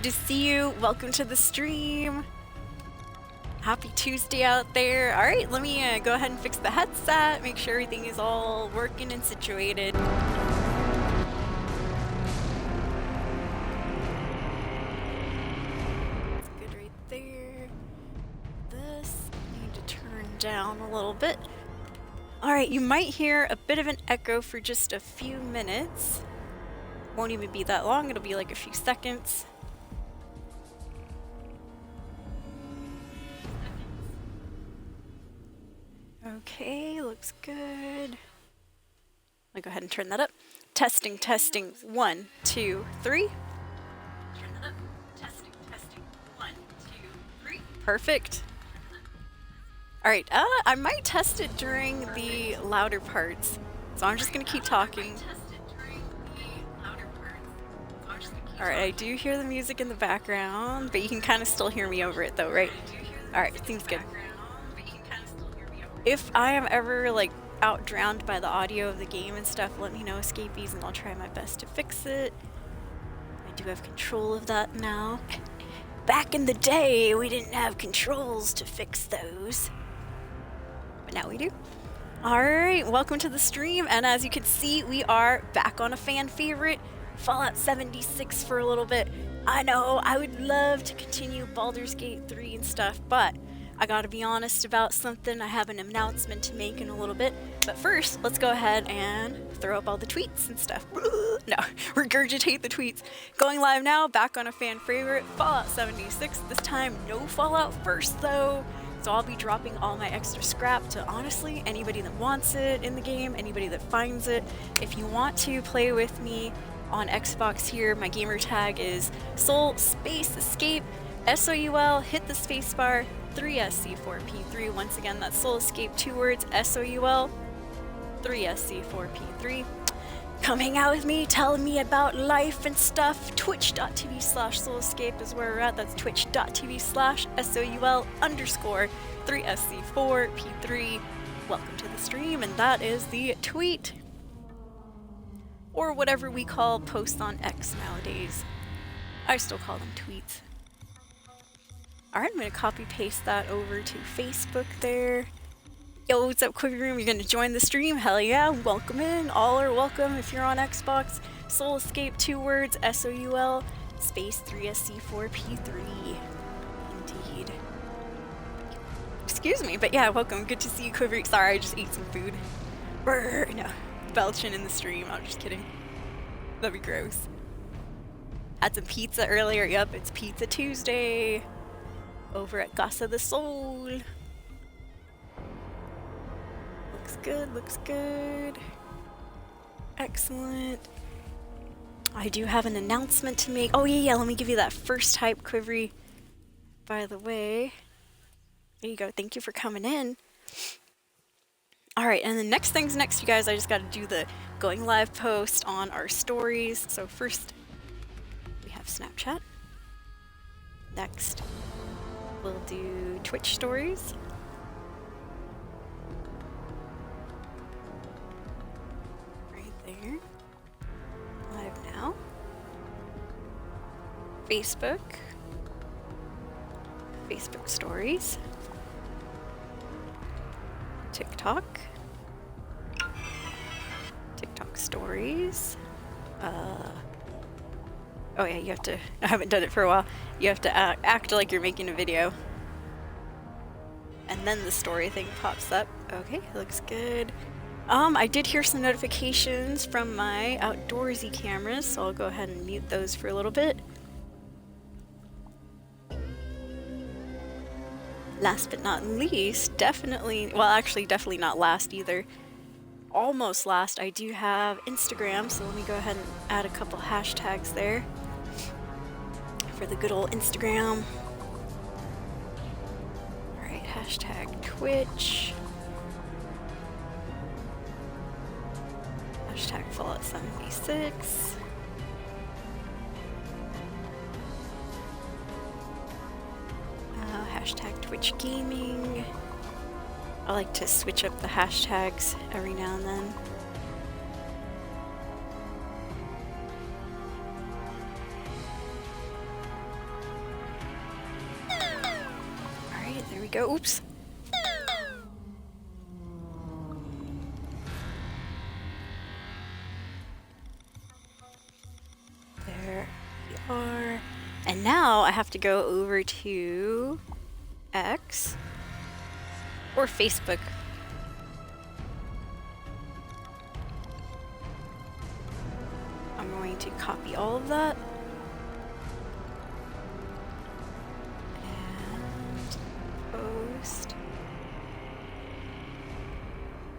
to see you. Welcome to the stream. Happy Tuesday out there. All right, let me go ahead and fix the headset, make sure everything is all working and situated. That's good right there. This I need to turn down a little bit. All right, you might hear a bit of an echo for just a few minutes. Won't even be that long, it'll be like a few seconds. Okay, looks good. I'll go ahead and turn that up. Testing, testing. 1, 2, 3. Turn that up. Testing, testing. 1, 2, 3. Perfect. All right, I might test it during the louder parts, so I'm just gonna keep talking. All right, I do hear the music in the background, but you can kind of still hear me over it though, right? All right, seems good. If I am ever like out-drowned by the audio of the game and stuff, let me know, escapees, and I'll try my best to fix it. I do have control of that now. Back in the day, we didn't have controls to fix those, but now we do. Alright, welcome to the stream, and as you can see, we are back on a fan favorite, Fallout 76 for a little bit. I know, I would love to continue Baldur's Gate 3 and stuff, but I gotta be honest about something. I have an announcement to make in a little bit, but first, let's go ahead and throw up all the tweets and stuff. No, regurgitate the tweets. Going live now, back on a fan favorite, Fallout 76. This time, no Fallout first though. So I'll be dropping all my extra scrap to, honestly, anybody that wants it in the game, anybody that finds it. If you want to play with me on Xbox here, my gamer tag is Soul Space Escape, SOUL, hit the spacebar, 3SC4P3. Once again, that's Soul Escape, 2 words, SOUL, 3SC4P3. Come hang out with me, telling me about life and stuff. Twitch.tv/SoulEscape is where we're at. That's twitch.tv/SOUL_3SC4P3. Welcome to the stream, and that is the tweet. Or whatever we call posts on X nowadays. I still call them tweets. Alright, I'm going to copy paste that over to Facebook there. Yo, what's up, Quick Room? You're going to join the stream? Hell yeah, welcome in. All are welcome if you're on Xbox. Soul Escape, 2 words, SOUL, space 3SC4P3. Indeed. Excuse me, but yeah, welcome. Good to see you, Quiver. Sorry, I just ate some food. Brr, no, belching in the stream. I'm just kidding. That'd be gross. Had some pizza earlier. Yep, it's Pizza Tuesday over at Casa de Sol. Looks good, looks good. Excellent. I do have an announcement to make. Oh yeah, let me give you that first hype, Quivery. By the way, there you go. Thank you for coming in. Alright, and the next thing's next, you guys. I just gotta do the going live post on our stories. So first, we have Snapchat. Next, we'll do Twitch stories. There. Live now. Facebook. Facebook stories. TikTok. TikTok stories. Oh yeah, you have to, I haven't done it for a while. You have to act like you're making a video. And then the story thing pops up. Okay, looks good. I did hear some notifications from my outdoorsy cameras, so I'll go ahead and mute those for a little bit. Last but not least, definitely not last either. Almost last, I do have Instagram, so let me go ahead and add a couple hashtags there for the good old Instagram. Alright, hashtag Twitch. Hashtag Fallout 76. Hashtag Twitch Gaming. I like to switch up the hashtags every now and then. go. Oops. There we are. And now I have to go over to X or Facebook. I'm going to copy all of that. And post.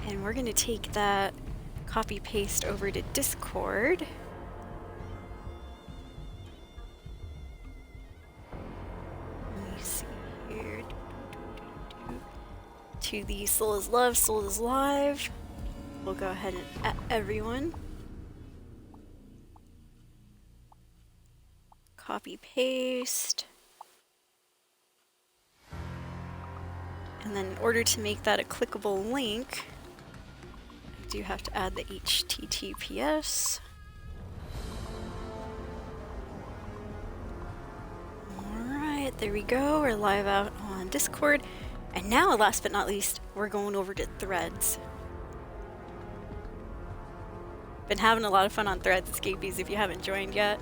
And we're going to take that copy paste over to Discord. Let me see here. To the Soul is Love, Soul is Live. We'll go ahead and at everyone. Copy paste. And then in order to make that a clickable link, I do have to add the HTTPS. Alright, there we go. We're live out on Discord. And now, last but not least, we're going over to Threads. Been having a lot of fun on Threads, Escapees, if you haven't joined yet.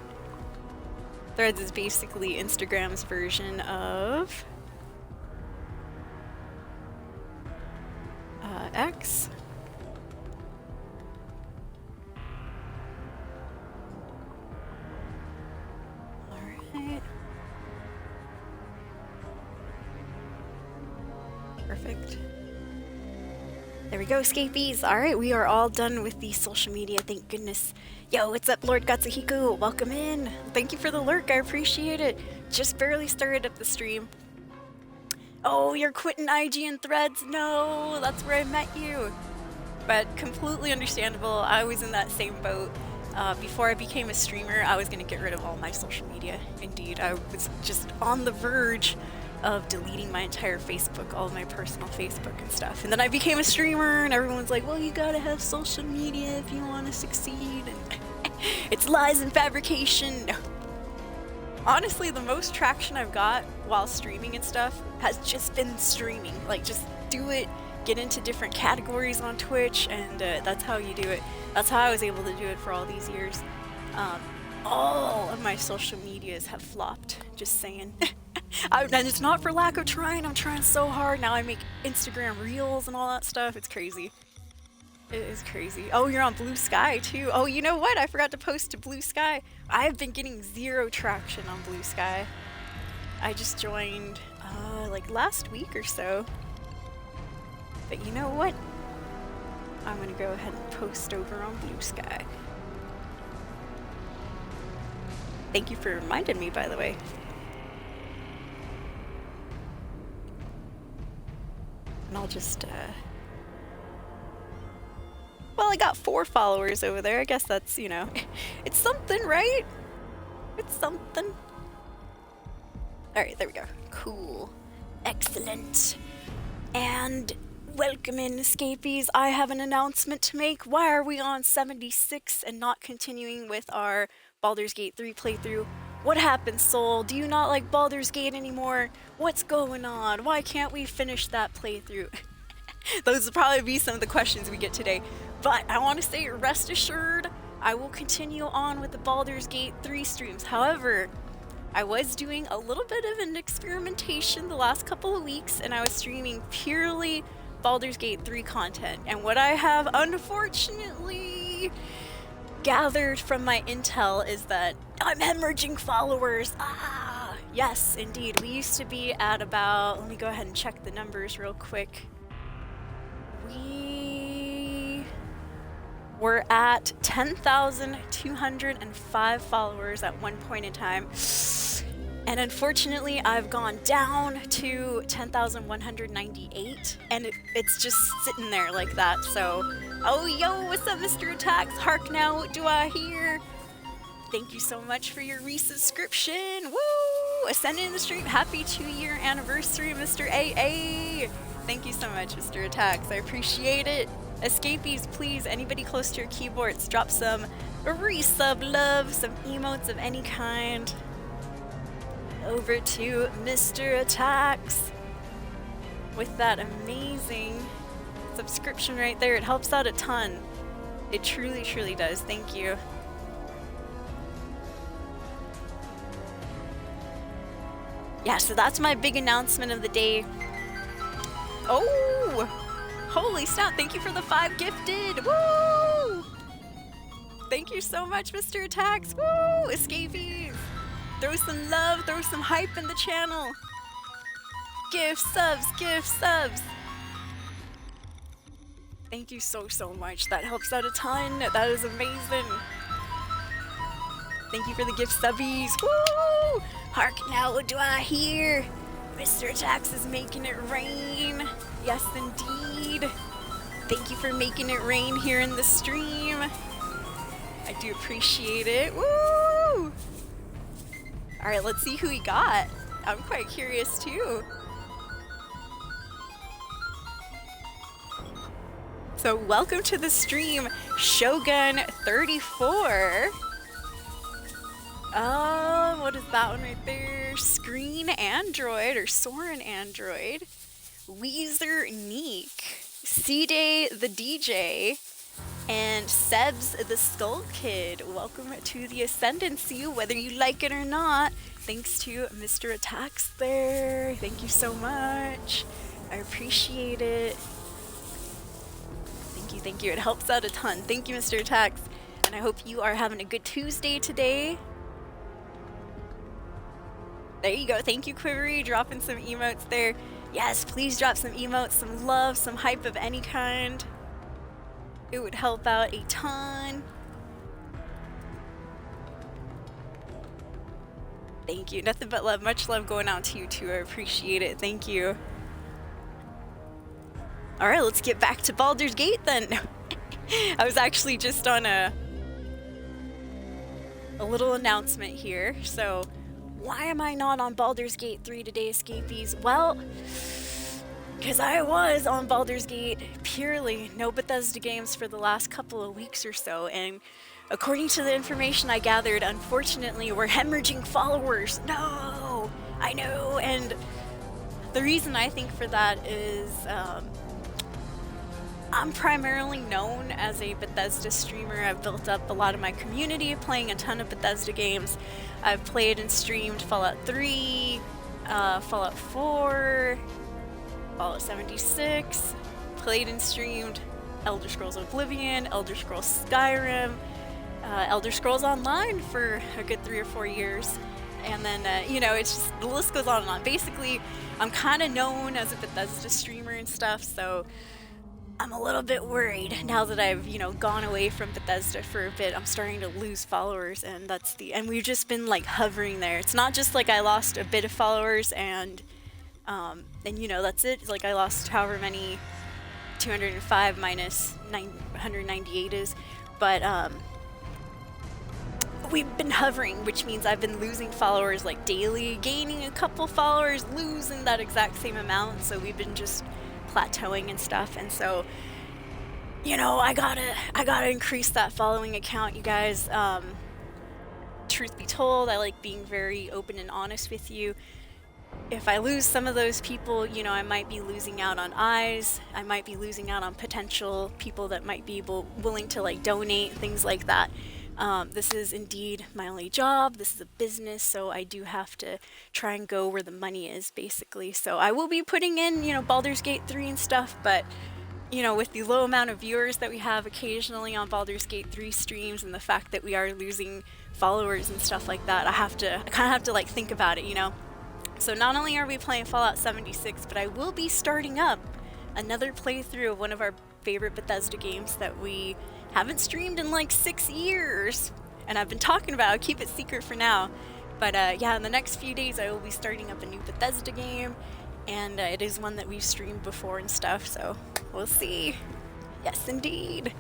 Threads is basically Instagram's version of X. Alright. Perfect. There we go, Escapees. Alright, we are all done with the social media, thank goodness. Yo, what's up, Lord Gatsuhiku? Welcome in. Thank you for the lurk, I appreciate it. Just barely started up the stream. Oh, you're quitting IG and Threads? No, that's where I met you. But completely understandable. I was in that same boat. Before I became a streamer, I was going to get rid of all my social media. Indeed, I was just on the verge of deleting my entire Facebook, all of my personal Facebook and stuff. And then I became a streamer, and everyone's like, well, you gotta have social media if you want to succeed. And it's lies and fabrication. No. Honestly, the most traction I've got while streaming and stuff has just been streaming. Like, just do it, get into different categories on Twitch, and that's how you do it. That's how I was able to do it for all these years. All of my social medias have flopped, just saying. And it's not for lack of trying, I'm trying so hard. Now I make Instagram Reels and all that stuff. It's crazy. It is crazy. Oh, you're on Blue Sky too. Oh, you know what? I forgot to post to Blue Sky. I have been getting zero traction on Blue Sky. I just joined like last week or so. But you know what? I'm gonna go ahead and post over on Blue Sky. Thank you for reminding me, by the way. And I'll just, well, I got 4 followers over there. I guess that's, you know, it's something, right? It's something. Alright, there we go. Cool. Excellent. And welcome in, Escapees. I have an announcement to make. Why are we on 76 and not continuing with our Baldur's Gate 3 playthrough? What happened, Soul? Do you not like Baldur's Gate anymore? What's going on? Why can't we finish that playthrough? Those will probably be some of the questions we get today. But I want to say, rest assured, I will continue on with the Baldur's Gate 3 streams. However, I was doing a little bit of an experimentation the last couple of weeks, and I was streaming purely Baldur's Gate 3 content. And what I have, unfortunately, gathered from my intel is that I'm hemorrhaging followers. Ah, yes, indeed. We used to be at about, let me go ahead and check the numbers real quick. We were at 10,205 followers at one point in time. And unfortunately, I've gone down to 10,198, and it's just sitting there like that. So, oh, yo, what's up, Mr. Attacks? Hark now, what do I hear? Thank you so much for your resubscription. Woo! Ascending the stream. Happy 2-year anniversary, Mr. AA. Thank you so much, Mr. Attacks. I appreciate it. Escapees, please, anybody close to your keyboards, drop some resub love, some emotes of any kind. Over to Mr. Attacks. with that amazing subscription right there. It helps out a ton. It truly, truly does. Thank you. Yeah, so that's my big announcement of the day. Oh! Holy snap, thank you for the 5 gifted! Woo! Thank you so much, Mr. Attacks! Woo! Escapees! Throw some love, throw some hype in the channel! Gift subs, gift subs! Thank you so, so much. That helps out a ton. That is amazing. Thank you for the gift subbies. Woo! Hark now, what do I hear? Mr. Attacks is making it rain. Yes, indeed. Thank you for making it rain here in the stream. I do appreciate it. Woo! Alright, let's see who he got. I'm quite curious too. So welcome to the stream, Shogun34. What is that one right there? Screen Android or Soren Android. Weezer Neek. C-Day the DJ. And Sebs the Skull Kid. Welcome to the Ascendancy, whether you like it or not. Thanks to Mr. Attacks there. Thank you so much. I appreciate it. Thank you. It helps out a ton. Thank you, Mr. Attacks. And I hope you are having a good Tuesday today. There you go. Thank you, Quivery. Dropping some emotes there. Yes, please drop some emotes, some love, some hype of any kind. It would help out a ton. Thank you. Nothing but love. Much love going out to you too. I appreciate it. Thank you. Alright, let's get back to Baldur's Gate then. I was actually just on a little announcement here. So, why am I not on Baldur's Gate 3 today, Escapees? Well, because I was on Baldur's Gate purely no Bethesda games for the last couple of weeks or so, and according to the information I gathered, unfortunately, we're hemorrhaging followers. No! I know, and the reason I think for that is, I'm primarily known as a Bethesda streamer. I've built up a lot of my community playing a ton of Bethesda games. I've played and streamed Fallout 3, Fallout 4, Fallout 76, played and streamed Elder Scrolls Oblivion, Elder Scrolls Skyrim, Elder Scrolls Online for a good 3 or 4 years. And then, you know, it's just, the list goes on and on. Basically, I'm kind of known as a Bethesda streamer and stuff, so I'm a little bit worried now that I've, you know, gone away from Bethesda for a bit. I'm starting to lose followers, and and we've just been like hovering there. It's not just like I lost a bit of followers and you know, that's it. It's like I lost however many 205 minus 998 is, but we've been hovering, which means I've been losing followers like daily, gaining a couple followers, losing that exact same amount. So we've been just plateauing and stuff, and so, you know, I gotta increase that following account, you guys. Truth be told, I like being very open and honest with you. If I lose some of those people, you know, I might be losing out on eyes. I might be losing out on potential people that might be willing to like donate, things like that. This is indeed my only job. This is a business, so I do have to try and go where the money is, basically. So I will be putting in, you know, Baldur's Gate 3 and stuff, but, you know, with the low amount of viewers that we have occasionally on Baldur's Gate 3 streams and the fact that we are losing followers and stuff like that, I kind of have to like think about it, you know. So not only are we playing Fallout 76, but I will be starting up another playthrough of one of our favorite Bethesda games that we haven't streamed in like 6 years, and I've been talking about. I'll keep it secret for now, but yeah, in the next few days I will be starting up a new Bethesda game, and it is one that we've streamed before and stuff, so we'll see. Yes, indeed.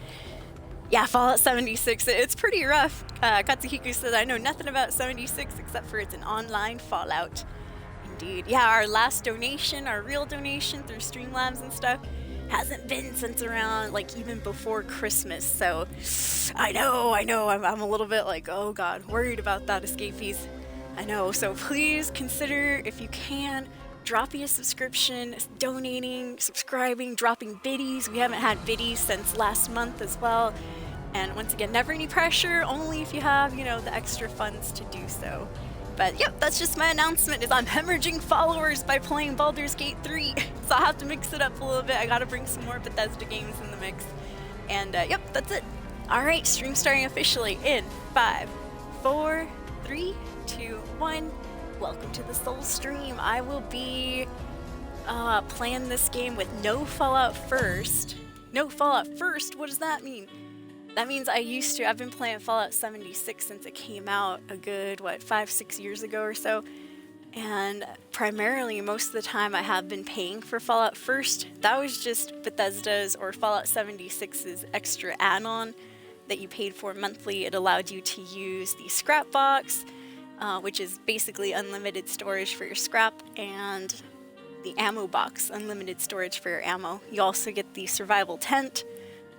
Yeah, Fallout 76, it's pretty rough. Katsuhiku says, I know nothing about 76 except for it's an online Fallout. Indeed. Yeah, our last donation, our real donation through Streamlabs and stuff, hasn't been since around, like, even before Christmas, so I know, I'm a little bit like, oh god, worried about that, Escapees. I know, so please consider, if you can, dropping a subscription, donating, subscribing, dropping biddies. We haven't had biddies since last month as well. And once again, never any pressure, only if you have, you know, the extra funds to do so. But yep, that's just my announcement, is I'm hemorrhaging followers by playing Baldur's Gate 3. So I'll have to mix it up a little bit. I gotta bring some more Bethesda games in the mix. And yep, that's it. Alright, stream starting officially in 5, 4, 3, 2, 1. Welcome to the Soul stream. I will be playing this game with no Fallout First. No Fallout First? What does that mean? That means I've been playing Fallout 76 since it came out a good, 5-6 years ago or so. And primarily, most of the time I have been paying for Fallout First. That was just Bethesda's or Fallout 76's extra add-on that you paid for monthly. It allowed you to use the scrap box, which is basically unlimited storage for your scrap, and the ammo box, unlimited storage for your ammo. You also get the survival tent.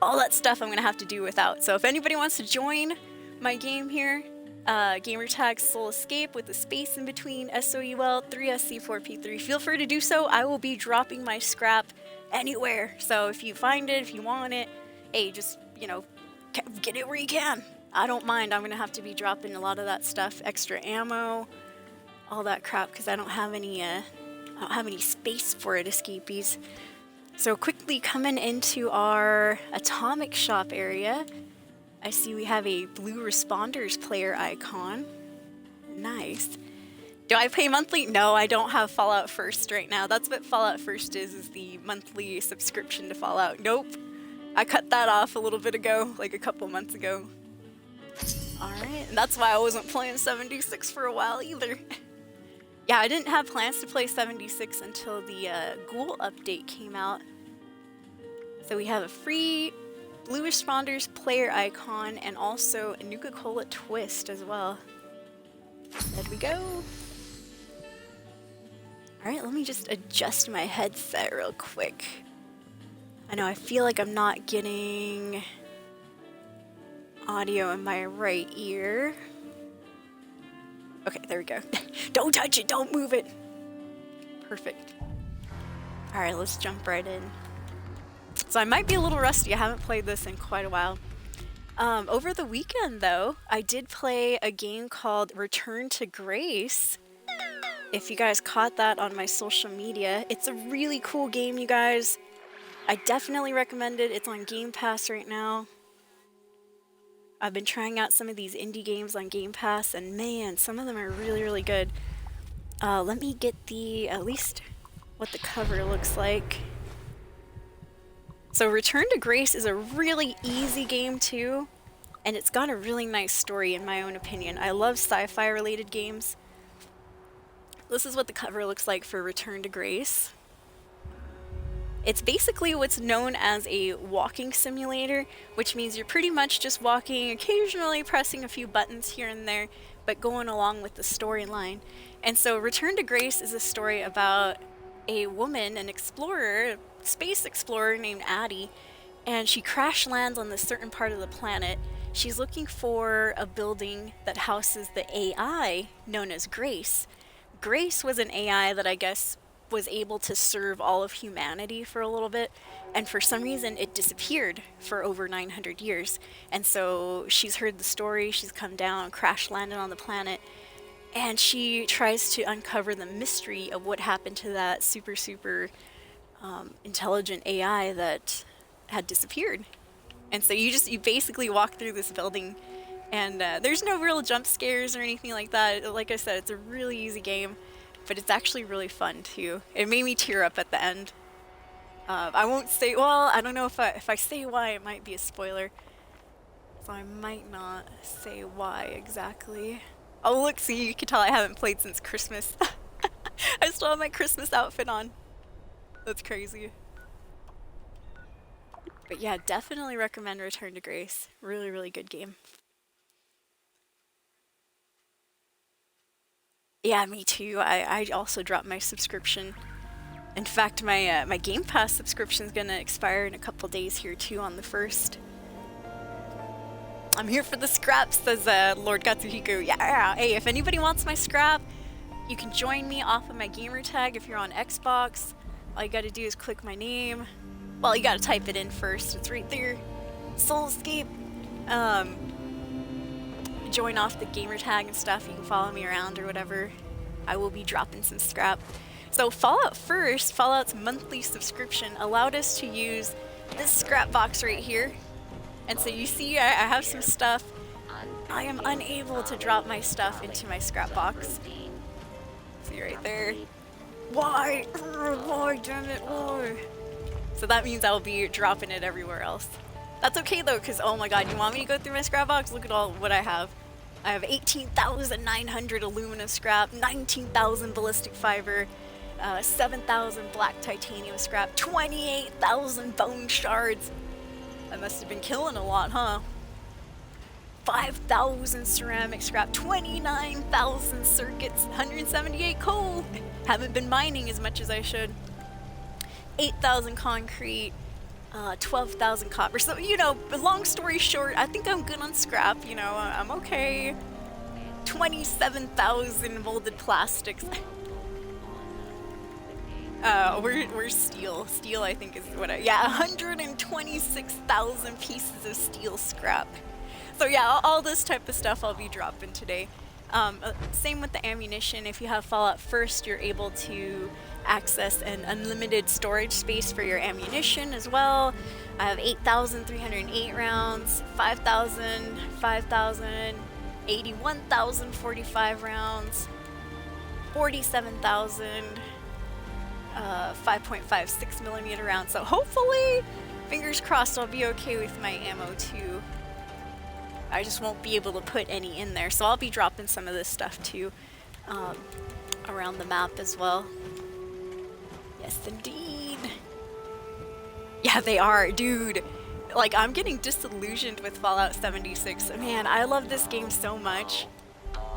All that stuff I'm going to have to do without. So if anybody wants to join my game here, gamertag Soul Escape with a space in between, SOUL 3SC4P3, feel free to do so. I will be dropping my scrap anywhere. So if you find it, if you want it, hey, just, you know, get it where you can. I don't mind. I'm going to have to be dropping a lot of that stuff, extra ammo, all that crap, because I don't have any space for it, escapees. So quickly coming into our atomic shop area, I see we have a blue responders player icon. Nice. Do I pay monthly? No, I don't have Fallout First right now. That's what Fallout First is the monthly subscription to Fallout. Nope. I cut that off a little bit ago, like a couple months ago. Alright, and that's why I wasn't playing 76 for a while either. Yeah, I didn't have plans to play 76 until the Ghoul update came out. So we have a free Blue Responders player icon and also a Nuka-Cola twist as well. There we go. Alright, let me just adjust my headset real quick. I know, I feel like I'm not getting audio in my right ear. Okay, there we go. Don't touch it, don't move it. Perfect. Alright, let's jump right in. So I might be a little rusty, I haven't played this in quite a while. Over the weekend though, I did play a game called Return to Grace. If you guys caught that on my social media, it's a really cool game, you guys. I definitely recommend it. It's on Game Pass right now. I've been trying out some of these indie games on Game Pass, and man, some of them are really, really good. Let me get at least what the cover looks like. So Return to Grace is a really easy game too, and it's got a really nice story in my own opinion. I love sci-fi related games. This is what the cover looks like for Return to Grace. It's basically what's known as a walking simulator, which means you're pretty much just walking, occasionally pressing a few buttons here and there, but going along with the storyline. And so Return to Grace is a story about a woman, an explorer, a space explorer named Addie, and she crash lands on this certain part of the planet. She's looking for a building that houses the AI known as Grace. Grace was an AI that I guess was able to serve all of humanity for a little bit, and for some reason it disappeared for over 900 years. And so she's heard the story, she's come down, crash landed on the planet, and she tries to uncover the mystery of what happened to that super intelligent AI that had disappeared. And so you basically walk through this building, and there's no real jump scares or anything like that. Like I said, it's a really easy game, but it's actually really fun too. It made me tear up at the end. I won't say, well, I don't know if I say why, it might be a spoiler. So I might not say why exactly. Oh look, see, you can tell I haven't played since Christmas. I still have my Christmas outfit on. That's crazy. But yeah, definitely recommend Return to Grace. Really, really good game. Yeah, me too. I also dropped my subscription. In fact, my Game Pass subscription is gonna expire in a couple days here too, on the 1st. I'm here for the scraps, says Lord Katsuhiko. Yeah, hey, if anybody wants my scrap, You can join me off of my gamer tag if you're on Xbox. All you gotta do is click my name. Well, you gotta type it in first. It's right there. Soulscape. Join off the gamer tag and stuff. You can follow me around or whatever. I will be dropping some scrap. So Fallout First, Fallout's monthly subscription allowed us to use this scrap box right here. And so you see I have some stuff. I am unable to drop my stuff into my scrap box. See right there. Why? Why, damn it, why? So that means I'll be dropping it everywhere else. That's okay though, because oh my god, you want me to go through my scrap box? Look at all what I have. I have 18,900 aluminum scrap, 19,000 ballistic fiber, 7,000 black titanium scrap, 28,000 bone shards. I must have been killing a lot, huh? 5,000 ceramic scrap, 29,000 circuits, 178 coal. Haven't been mining as much as I should. 8,000 concrete, 12,000 copper. So, you know, long story short, I think I'm good on scrap, you know, I'm okay. 27,000 molded plastics. We're steel. Steel, I think, is what yeah, 126,000 pieces of steel scrap. So yeah, all this type of stuff I'll be dropping today. Same with the ammunition. If you have Fallout First, you're able to access an unlimited storage space for your ammunition as well. I have 8,308 rounds, 5,000, 5,000, 81,045 rounds, 47,000, 5.56 millimeter rounds. So hopefully, fingers crossed, I'll be okay with my ammo too. I just won't be able to put any in there, so I'll be dropping some of this stuff too around the map as well. Yes, indeed. Yeah, they are, dude. Like, I'm getting disillusioned with Fallout 76. Man, I love this game so much.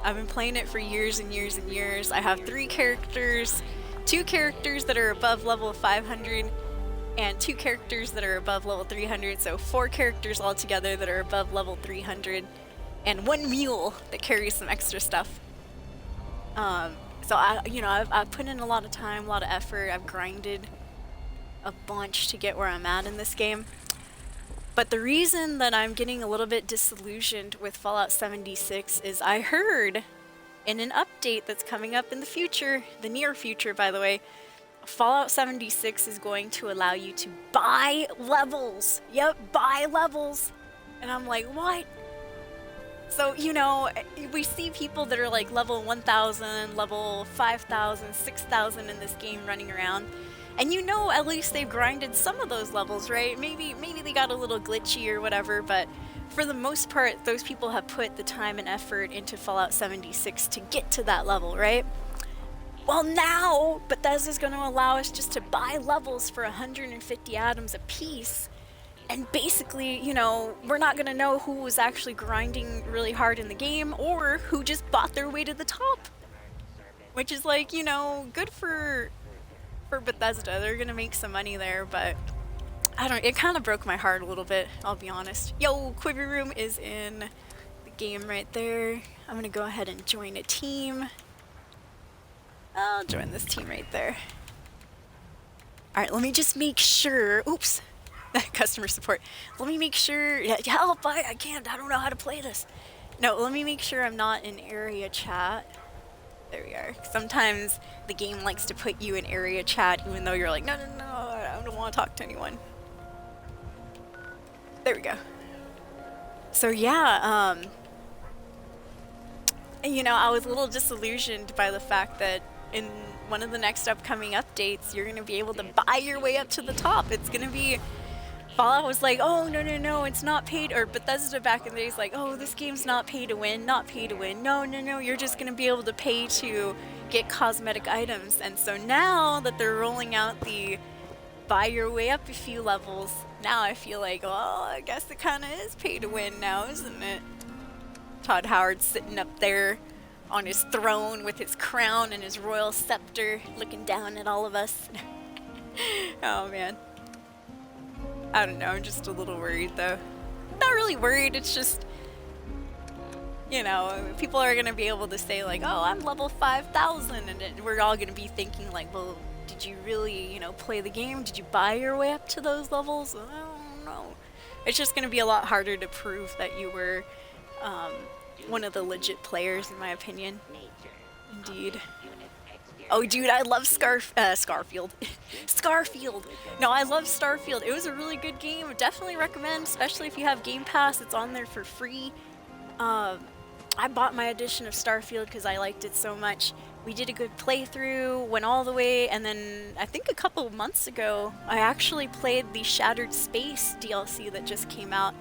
I've been playing it for years and years and years. I have 3 characters, 2 characters that are above level 500, and 2 characters that are above level 300, so 4 characters altogether that are above level 300, and 1 mule that carries some extra stuff. So I've put in a lot of time, a lot of effort. I've grinded a bunch to get where I'm at in this game. But the reason that I'm getting a little bit disillusioned with Fallout 76 is I heard in an update that's coming up in the future, the near future by the way, Fallout 76 is going to allow you to buy levels. Yep, buy levels. And I'm like, what? So, you know, we see people that are like level 1,000, level 5,000, 6,000 in this game running around. And you know, at least they've grinded some of those levels, right? Maybe they got a little glitchy or whatever, but for the most part, those people have put the time and effort into Fallout 76 to get to that level, right? Well, now Bethesda's going to allow us just to buy levels for 150 atoms a piece. And basically, you know, we're not going to know who was actually grinding really hard in the game or who just bought their way to the top. Which is like, you know, good for Bethesda. They're going to make some money there, but I don't, it kind of broke my heart a little bit, I'll be honest. Yo, Quiver Room is in the game right there. I'm going to go ahead and join a team. I'll join this team right there. Alright, let me just make sure. Oops. Customer support. Let me make sure. Help! I can't. I don't know how to play this. No, let me make sure I'm not in area chat. There we are. Sometimes the game likes to put you in area chat even though you're like, no, I don't want to talk to anyone. There we go. So yeah, you know, I was a little disillusioned by the fact that in one of the next upcoming updates, you're going to be able to buy your way up to the top. It's going to be... Fallout was like, oh, no, it's not paid, or Bethesda back in the days like, oh, this game's not pay to win, not pay to win. No, you're just going to be able to pay to get cosmetic items. And so now that they're rolling out the buy your way up a few levels, now I feel like, well, I guess it kind of is pay to win now, isn't it? Todd Howard's sitting up there on his throne with his crown and his royal scepter, looking down at all of us. Oh man. I don't know, I'm just a little worried though. Not really worried, it's just... You know, people are gonna be able to say like, oh, I'm level 5,000, and we're all gonna be thinking like, well, did you really, you know, play the game? Did you buy your way up to those levels? I don't know. It's just gonna be a lot harder to prove that you were um, one of the legit players, in my opinion. Indeed. Oh, dude, I love Scarfield. Scarfield. No, I love Starfield. It was a really good game. Definitely recommend, especially if you have Game Pass. It's on there for free. I bought my edition of Starfield because I liked it so much. We did a good playthrough, went all the way, and then I think a couple of months ago, I actually played the Shattered Space DLC that just came out.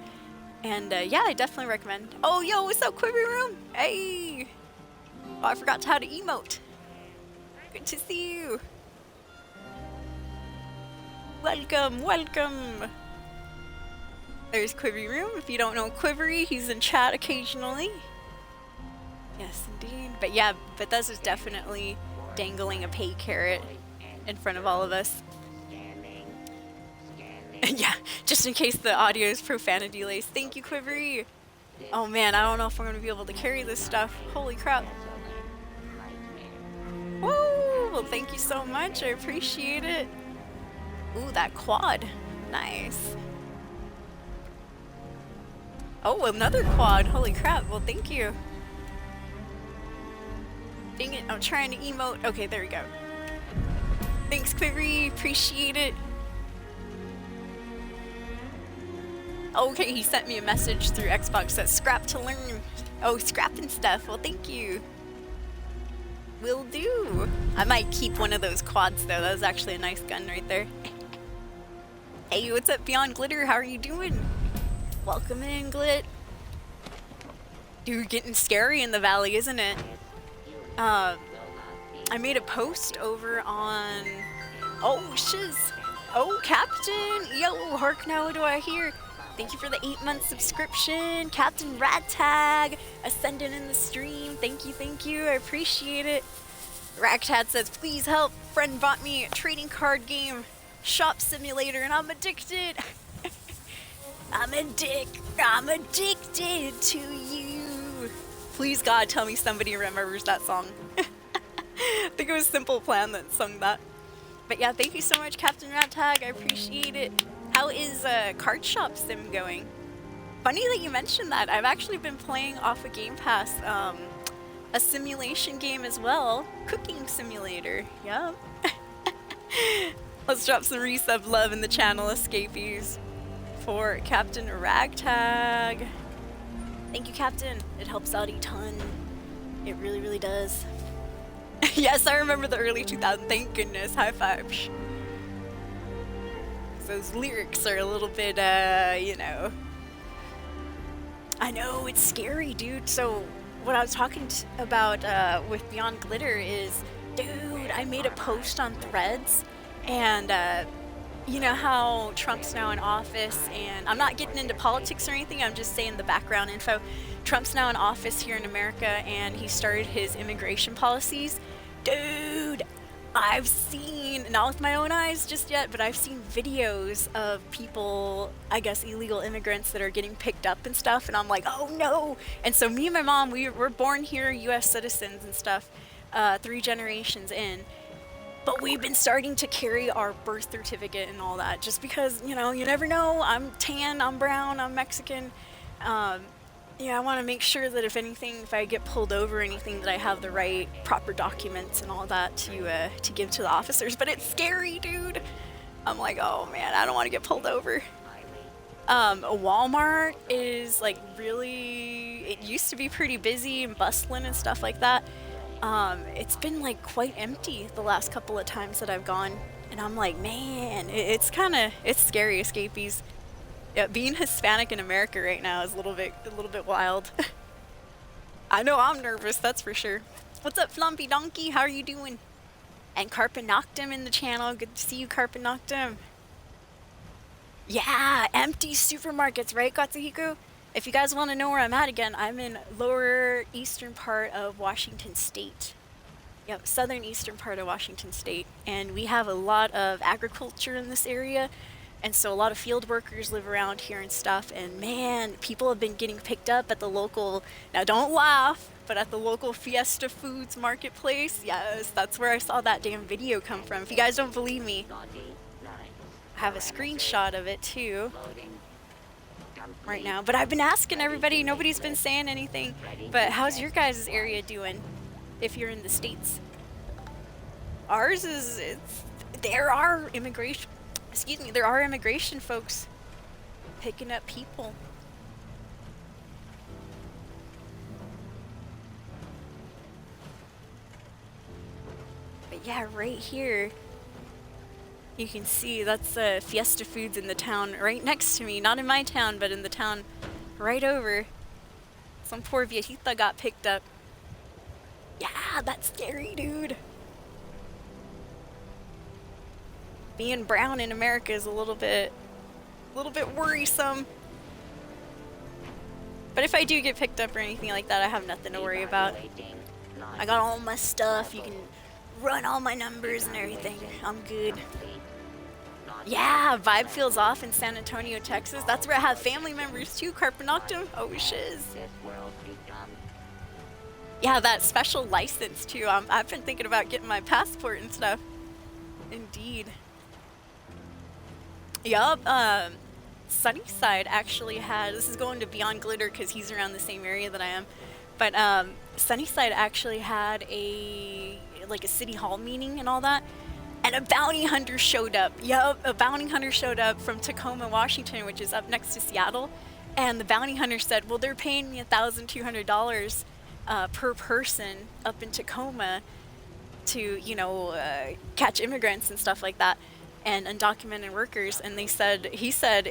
And yeah, I definitely recommend. Oh, yo, what's up, Quiver Room? Hey! Oh, I forgot how to emote. Good to see you. Welcome, welcome. There's Quivery Room. If you don't know Quivery, he's in chat occasionally. Yes, indeed. But yeah, Bethesda's definitely dangling a pay carrot in front of all of us. Yeah, just in case the audio is profanity laced. Thank you, Quivery. Oh man, I don't know if I'm gonna be able to carry this stuff. Holy crap. Woo! Well, thank you so much. I appreciate it. Ooh, that quad. Nice. Oh, another quad. Holy crap. Well, thank you. Dang it, I'm trying to emote. Okay, there we go. Thanks, Quivery. Appreciate it. Okay, he sent me a message through Xbox that scrap to learn. Oh, scrapping stuff. Well, thank you. Will do. I might keep one of those quads, though. That was actually a nice gun right there. Hey, what's up, Beyond Glitter? How are you doing? Welcome in, Glit. Dude, getting scary in the valley, isn't it? I made a post over on... Oh, shiz. Oh, Captain. Yo, hark now, what do I hear? Thank you for the 8-month subscription. Captain Ragtag, ascending in the stream. Thank you. I appreciate it. Ragtag says, please help. Friend bought me a trading card game, shop simulator, and I'm addicted. I'm addicted to you. Please, God, tell me somebody remembers that song. I think it was Simple Plan that sung that. But yeah, thank you so much, Captain Ragtag. I appreciate it. How is Card Shop Sim going? Funny that you mentioned that. I've actually been playing off of Game Pass a simulation game as well. Cooking Simulator. Yep. Let's drop some resub love in the channel, escapees, for Captain Ragtag. Thank you, Captain. It helps out a ton. It really, really does. Yes, I remember the early 2000s. Thank goodness. High five. Those lyrics are a little bit, you know. I know, it's scary, dude. So, what I was talking about with Beyond Glitter is, dude, I made a post on Threads, and you know how Trump's now in office, and I'm not getting into politics or anything, I'm just saying the background info. Trump's now in office here in America, and he started his immigration policies. Dude, I've seen, not with my own eyes just yet, but I've seen videos of people, I guess illegal immigrants that are getting picked up and stuff, and I'm like, oh no! And so me and my mom, we're born here, US citizens and stuff, 3 generations in, but we've been starting to carry our birth certificate and all that, just because, you know, you never know. I'm tan, I'm brown, I'm Mexican. Yeah, I want to make sure that if anything, if I get pulled over or anything, that I have the right proper documents and all that to give to the officers. But it's scary, dude. I'm like, oh man, I don't want to get pulled over. Walmart is like really, it used to be pretty busy and bustling and stuff like that. It's been like quite empty the last couple of times that I've gone, and I'm like, man, it's scary, escapees. Yeah, being Hispanic in America right now is a little bit wild. I know I'm nervous, that's for sure. What's up, Flumpy Donkey? How are you doing? And Carpinoctum in the channel. Good to see you, Carpinoctum. Yeah, empty supermarkets, right, Katsuhiko? If you guys want to know where I'm at again, I'm in lower eastern part of Washington State. Yep, southern eastern part of Washington State. And we have a lot of agriculture in this area. And so a lot of field workers live around here and stuff. And man, people have been getting picked up at the local, now don't laugh, but at the local Fiesta Foods marketplace. Yes, that's where I saw that damn video come from. If you guys don't believe me, I have a screenshot of it too right now. But I've been asking everybody, nobody's been saying anything. But how's your guys' area doing if you're in the States? Ours is, there are immigration, excuse me, there are immigration folks picking up people. But yeah, right here, you can see that's Fiesta Foods in the town right next to me. Not in my town, but in the town right over. Some poor viejita got picked up. Yeah, that's scary, dude. Being brown in America is a little bit worrisome. But if I do get picked up or anything like that, I have nothing to worry about. I got all my stuff. You can run all my numbers and everything. I'm good. Yeah, vibe feels off in San Antonio, Texas. That's where I have family members too. Carpanoctum. Oh, shiz. Yeah, that special license too. I've been thinking about getting my passport and stuff. Indeed. Yup. Sunnyside actually had, this is going to Beyond Glitter because he's around the same area that I am, but Sunnyside actually had a city hall meeting and all that, and a bounty hunter showed up. Yup, a bounty hunter showed up from Tacoma, Washington, which is up next to Seattle, and the bounty hunter said, well, they're paying me $1,200 per person up in Tacoma to, you know, catch immigrants and stuff like that, and undocumented workers. And he said,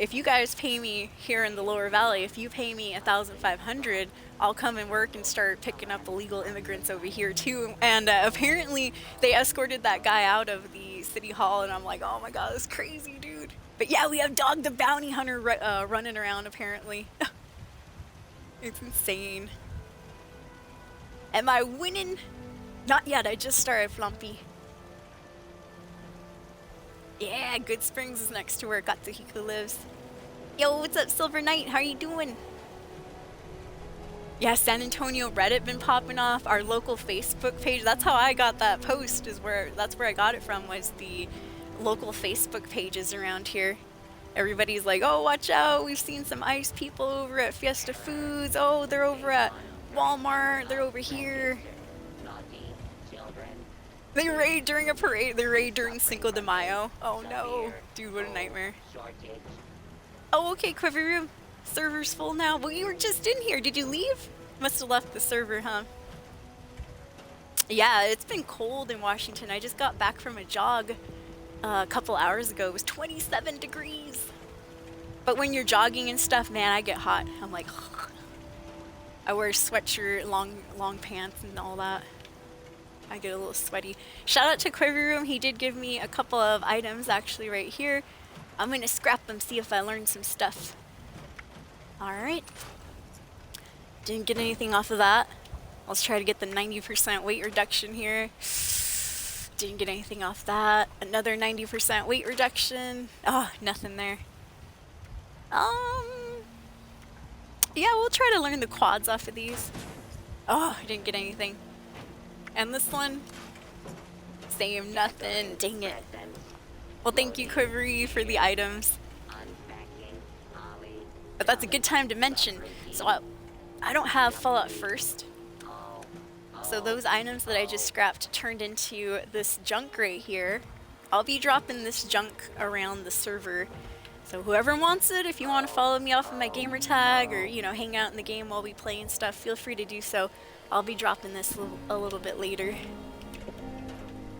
if you guys pay me here in the Lower Valley, if you pay me $1,500, I'll come and work and start picking up illegal immigrants over here too. And apparently they escorted that guy out of the city hall, and I'm like, oh my god, that's crazy, dude. But yeah, we have Dog the Bounty Hunter running around apparently. It's insane. Am I winning? Not yet, I just started, Flumpy. Yeah, Good Springs is next to where Katsuhiko lives. Yo, what's up, Silver Knight? How are you doing? Yeah, San Antonio Reddit been popping off. Our local Facebook page. That's how I got that post. That's where I got it from. Was the local Facebook pages around here. Everybody's like, oh, watch out! We've seen some ICE people over at Fiesta Foods. Oh, they're over at Walmart. They're over here. They raid during a parade. They raid during Cinco de Mayo. Oh no. Dude, what a nightmare. Oh, okay, Quiver Room. Server's full now. Well, you were just in here. Did you leave? Must have left the server, huh? Yeah, it's been cold in Washington. I just got back from a jog a couple hours ago. It was 27 degrees. But when you're jogging and stuff, man, I get hot. I'm like, I wear a sweatshirt, long pants and all that. I get a little sweaty. Shout out to Quiver Room. He did give me a couple of items actually right here. I'm gonna scrap them, see if I learned some stuff. Alright. Didn't get anything off of that. Let's try to get the 90% weight reduction here. Didn't get anything off that. Another 90% weight reduction. Oh, nothing there. Yeah, we'll try to learn the quads off of these. Oh, I didn't get anything. And this one, same, nothing. Dang it. Well, thank you, Quivery, for the items. But that's a good time to mention. So I don't have Fallout First. So those items that I just scrapped turned into this junk right here. I'll be dropping this junk around the server. So whoever wants it, if you want to follow me off of my gamer tag or, you know, hang out in the game while we play and stuff, feel free to do so. I'll be dropping this a little bit later.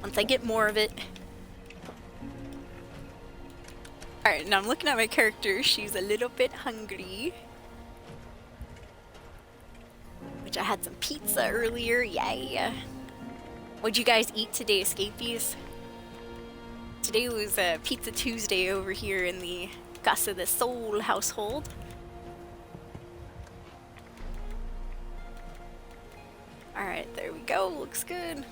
Once I get more of it. Alright, now I'm looking at my character. She's a little bit hungry. Which I had some pizza earlier. Yay! What'd you guys eat today, Escapees? Today was Pizza Tuesday over here in the Casa de Sol household. Alright, there we go. Looks good.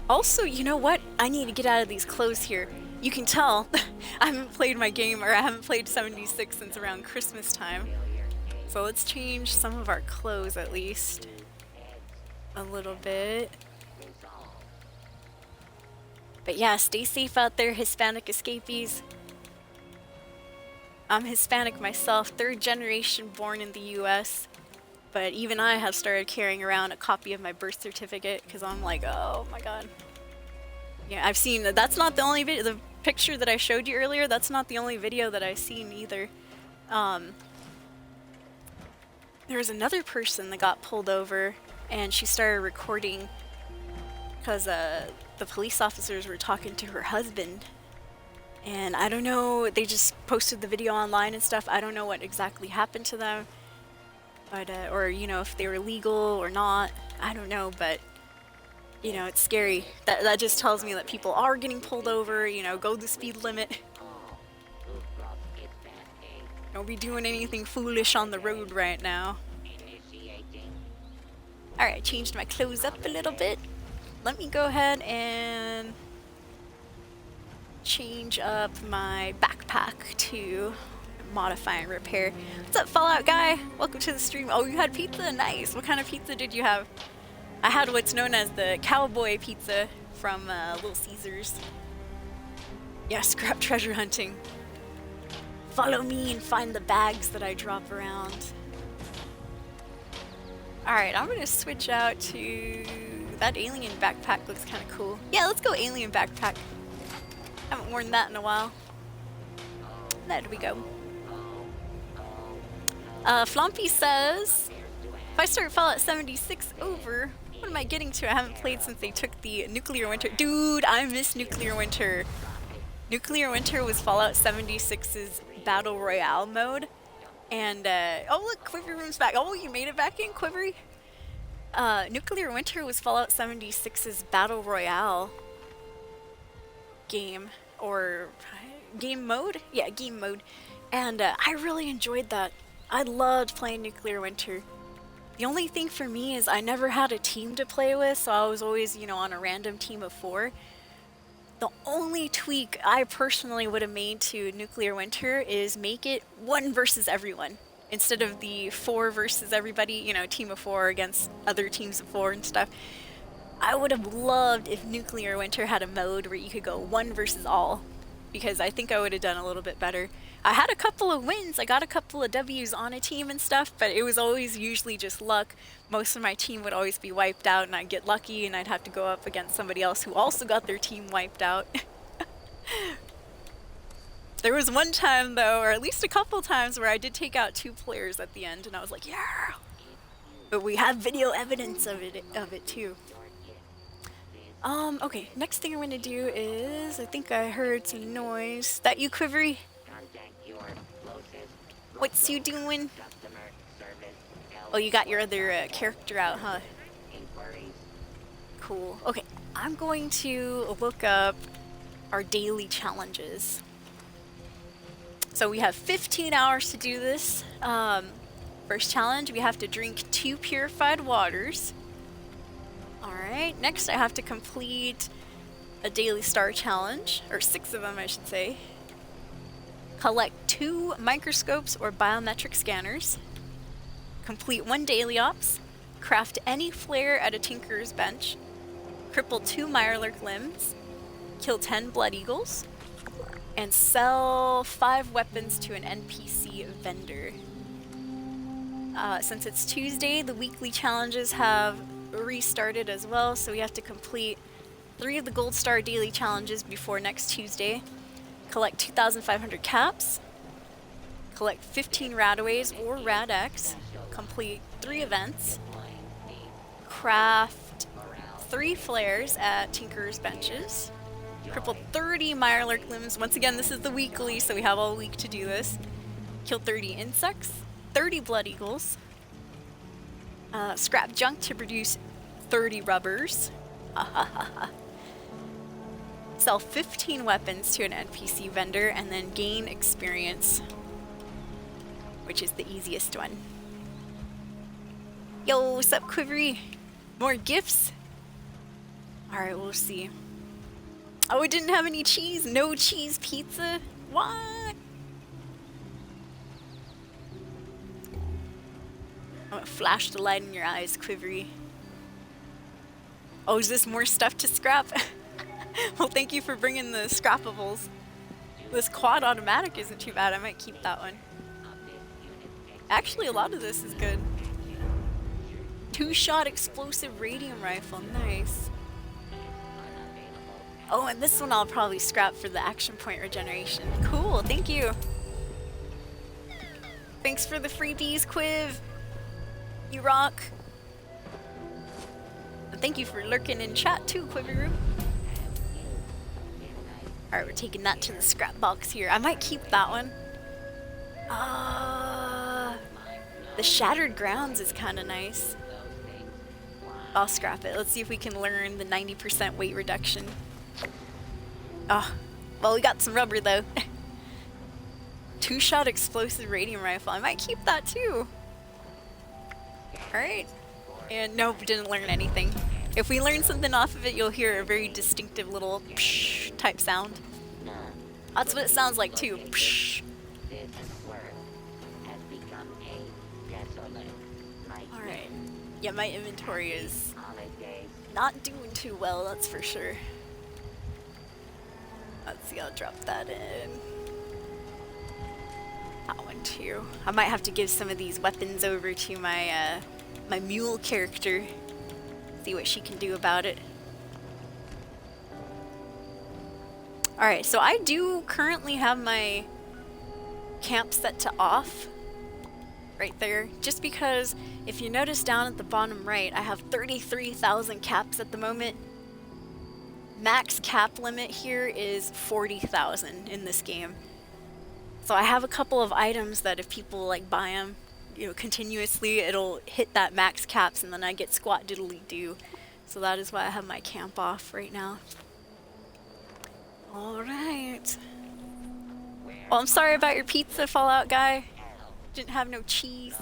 Also, you know what? I need to get out of these clothes here. You can tell I haven't played my game, or I haven't played 76 since around Christmas time. So let's change some of our clothes at least a little bit. But yeah, stay safe out there, Hispanic escapees. I'm Hispanic myself, 3rd generation born in the US. But even I have started carrying around a copy of my birth certificate because I'm like, oh my god. Yeah, I've seen, that's not the only video, the picture that I showed you earlier, that's not the only video that I've seen either. There was another person that got pulled over and she started recording because the police officers were talking to her husband. And I don't know, they just posted the video online and stuff. I don't know what exactly happened to them. But, or, you know, if they were legal or not. I don't know, but, you know, it's scary. That just tells me that people are getting pulled over, you know, go the speed limit. Don't be doing anything foolish on the road right now. Alright, changed my clothes up a little bit. Let me go ahead and change up my backpack to modify and repair. What's up, Fallout guy? Welcome to the stream. Oh, you had pizza? Nice. What kind of pizza did you have? I had what's known as the cowboy pizza from Little Caesars. Yeah, scrap treasure hunting. Follow me and find the bags that I drop around. Alright, I'm gonna switch out to... That alien backpack looks kind of cool. Yeah, let's go alien backpack. Haven't worn that in a while. There we go. Flompy says, if I start Fallout 76 over, what am I getting to? I haven't played since they took the Nuclear Winter. Dude, I miss Nuclear Winter. Nuclear Winter was Fallout 76's Battle Royale mode. And, oh look, Quivery Room's back. Oh, you made it back in, Quivery? Nuclear Winter was Fallout 76's Battle Royale game, or game mode? Yeah, game mode. And I really enjoyed that. I loved playing Nuclear Winter. The only thing for me is I never had a team to play with, so I was always, you know, on a random team of 4. The only tweak I personally would have made to Nuclear Winter is make it 1 versus everyone. Instead of the 4 versus everybody, you know, team of 4 against other teams of 4 and stuff. I would have loved if Nuclear Winter had a mode where you could go 1 versus all, because I think I would have done a little bit better. I had a couple of wins, I got a couple of W's on a team and stuff, but it was always usually just luck. Most of my team would always be wiped out and I'd get lucky and I'd have to go up against somebody else who also got their team wiped out. There was one time though, or at least a couple times, where I did take out 2 players at the end and I was like, yeah! But we have video evidence of it too. Okay, next thing I'm gonna do is, I think I heard some noise. That you, Quivery? What's you doing? Oh, you got your other character out, huh? Cool. Okay, I'm going to look up our daily challenges. So we have 15 hours to do this. First challenge, we have to drink 2 purified waters. Alright, next I have to complete a daily star challenge, or 6 of them I should say. Collect 2 microscopes or biometric scanners. Complete 1 daily ops. Craft any flare at a tinkerer's bench. Cripple 2 Mirelurk limbs. Kill 10 blood eagles. And sell 5 weapons to an NPC vendor. Since it's Tuesday, the weekly challenges have restarted as well, so we have to complete 3 of the Gold Star daily challenges before next Tuesday. Collect 2,500 caps. Collect 15 Radaways or Rad-X. Complete 3 events. Craft 3 flares at Tinkerer's benches. Cripple 30 Mirelurk limbs. Once again, this is the weekly, so we have all week to do this. Kill 30 insects. 30 blood eagles. Scrap junk to produce 30 rubbers. Sell 15 weapons to an NPC vendor and then gain experience, which is the easiest one. Yo, what's up, Quivery? More gifts? Alright, we'll see. Oh, it didn't have any cheese? No cheese pizza? What? I'm gonna flash the light in your eyes, Quivery. Oh, is this more stuff to scrap? Well, thank you for bringing the scrappables. This quad automatic isn't too bad. I might keep that one. Actually, a lot of this is good. 2-shot explosive radium rifle. Nice. Oh, and this one I'll probably scrap for the action point regeneration. Cool, thank you. Thanks for the freebies, Quiv. You rock. And thank you for lurking in chat too, Quiveroo. Alright, we're taking that to the scrap box here. I might keep that one. The Shattered Grounds is kind of nice. I'll scrap it. Let's see if we can learn the 90% weight reduction. Oh, well, we got some rubber though. 2-shot explosive radium rifle. I might keep that too. Alright. And nope, didn't learn anything. If we learn something off of it, you'll hear a very distinctive little psh type sound. That's what it sounds like too. Psh. Alright. Yeah, my inventory is not doing too well, that's for sure. Let's see, I'll drop that in. That one too. I might have to give some of these weapons over to my my mule character. See what she can do about it. Alright, so I do currently have my camp set to off. Right there. Just because if you notice down at the bottom right, I have 33,000 caps at the moment. Max cap limit here is 40,000 in this game. So I have a couple of items that if people like buy them, you know, continuously, it'll hit that max caps and then I get squat diddly do. So that is why I have my camp off right now. Alright. Well, I'm sorry about your pizza, Fallout guy. Didn't have no cheese.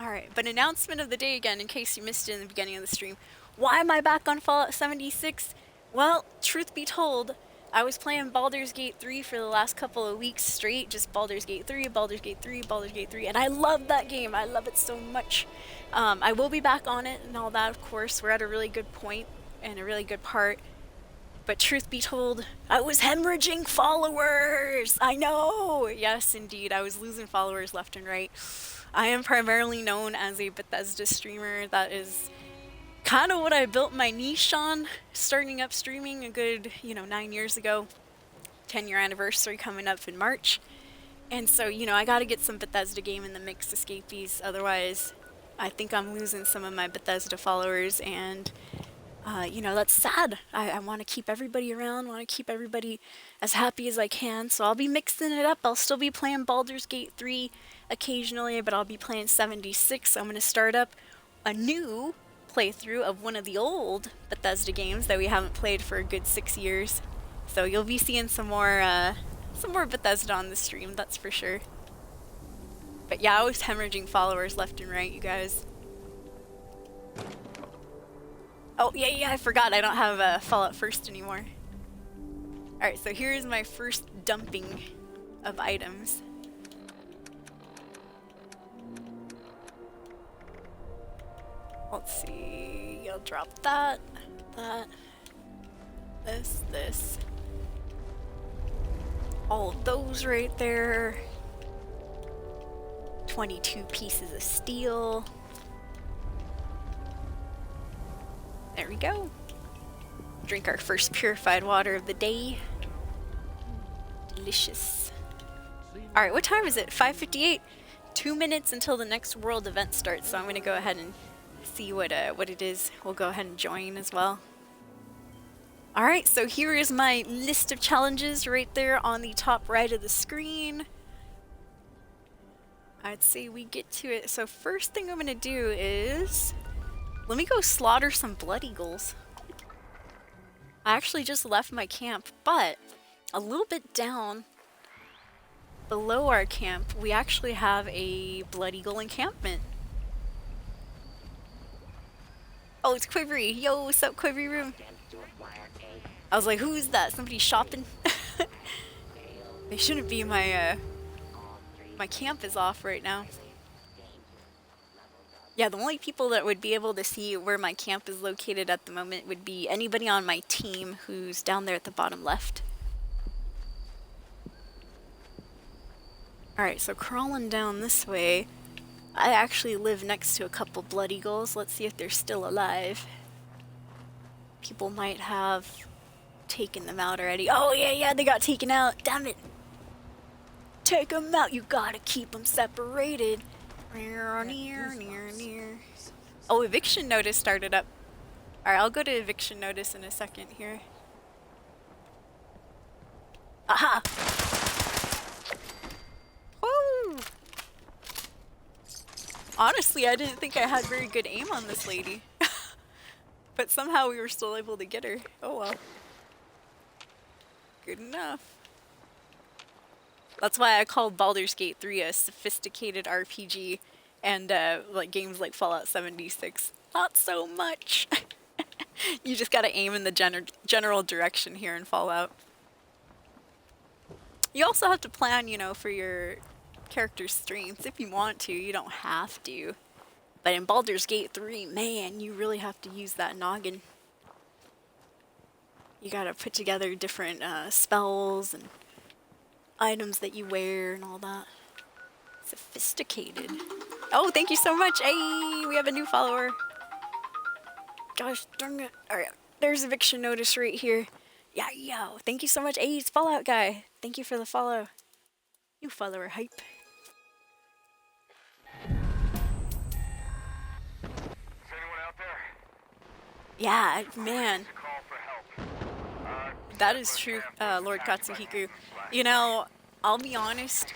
Alright, but announcement of the day again, in case you missed it in the beginning of the stream. Why am I back on Fallout 76? Well, truth be told, I was playing Baldur's Gate 3 for the last couple of weeks straight, just Baldur's Gate 3, Baldur's Gate 3, Baldur's Gate 3, and I love that game. I love it so much. I will be back on it and all that, of course. We're at a really good point and a really good part. But truth be told, I was hemorrhaging followers! I know! Yes, indeed, I was losing followers left and right. I am primarily known as a Bethesda streamer. That is kind of what I built my niche on, starting up streaming a good, 9 years ago. 10-year anniversary coming up in March. And so, I gotta get some Bethesda game in the mix, escapees, otherwise I think I'm losing some of my Bethesda followers, and that's sad. I want to keep everybody around, want to keep everybody as happy as I can, so I'll be mixing it up. I'll still be playing Baldur's Gate 3 occasionally, but I'll be playing 76. I'm going to start up a new playthrough of one of the old Bethesda games that we haven't played for a good 6 years. So you'll be seeing some more Bethesda on the stream, that's for sure. But yeah, I was hemorrhaging followers left and right, you guys. Oh, yeah, I forgot. I don't have Fallout First anymore. Alright, so here's my first dumping of items. Let's see. I'll drop that, this. All of those right there. 22 pieces of steel. There we go. Drink our first purified water of the day. Delicious. Alright, what time is it? 5:58. 2 minutes until the next world event starts, so I'm going to go ahead and see what it is. We'll go ahead and join as well. Alright, so here is my list of challenges right there on the top right of the screen. I'd say we get to it. So first thing I'm going to do is... let me go slaughter some blood eagles. I actually just left my camp, but a little bit down below our camp, we actually have a blood eagle encampment. Oh, it's Quivery. Yo, what's up, Quivery Room? I was like, who's that? Somebody shopping? They shouldn't be. My camp is off right now. Yeah, the only people that would be able to see where my camp is located at the moment would be anybody on my team who's down there at the bottom left. Alright, so crawling down this way, I actually live next to a couple blood eagles. Let's see if they're still alive. People might have taken them out already. Oh, yeah, they got taken out. Damn it. Take them out. You gotta keep them separated. Oh, eviction notice started up. Alright, I'll go to eviction notice in a second here. Aha! Woo! Honestly, I didn't think I had very good aim on this lady. But somehow we were still able to get her. Oh well. Good enough. That's why I called Baldur's Gate 3 a sophisticated RPG, and like games like Fallout 76, not so much. You just gotta aim in the general direction here in Fallout. You also have to plan, you know, for your character's strengths if you want to. You don't have to. But in Baldur's Gate 3, man, you really have to use that noggin. You gotta put together different spells and items that you wear and all that. Sophisticated. Oh, thank you so much. Hey, we have a new follower. Gosh darn it. Alright, there's eviction notice right here. Yeah, yo, thank you so much. Hey, it's Fallout Guy. Thank you for the follow. You follower hype. Is anyone out there? Yeah, man. That is true, Lord Katsuhiku. You know, I'll be honest,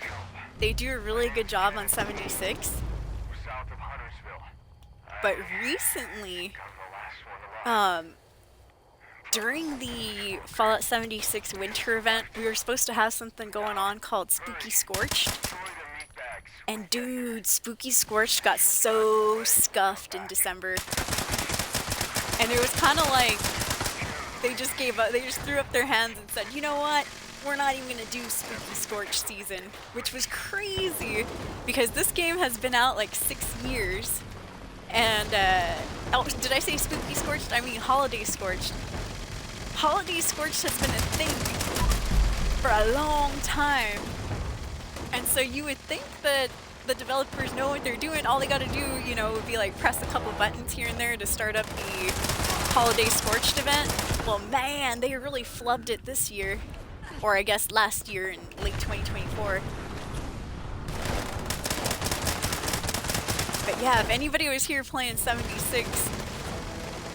they do a really good job on 76. But recently, during the Fallout 76 winter event, we were supposed to have something going on called Spooky Scorched. And dude, Spooky Scorched got so scuffed in December. And it was kind of like, they just gave up, they just threw up their hands and said, you know what, we're not even gonna do Spooky Scorched season, which was crazy, because this game has been out like 6 years, and, oh, did I say Spooky Scorched? I mean Holiday Scorched. Holiday Scorched has been a thing for a long time, and so you would think that the developers know what they're doing. All they gotta do, you know, would be like press a couple buttons here and there to start up the Holiday Scorched event. Well, man, they really flubbed it this year. Or I guess last year in late 2024. But yeah, if anybody was here playing 76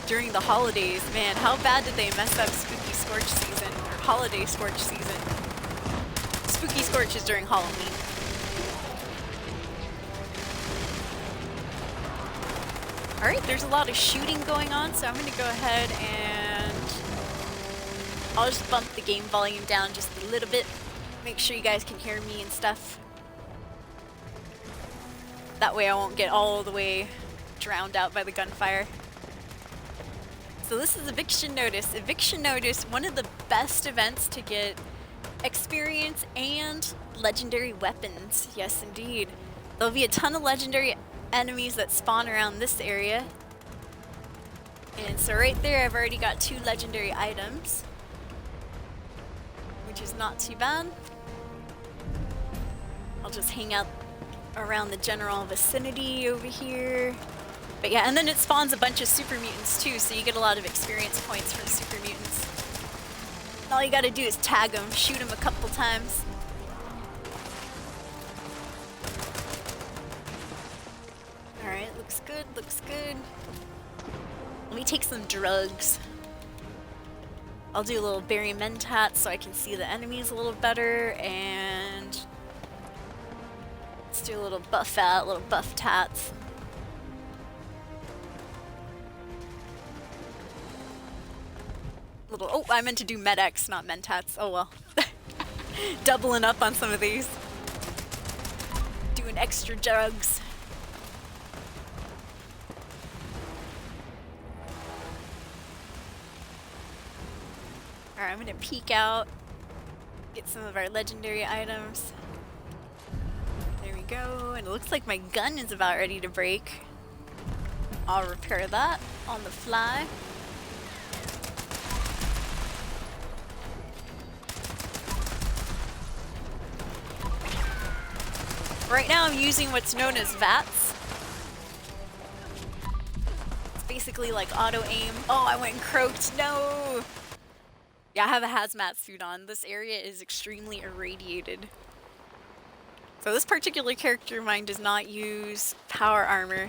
during the holidays, man, how bad did they mess up Spooky Scorch season, or Holiday Scorch season? Spooky Scorch is during Halloween. Alright, there's a lot of shooting going on, so I'm gonna go ahead and I'll just bump the game volume down just a little bit. Make sure you guys can hear me and stuff. That way I won't get all the way drowned out by the gunfire. So this is Eviction Notice. Eviction Notice, one of the best events to get experience and legendary weapons. Yes, indeed. There'll be a ton of legendary enemies that spawn around this area. And so right there I've already got 2 legendary items, which is not too bad. I'll just hang out around the general vicinity over here. But yeah, and then it spawns a bunch of super mutants too, so you get a lot of experience points from super mutants. And all you gotta do is tag them, shoot them a couple times. Alright, looks good, looks good. Let me take some drugs. I'll do a little berry mentat so I can see the enemies a little better, and let's do a little buff tats. Oh, I meant to do med-X, not mentats. Oh well. Doubling up on some of these. Doing extra drugs. Alright, I'm gonna peek out, get some of our legendary items. There we go, and it looks like my gun is about ready to break. I'll repair that on the fly. Right now I'm using what's known as VATS. It's basically like auto aim. Oh, I went and croaked, no! Yeah, I have a hazmat suit on. This area is extremely irradiated. So this particular character of mine does not use power armor.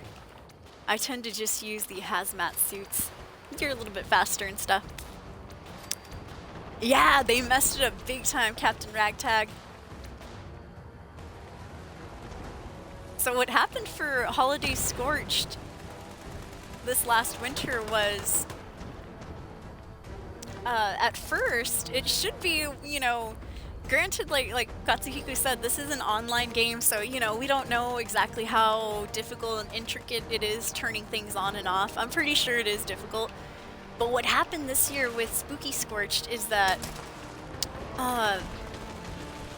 I tend to just use the hazmat suits. You're a little bit faster and stuff. Yeah, they messed it up big time, Captain Ragtag. So what happened for Holiday Scorched this last winter was, at first, it should be, you know, granted, like Katsuhiko said, this is an online game, so, you know, we don't know exactly how difficult and intricate it is turning things on and off. I'm pretty sure it is difficult. But what happened this year with Spooky Scorched is that,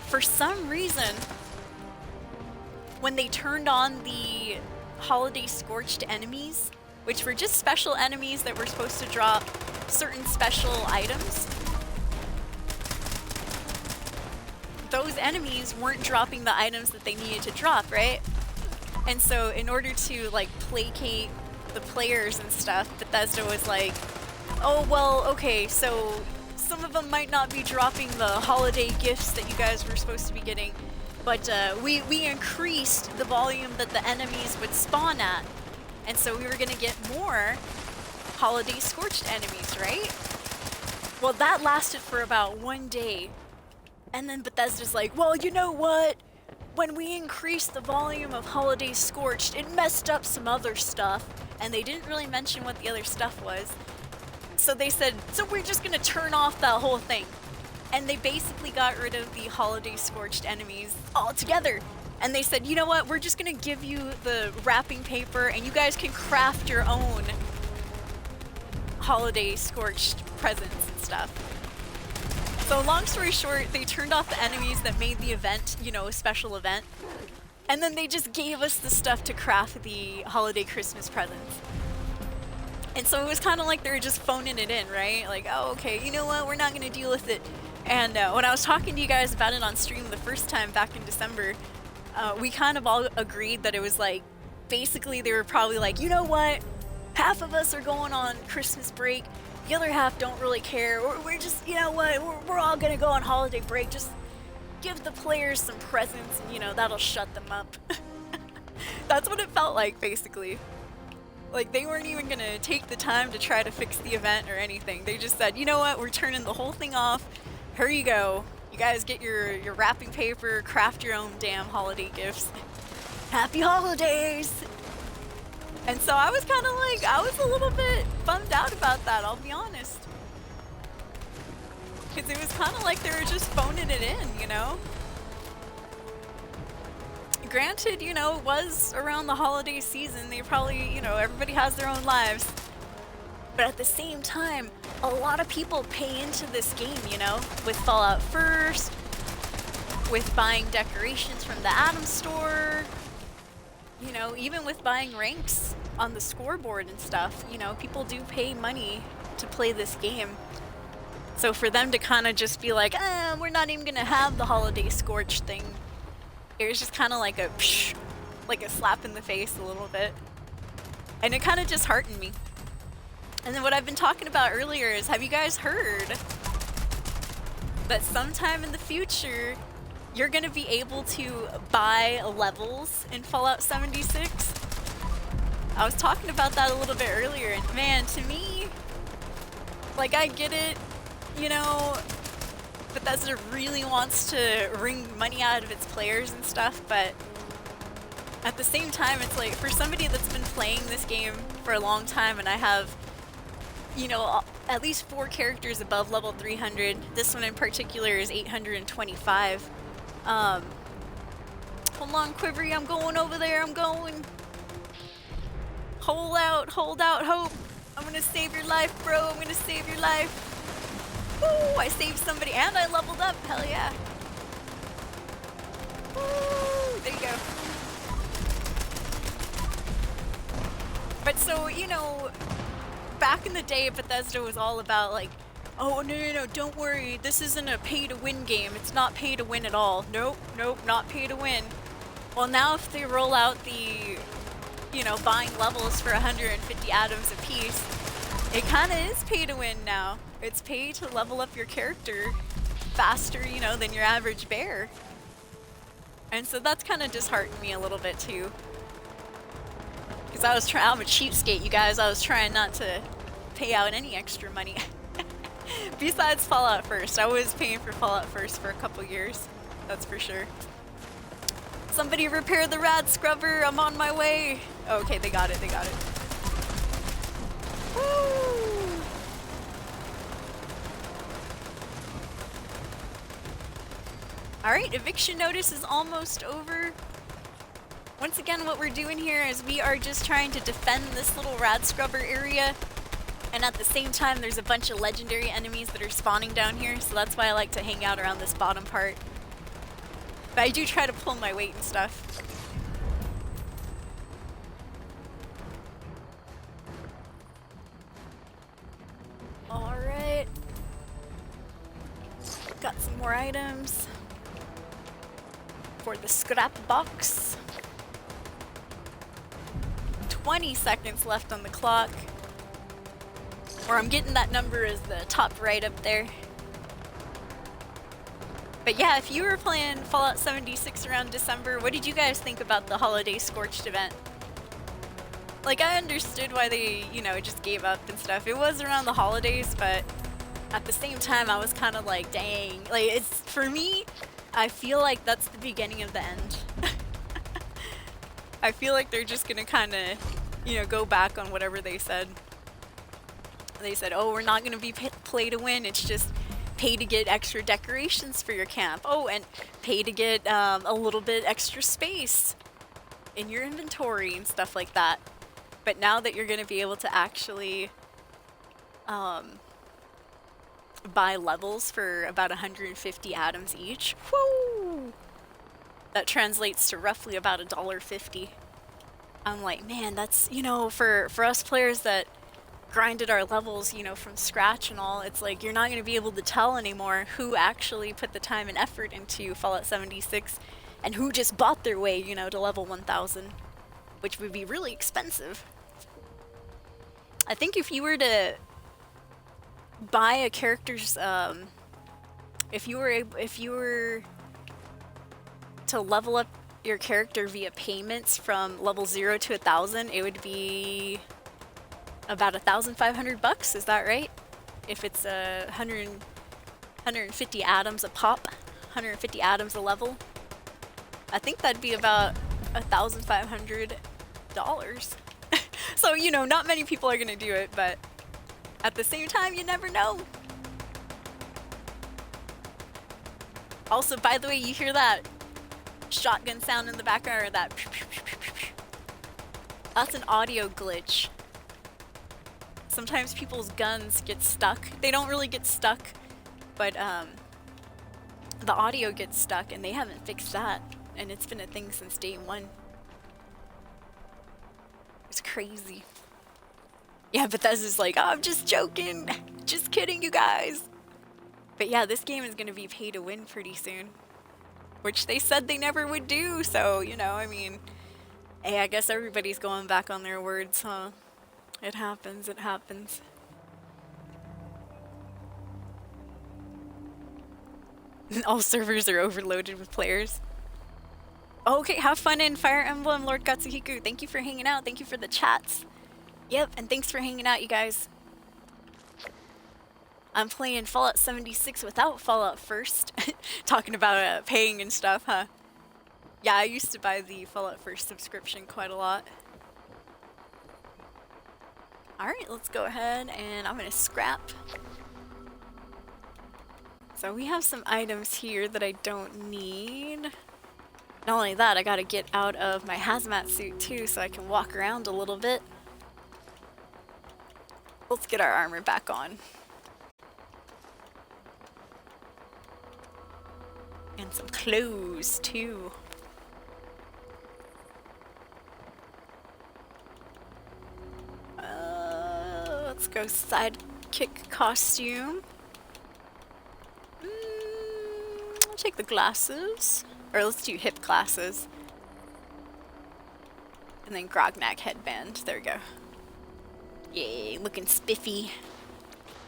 for some reason, when they turned on the Holiday Scorched enemies, which were just special enemies that were supposed to drop certain special items, those enemies weren't dropping the items that they needed to drop, right? And so in order to like placate the players and stuff, Bethesda was like, oh well, okay, so some of them might not be dropping the holiday gifts that you guys were supposed to be getting, but we increased the volume that the enemies would spawn at. And so we were gonna get more Holiday Scorched enemies, right? Well, that lasted for about 1 day. And then Bethesda's like, well, you know what? When we increased the volume of Holiday Scorched, it messed up some other stuff. And they didn't really mention what the other stuff was. So they said, so we're just gonna turn off that whole thing. And they basically got rid of the Holiday Scorched enemies altogether. And they said, you know what, we're just gonna give you the wrapping paper and you guys can craft your own Holiday Scorched presents and stuff. So long story short, they turned off the enemies that made the event, you know, a special event. And then they just gave us the stuff to craft the holiday Christmas presents. And so it was kind of like they were just phoning it in, right? Like, oh, okay, you know what, we're not gonna deal with it. And when I was talking to you guys about it on stream the first time back in December, we kind of all agreed that it was like, basically they were probably like, you know what, half of us are going on Christmas break, the other half don't really care, we're just, you know what, we're all gonna go on holiday break, just give the players some presents and, you know, that'll shut them up. That's what it felt like, basically. Like, they weren't even gonna take the time to try to fix the event or anything. They just said, you know what, we're turning the whole thing off, here you go. You guys get your wrapping paper, craft your own damn holiday gifts. Happy holidays! And so I was kind of like, I was a little bit bummed out about that, I'll be honest. Because it was kind of like they were just phoning it in, you know? Granted, you know, it was around the holiday season, they probably, you know, everybody has their own lives. But at the same time, a lot of people pay into this game, you know, with Fallout First, with buying decorations from the Atom Store, you know, even with buying ranks on the scoreboard and stuff, you know, people do pay money to play this game. So for them to kind of just be like, we're not even gonna have the Holiday Scorch thing, it was just kind of like a psh, like a slap in the face a little bit. And it kind of disheartened me. And then what I've been talking about earlier is, have you guys heard that sometime in the future, you're going to be able to buy levels in Fallout 76? I was talking about that a little bit earlier, and man, to me, like, I get it, you know, Bethesda really wants to wring money out of its players and stuff, but at the same time, it's like, for somebody that's been playing this game for a long time, and I have, you know, at least 4 characters above level 300. This one in particular is 825. Hold on, Quivery, I'm going over there, I'm going. Hold out, hope. I'm gonna save your life, bro, I'm gonna save your life. Woo! I saved somebody and I leveled up. Hell yeah. Woo! There you go. But so, you know, back in the day, Bethesda was all about like, oh, no, don't worry. This isn't a pay-to-win game. It's not pay-to-win at all. Nope, not pay-to-win. Well, now if they roll out the, you know, buying levels for 150 atoms apiece, it kind of is pay-to-win now. It's pay to level up your character faster, you know, than your average bear. And so that's kind of disheartened me a little bit too. Because I'm a cheapskate, you guys. I was trying not to pay out any extra money. Besides Fallout First. I was paying for Fallout First for a couple years. That's for sure. Somebody repair the rad scrubber. I'm on my way. Oh, okay, they got it. Woo! Alright, eviction notice is almost over. Once again, what we're doing here is we are just trying to defend this little rad scrubber area. And at the same time, there's a bunch of legendary enemies that are spawning down here, so that's why I like to hang out around this bottom part. But I do try to pull my weight and stuff. Alright. Got some more items for the scrap box. 20 seconds left on the clock. Or I'm getting that number as the top right up there. But yeah, if you were playing Fallout 76 around December, what did you guys think about the Holiday Scorched event? Like, I understood why they, you know, just gave up and stuff. It was around the holidays, but at the same time, I was kind of like, dang. Like, it's, for me, I feel like that's the beginning of the end. I feel like they're just gonna kind of, you know, go back on whatever they said. They said, oh, we're not gonna be play to win, it's just pay to get extra decorations for your camp. Oh, and pay to get a little bit extra space in your inventory and stuff like that. But now that you're gonna be able to actually buy levels for about 150 atoms each, whoo! That translates to roughly about $1.50. I'm like, man, that's, you know, for us players that grinded our levels, you know, from scratch and all, it's like you're not going to be able to tell anymore who actually put the time and effort into Fallout 76 and who just bought their way, you know, to level 1000, which would be really expensive. I think if you were to buy a character's, if you were to level up your character via payments from level 0 to 1000, it would be about 1,500 bucks. Is that right? If it's 150 atoms a pop, 150 atoms a level, I think that'd be about $1,500. So, you know, not many people are gonna do it, but at the same time, you never know. Also, by the way, you hear that shotgun sound in the background, or that? That's an audio glitch. Sometimes people's guns get stuck. They don't really get stuck, but the audio gets stuck, and they haven't fixed that. And it's been a thing since day one. It's crazy. Yeah, Bethesda's like, oh, I'm just joking. Just kidding, you guys. But yeah, this game is gonna be pay to win pretty soon. Which they said they never would do, so, you know, I mean, hey, I guess everybody's going back on their words, huh? It happens, it happens. All servers are overloaded with players. Okay, have fun in Fire Emblem, Lord Katsuhiku. Thank you for hanging out, thank you for the chats. Yep, and thanks for hanging out, you guys. I'm playing Fallout 76 without Fallout First. Talking about paying and stuff, huh? Yeah, I used to buy the Fallout First subscription quite a lot. Alright, let's go ahead and I'm gonna scrap. So we have some items here that I don't need. Not only that, I gotta get out of my hazmat suit too so I can walk around a little bit. Let's get our armor back on. And some clothes too. Let's go sidekick costume. I'll take the glasses. Or let's do hip glasses. And then Grognak headband. There we go. Yay, looking spiffy.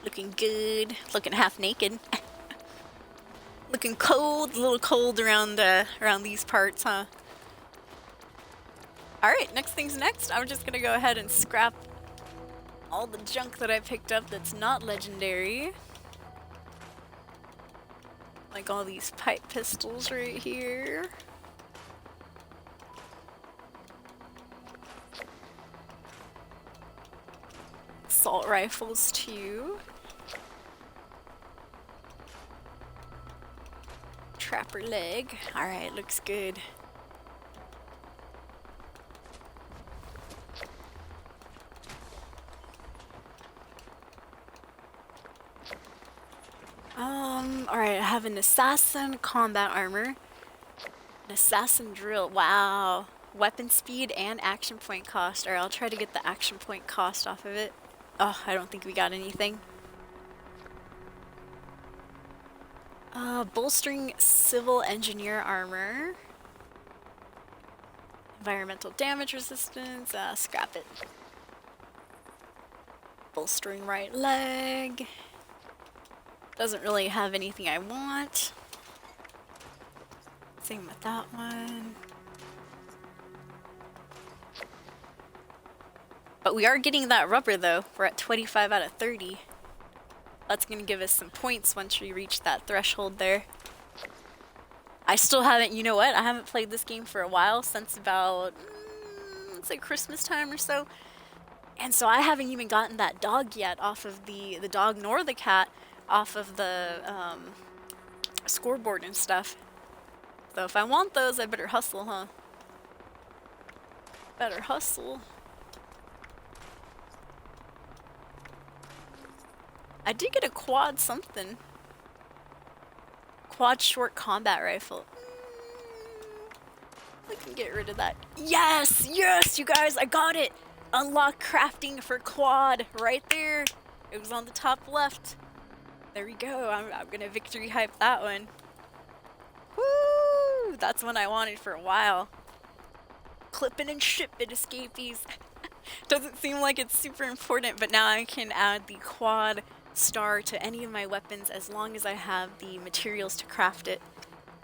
Looking good. Looking half naked. Looking cold. A little cold around these parts, huh? Alright, next thing's next. I'm just gonna go ahead and scrap all the junk that I picked up that's not legendary. Like all these pipe pistols right here. Assault rifles too. Trapper leg. Alright, looks good. Alright, I have an assassin combat armor. An assassin drill. Wow. Weapon speed and action point cost. Alright, I'll try to get the action point cost off of it. Oh, I don't think we got anything. Bolstering civil engineer armor. Environmental damage resistance. Scrap it. Bolstering right leg. Doesn't really have anything I want. Same with that one. But we are getting that rubber though. We're at 25 out of 30. That's gonna give us some points once we reach that threshold there. I still haven't, you know what? I haven't played this game for a while, since about, let's say Christmas time or so. And so I haven't even gotten that dog yet off of the dog nor the cat off of the scoreboard and stuff. So if I want those, I better hustle, huh? Better hustle. I did get a quad something. Quad short combat rifle. We can get rid of that. Yes! Yes, you guys, I got it! Unlock crafting for quad. Right there. It was on the top left. There we go. I'm gonna victory hype that one. Woo! That's one I wanted for a while. Clipping and shipping escapees. Doesn't seem like it's super important, but now I can add the quad star to any of my weapons as long as I have the materials to craft it.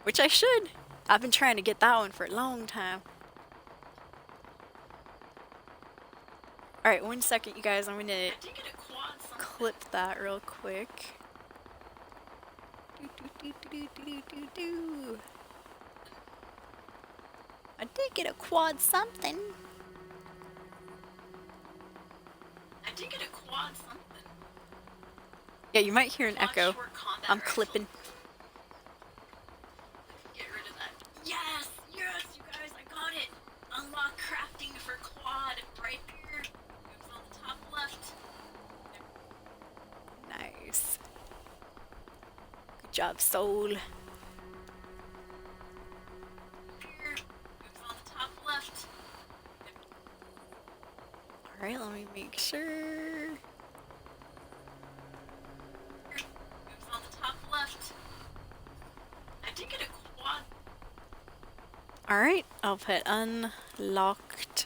Which I should. I've been trying to get that one for a long time. Alright, 1 second, you guys. I'm gonna clip that real quick. I did get a quad something. Yeah, you might hear an echo. I'm clipping. Get rid of that. Yes! Yes, you guys, I got it! Unlock crafting for quad right there. It was on the top left. Nice. Good job, soul. Here. It was on the top left. Alright, let me make sure. Alright, I'll put unlocked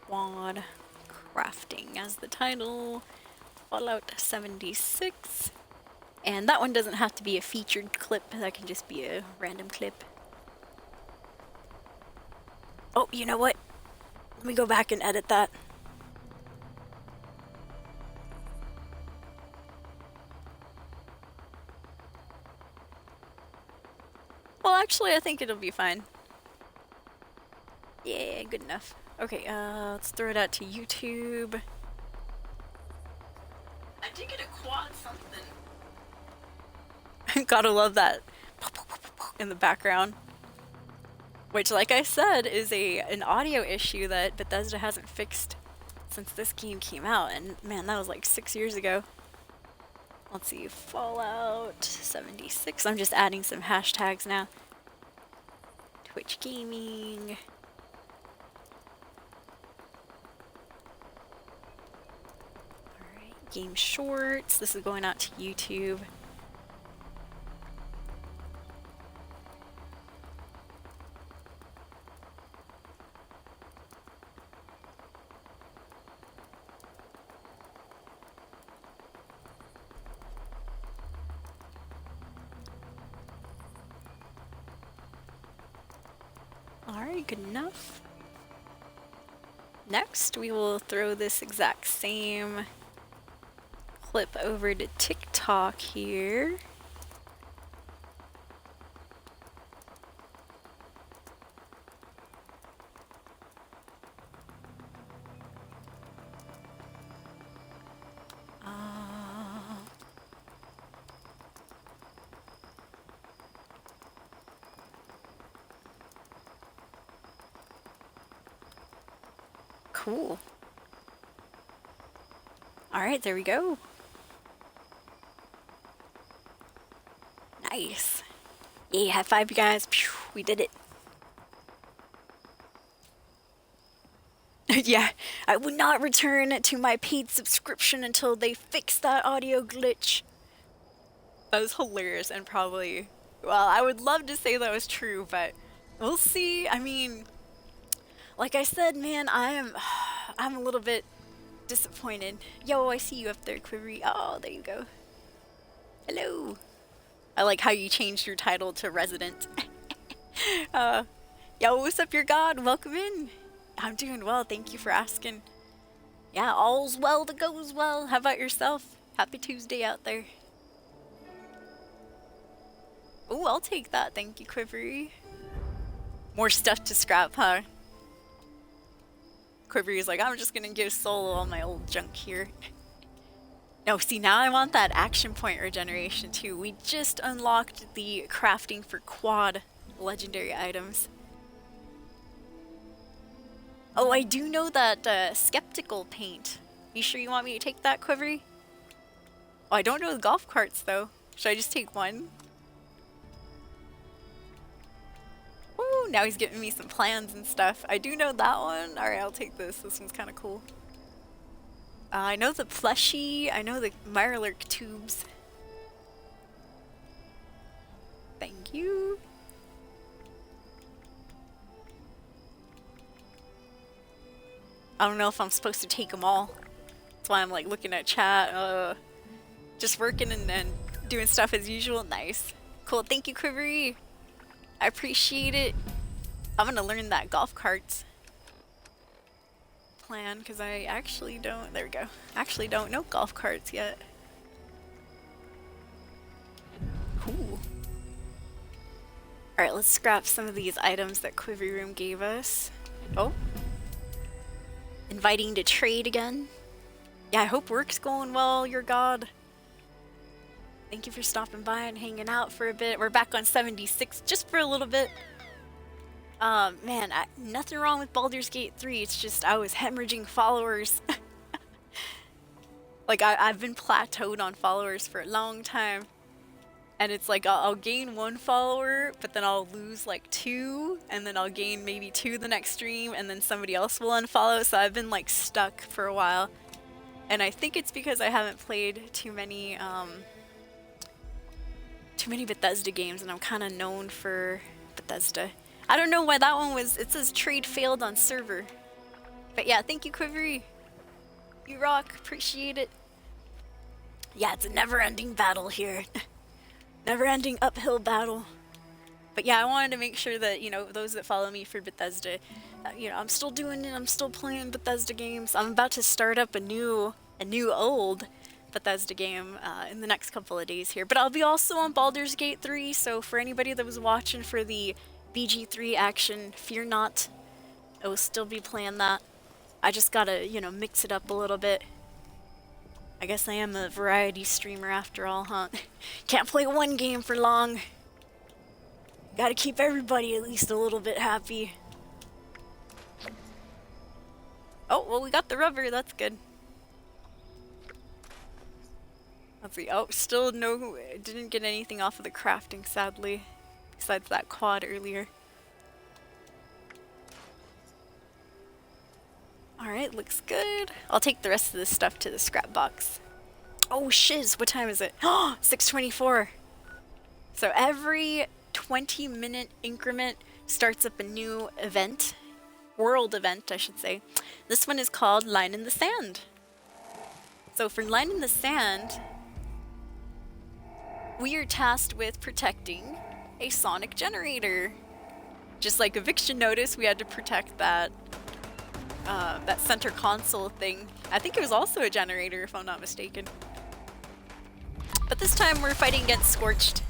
quad crafting as the title. Fallout 76. And that one doesn't have to be a featured clip, that can just be a random clip. Oh, you know what? Let me go back and edit that. Well, actually, I think it'll be fine. Yeah, good enough. Okay, let's throw it out to YouTube. I did get a quad something. Gotta love that in the background. Which, like I said, is an audio issue that Bethesda hasn't fixed since this game came out. And man, that was like 6 years ago. Let's see, Fallout 76. I'm just adding some hashtags now. Twitch Gaming. Alright, Game Shorts. This is going out to YouTube. Alright, good enough. Next, we will throw this exact same clip over to TikTok here. Cool. Alright, there we go. Nice. Yay, high five, you guys. Phew, we did it. Yeah, I would not return to my paid subscription until they fix that audio glitch. That was hilarious and probably... Well, I would love to say that was true, but we'll see. I mean, like I said, man, I'm a little bit disappointed. Yo, I see you up there, Quivery. Oh, there you go. Hello. I like how you changed your title to Resident. Yo, what's up, your god? Welcome in. I'm doing well, thank you for asking. Yeah, all's well that goes well. How about yourself? Happy Tuesday out there. Oh, I'll take that, thank you, Quivery. More stuff to scrap, huh? Quivery's like, I'm just gonna give solo all my old junk here. No, see, now I want that action point regeneration too. We just unlocked the crafting for quad legendary items. Oh, I do know that skeptical paint. You sure you want me to take that, Quivery? Oh, I don't know the golf carts though. Should I just take one? Ooh, now he's giving me some plans and stuff. I do know that one. Alright, I'll take this. This one's kind of cool. I know the plushie. I know the Mirelurk tubes. Thank you. I don't know if I'm supposed to take them all. That's why I'm like looking at chat. Just working and doing stuff as usual. Nice. Cool. Thank you, Quivery. I appreciate it. I'm gonna learn that golf carts plan because I actually don't. There we go. Actually don't know golf carts yet. Cool. Alright, let's scrap some of these items that Quivery Room gave us. Oh. Inviting to trade again. Yeah, I hope work's going well, your god. Thank you for stopping by and hanging out for a bit. We're back on 76 just for a little bit. Man, nothing wrong with Baldur's Gate 3. It's just I was hemorrhaging followers. Like, I've been plateaued on followers for a long time. And it's like, I'll gain 1 follower, but then I'll lose like 2, and then I'll gain maybe 2 the next stream, and then somebody else will unfollow, so I've been like stuck for a while. And I think it's because I haven't played too many Bethesda games, and I'm kind of known for Bethesda. I don't know why that one was, it says trade failed on server. But yeah, thank you, Quivery. You rock, appreciate it. Yeah, it's a never-ending battle here. Never-ending uphill battle. But yeah, I wanted to make sure that, you know, those that follow me for Bethesda, you know, I'm still doing it, I'm still playing Bethesda games. I'm about to start up a new old Bethesda game in the next couple of days here. But I'll be also on Baldur's Gate 3, so for anybody that was watching for the BG3 action, fear not. I will still be playing that. I just gotta, you know, mix it up a little bit. I guess I am a variety streamer after all, huh? Can't play one game for long. Gotta keep everybody at least a little bit happy. Oh, well, we got the rubber, that's good. Let's see. Oh, still no, didn't get anything off of the crafting, sadly. Besides that quad earlier. Alright, looks good. I'll take the rest of this stuff to the scrap box. Oh shiz, what time is it? Oh, 6:24. So every 20-minute increment starts up a new event. World event, I should say. This one is called Line in the Sand. So for Line in the Sand, we are tasked with protecting a sonic generator. Just like eviction notice, we had to protect that that center console thing. I think it was also a generator, if I'm not mistaken. But this time we're fighting against Scorched.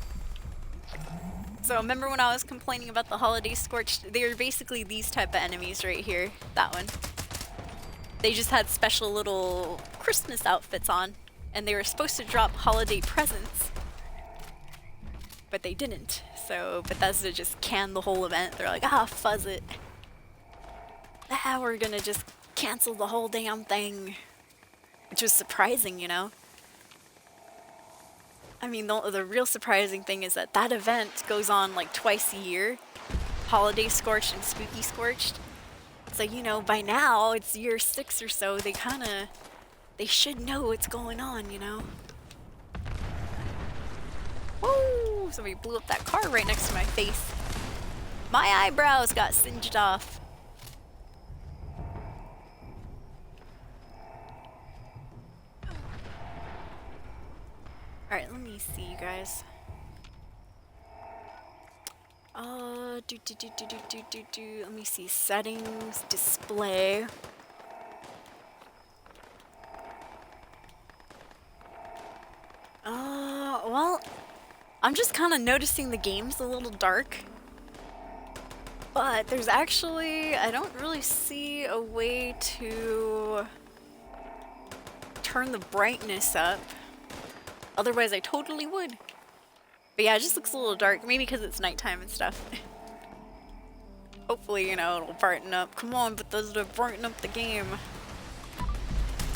So remember when I was complaining about the holiday Scorched? They were basically these type of enemies right here. That one. They just had special little Christmas outfits on, and they were supposed to drop holiday presents. But they didn't. So Bethesda just canned the whole event. They're like, ah, fuzz it. Ah, we're gonna just cancel the whole damn thing. Which was surprising, you know? I mean, the real surprising thing is that that event goes on like twice a year. Holiday Scorched and Spooky Scorched. So, you know, by now, it's year 6 or so, they should know what's going on, you know? Woo! Somebody blew up that car right next to my face. My eyebrows got singed off. Alright, let me see, you guys. Let me see. Settings, display. Well, I'm just kind of noticing the game's a little dark. But there's actually, I don't really see a way to turn the brightness up. Otherwise, I totally would. But yeah, it just looks a little dark. Maybe because it's nighttime and stuff. Hopefully, you know, it'll brighten up. Come on, Bethesda, brighten up the game.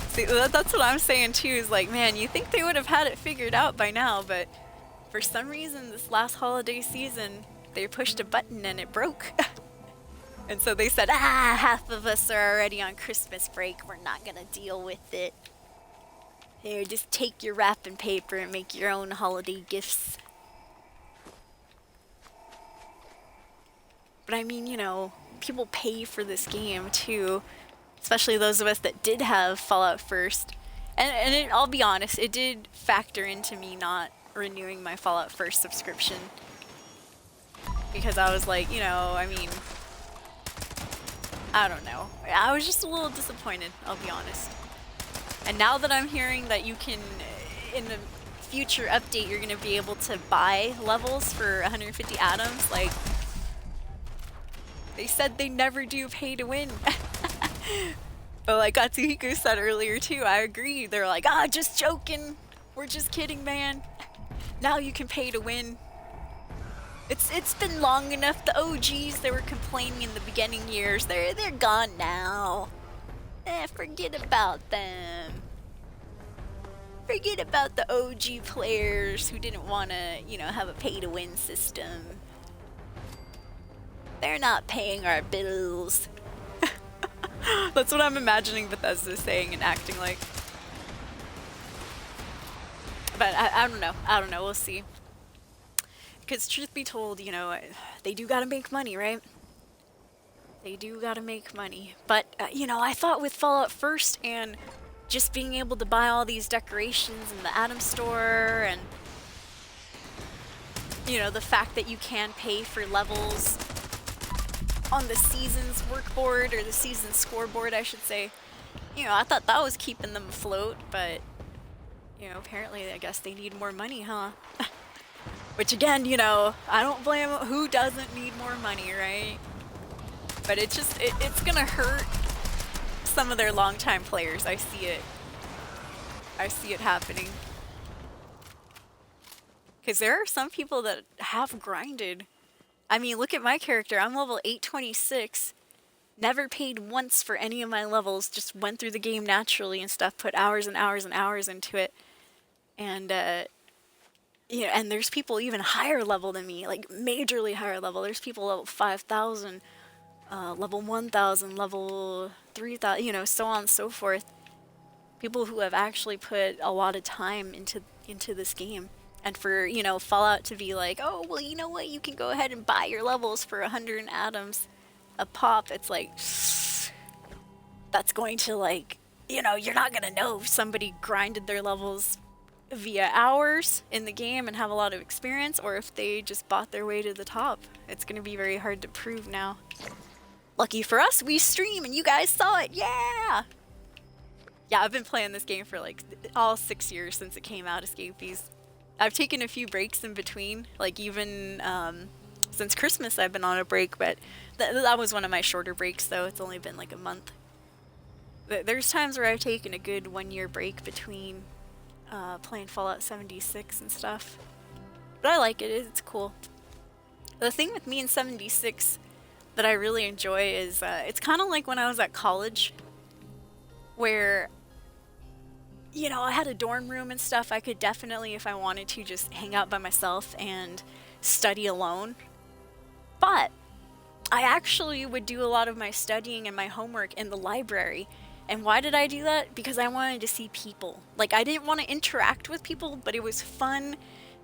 See, that's what I'm saying too, is like, man, you think they would have had it figured out by now, but for some reason, this last holiday season, they pushed a button and it broke. And so they said, ah, half of us are already on Christmas break. We're not gonna deal with it. Here, just take your wrapping paper and make your own holiday gifts. But I mean, you know, people pay for this game too. Especially those of us that did have Fallout First. And I'll be honest, it did factor into me not renewing my Fallout First subscription. Because I was like, you know, I mean, I don't know. I was just a little disappointed, I'll be honest. And now that I'm hearing that you can, in a future update, you're going to be able to buy levels for 150 atoms, like, they said they never do pay to win. But like Katsuhiko said earlier too, I agree. They're like, ah, just joking. We're just kidding, man. Now you can pay to win. It's been long enough. The OGs that were complaining in the beginning years, they're gone now. Forget about them. Forget about the OG players who didn't want to, you know, have a pay-to-win system. They're not paying our bills. That's what I'm imagining Bethesda saying and acting like. But I don't know. I don't know. We'll see. Because truth be told, you know, they do gotta make money, right? They do gotta make money. But, you know, I thought with Fallout First and just being able to buy all these decorations in the Atom Store and, you know, the fact that you can pay for levels on the season's workboard, or the season's scoreboard, I should say. You know, I thought that was keeping them afloat, but, you know, apparently I guess they need more money, huh? Which again, you know, I don't blame them. Who doesn't need more money, right? But it just, it's gonna hurt some of their longtime players. I see it. I see it happening. Because there are some people that have grinded. I mean, look at my character. I'm level 826. Never paid once for any of my levels. Just went through the game naturally and stuff. Put hours and hours and hours into it. And and there's people even higher level than me, like majorly higher level. There's people level 5,000, level 1,000, level 3,000, so on and so forth. People who have actually put a lot of time into this game. And for, Fallout to be like, oh, well, you know what? You can go ahead and buy your levels for 100 atoms a pop. It's like, that's going to, like, you're not going to know if somebody grinded their levels via hours in the game and have a lot of experience, or if they just bought their way to the top. It's going to be very hard to prove now. Lucky for us, we stream and you guys saw it. Yeah! Yeah, I've been playing this game for like all 6 years since it came out, Escapees. I've taken a few breaks in between, like even since Christmas I've been on a break, but that was one of my shorter breaks though. It's only been like a month. There's times where I've taken a good 1 year break between playing Fallout 76 and stuff. But I like it, it's cool. The thing with me in 76 that I really enjoy is it's kind of like when I was at college, where I had a dorm room and stuff. I could definitely, if I wanted to, just hang out by myself and study alone. But I actually would do a lot of my studying and my homework in the library. And why did I do that? Because I wanted to see people. Like, I didn't want to interact with people, but it was fun.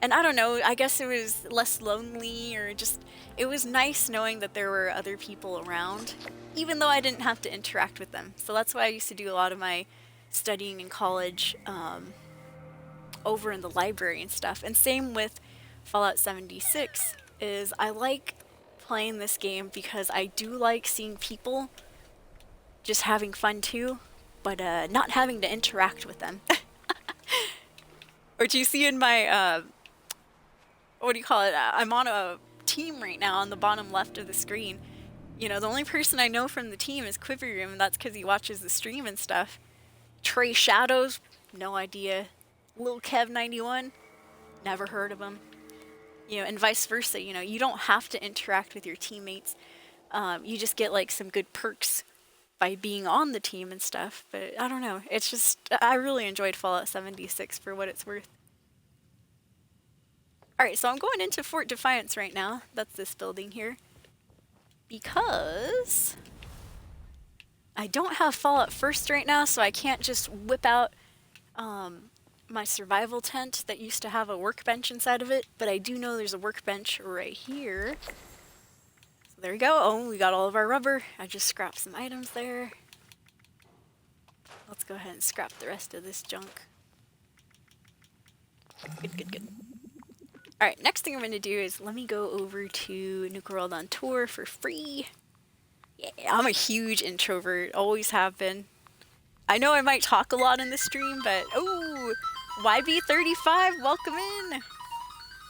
And I don't know, I guess it was less lonely, or just, it was nice knowing that there were other people around, even though I didn't have to interact with them. So that's why I used to do a lot of my studying in college over in the library and stuff. And same with Fallout 76, is I like playing this game because I do like seeing people just having fun too, but not having to interact with them. Which you see in my, what do you call it? I'm on a team right now on the bottom left of the screen. The only person I know from the team is Quivery, and that's because he watches the stream and stuff. Trey Shadows, no idea. Lil Kev 91, never heard of him. And vice versa. You don't have to interact with your teammates. You just get like some good perks by being on the team and stuff. But I don't know. It's just, I really enjoyed Fallout 76 for what it's worth. Alright, so I'm going into Fort Defiance right now. That's this building here. Because I don't have Fallout First right now, so I can't just whip out my survival tent that used to have a workbench inside of it, but I do know there's a workbench right here. So there we go. Oh, we got all of our rubber. I just scrapped some items there. Let's go ahead and scrap the rest of this junk. Good. Alright, next thing I'm going to do is let me go over to Nuka World on tour for free. Yeah, I'm a huge introvert, always have been. I know I might talk a lot in the stream, but oh, YB35, welcome in.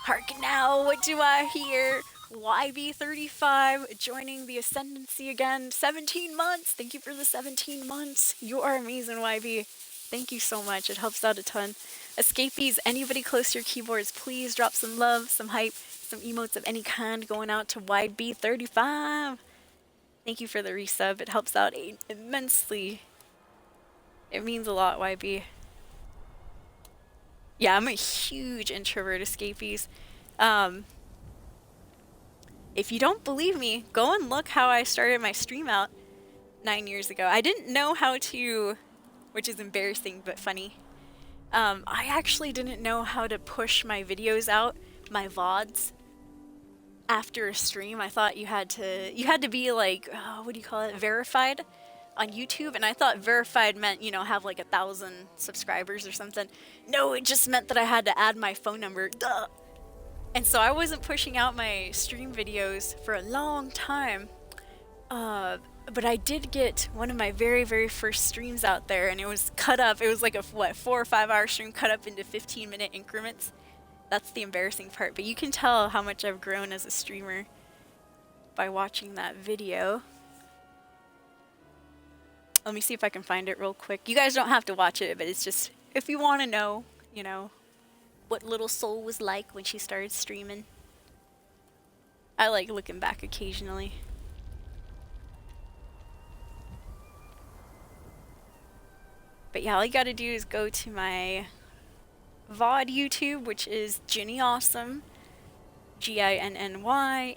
Hark now, what do I hear? YB35 joining the Ascendancy again. 17 months. Thank you for the 17 months. You are amazing, YB. Thank you so much. It helps out a ton. Escapees, anybody close to your keyboards, please drop some love, some hype, some emotes of any kind going out to YB35. Thank you for the resub. It helps out immensely. It means a lot, YB. Yeah, I'm a huge introvert, Escapees. If you don't believe me, go and look how I started my stream out 9 years ago. I didn't know how to, which is embarrassing but funny. I actually didn't know how to push my videos out, my VODs, after a stream. I thought you had to be like, what do you call it, verified on YouTube, and I thought verified meant, have like 1,000 subscribers or something. No, it just meant that I had to add my phone number. Duh. And so I wasn't pushing out my stream videos for a long time. But I did get one of my very, very first streams out there, and it was cut up. It was like a, 4 or 5 hour stream cut up into 15-minute increments. That's the embarrassing part, but you can tell how much I've grown as a streamer by watching that video. Let me see if I can find it real quick. You guys don't have to watch it, but it's just, if you want to know, what Little Soul was like when she started streaming. I like looking back occasionally. But yeah, all you gotta do is go to my VOD YouTube, which is Ginny Awesome. GINNYAWESOME.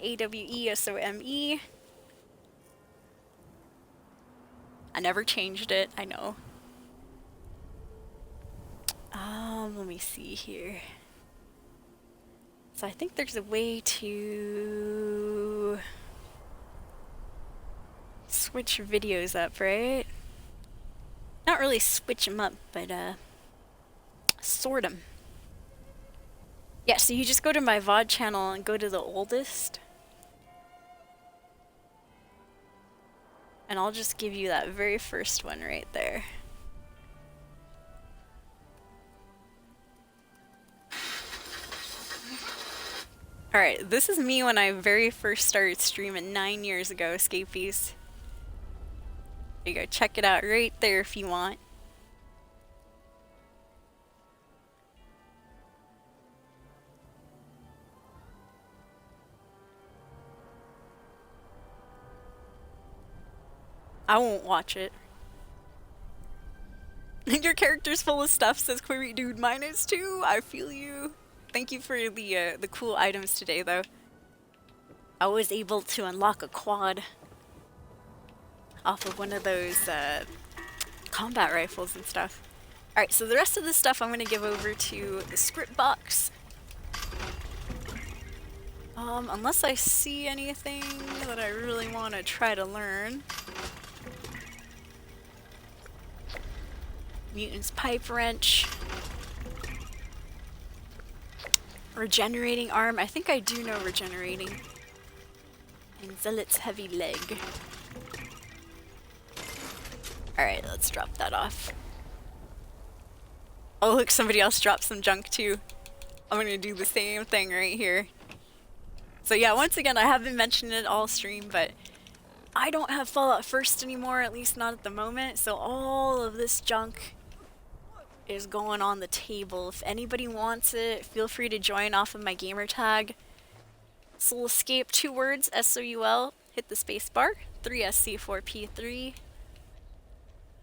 I never changed it, I know. Let me see here. So I think there's a way to switch videos up, right? Not really switch them up, but sort them. Yeah, so you just go to my VOD channel and go to the oldest. And I'll just give you that very first one right there. Alright, this is me when I very first started streaming 9 years ago, Escapees. There you go, check it out right there if you want. I won't watch it. Your character's full of stuff, says Query Dude. Mine is too. I feel you. Thank you for the cool items today, though. I was able to unlock a quad off of one of those combat rifles and stuff. Alright, so the rest of the stuff I'm going to give over to the script box. Unless I see anything that I really want to try to learn. Mutant's pipe wrench. Regenerating arm. I think I do know regenerating. And Zealot's heavy leg. Alright, let's drop that off. Oh look, somebody else dropped some junk too. I'm gonna do the same thing right here. So yeah, once again, I haven't mentioned it all stream, but I don't have Fallout First anymore, at least not at the moment, so all of this junk is going on the table. If anybody wants it, feel free to join off of my gamer tag. Soul Escape, 2 words, SOUL, hit the space bar, 3SC4P3.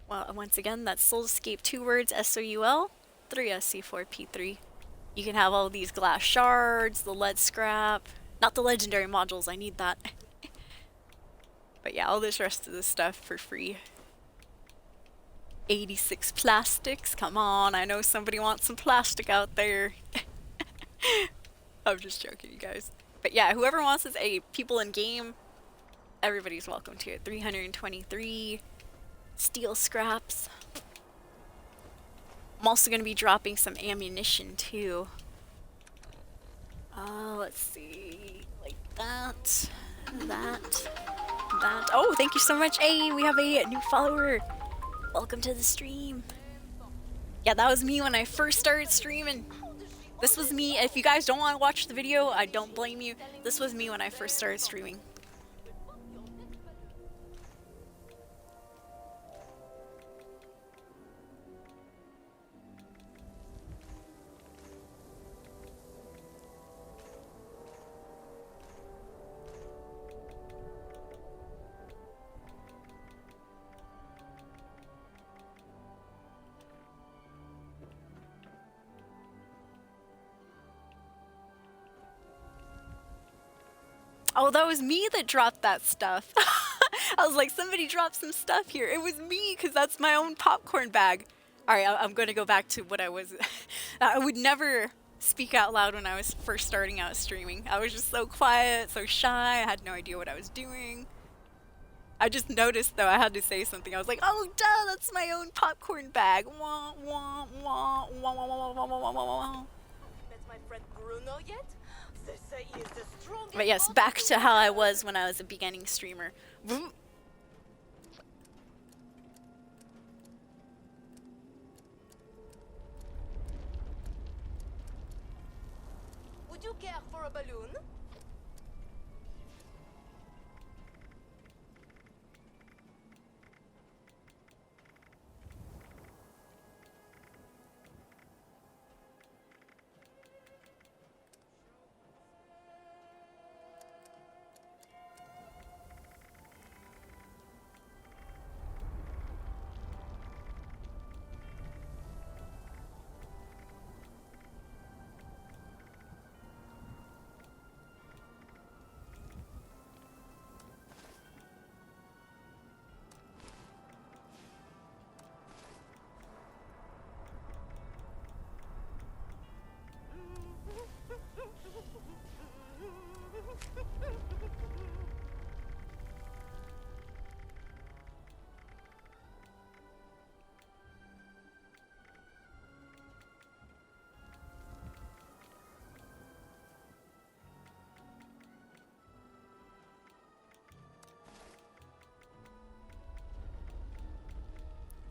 Well, once again, that's Soul Escape, 2 words, SOUL, 3SC4P3. You can have all these glass shards, the lead scrap, not the legendary modules, I need that. But yeah, all this rest of the stuff for free. 86 plastics, come on, I know somebody wants some plastic out there. I'm just joking, you guys. But yeah, whoever wants this, people in game, everybody's welcome to it. 323 steel scraps. I'm also going to be dropping some ammunition too. Let's see, like that, that. Oh, thank you so much. Hey, we have a new follower. Welcome to the stream. Yeah, that was me when I first started streaming. This was me. If you guys don't want to watch the video, I don't blame you. This was me when I first started streaming. Oh, that was me that dropped that stuff. I was like, somebody dropped some stuff here. It was me, because that's my own popcorn bag. Alright, I'm going to go back to what I was. I would never speak out loud when I was first starting out streaming. I was just so quiet, so shy, I had no idea what I was doing. I just noticed, though, I had to say something. I was like, oh, duh, that's my own popcorn bag. Wah, wah, wah, wah, wah, wah, wah, wah, wah, wah. Met my friend Bruno yet? They say he is the strongest. But yes, back to how I was when I was a beginning streamer. Would you care for a balloon?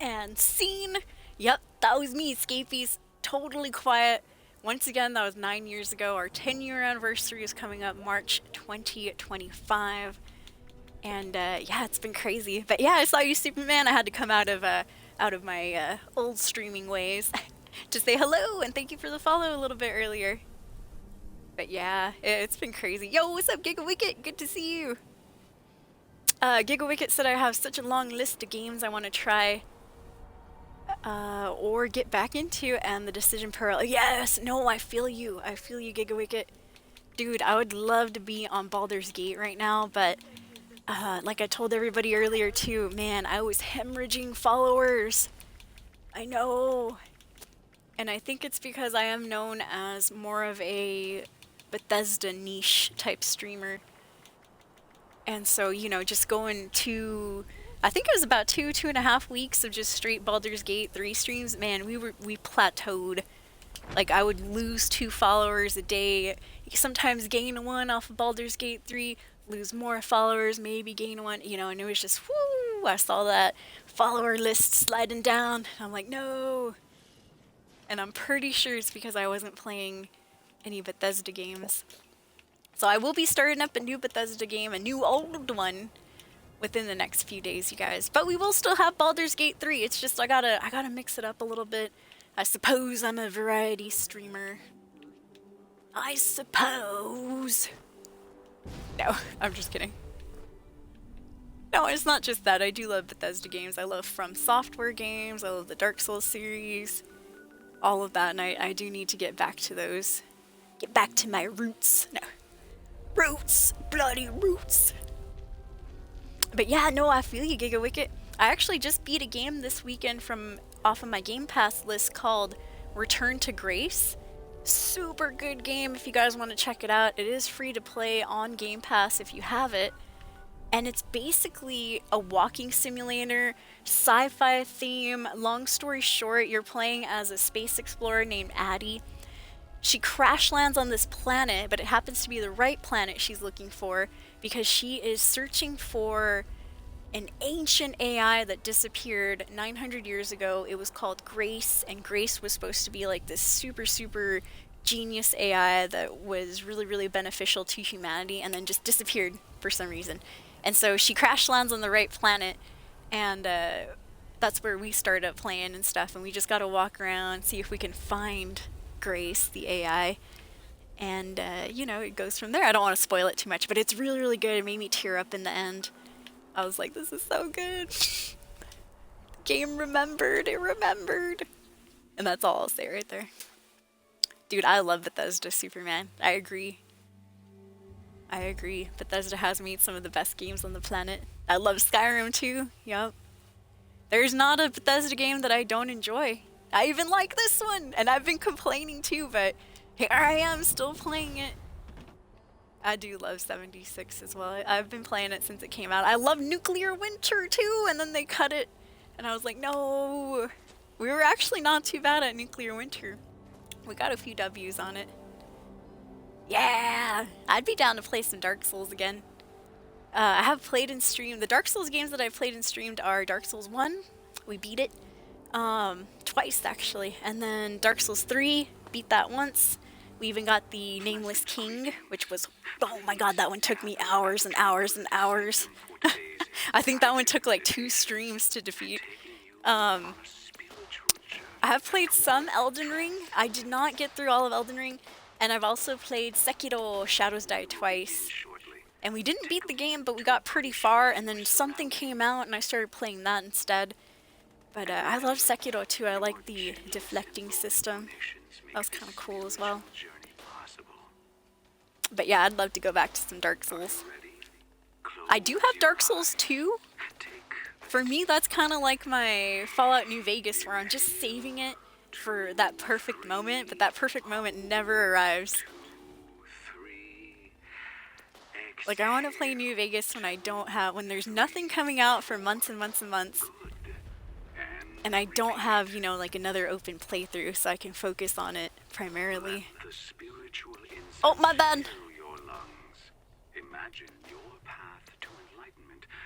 And scene. Yep, that was me, Scapies. Totally quiet. Once again, that was 9 years ago. Our 10-year anniversary is coming up March 2025. And yeah, it's been crazy. But yeah, I saw you, Superman. I had to come out of my old streaming ways to say hello and thank you for the follow a little bit earlier. But yeah, it's been crazy. Yo, what's up, GigaWicket? Good to see you. GigaWicket said I have such a long list of games I want to try or get back into, and the Decision Pearl. Yes, no, I feel you. I feel you, GigaWicket. Dude, I would love to be on Baldur's Gate right now, but like I told everybody earlier too, man, I was hemorrhaging followers. I know. And I think it's because I am known as more of a Bethesda niche type streamer. And so, you know, just going to, I think it was about 2.5 weeks of just straight Baldur's Gate 3 streams, man, we plateaued. Like, I would lose 2 followers a day, sometimes gain 1 off of Baldur's Gate 3, lose more followers, maybe gain 1, you know, and it was just, whoo, I saw that follower list sliding down, and I'm like, no. And I'm pretty sure it's because I wasn't playing any Bethesda games. So I will be starting up a new Bethesda game, a new old one, within the next few days, you guys. But we will still have Baldur's Gate 3. It's just I gotta mix it up a little bit. I suppose I'm a variety streamer. I suppose. No, I'm just kidding. No, it's not just that. I do love Bethesda games. I love From Software games. I love the Dark Souls series. All of that, and I do need to get back to those. Get back to my roots. No. Roots! Bloody roots! But yeah, no, I feel you, GigaWicket. I actually just beat a game this weekend from off of my Game Pass list called Return to Grace. Super good game if you guys want to check it out. It is free to play on Game Pass if you have it. And it's basically a walking simulator, sci-fi theme. Long story short, you're playing as a space explorer named Addie. She crash lands on this planet, but it happens to be the right planet she's looking for because she is searching for an ancient AI that disappeared 900 years ago. It was called Grace, and Grace was supposed to be like this super genius AI that was really beneficial to humanity, and then just disappeared for some reason. And so she crash lands on the right planet, and that's where we started playing and stuff, and we just gotta walk around, see if we can find Grace, the AI, and you know, it goes from there. I don't want to spoil it too much, but it's really good. It made me tear up in the end. I was like, this is so good. The game remembered. It remembered. And that's all I'll say right there. Dude, I love Bethesda Superman. I agree. Bethesda has made some of the best games on the planet. I love Skyrim too. Yup. There's not a Bethesda game that I don't enjoy. I even like this one, and I've been complaining too, but here I am still playing it. I do love 76 as well. I've been playing it since it came out. I love Nuclear Winter too, and then they cut it, and I was like, no. We were actually not too bad at Nuclear Winter. We got a few W's on it. Yeah! I'd be down to play some Dark Souls again. I have played and streamed. The Dark Souls games that I've played and streamed are Dark Souls 1. We beat it. Twice actually, and then Dark Souls 3, beat that once. We even got the Nameless King, which was, oh my god, that one took me hours and hours and hours. I think that one took like 2 streams to defeat. I have played some Elden Ring. I did not get through all of Elden Ring, and I've also played Sekiro Shadows Die Twice. And we didn't beat the game, but we got pretty far, and then something came out and I started playing that instead. But I love Sekiro too. I like the deflecting system. That was kind of cool as well. But yeah, I'd love to go back to some Dark Souls. I do have Dark Souls 2. For me, that's kind of like my Fallout New Vegas, where I'm just saving it for that perfect moment, but that perfect moment never arrives. Like, I want to play New Vegas when there's nothing coming out for months and months and months. And I don't have, you know, like another open playthrough, so I can focus on it primarily. Oh, my bad.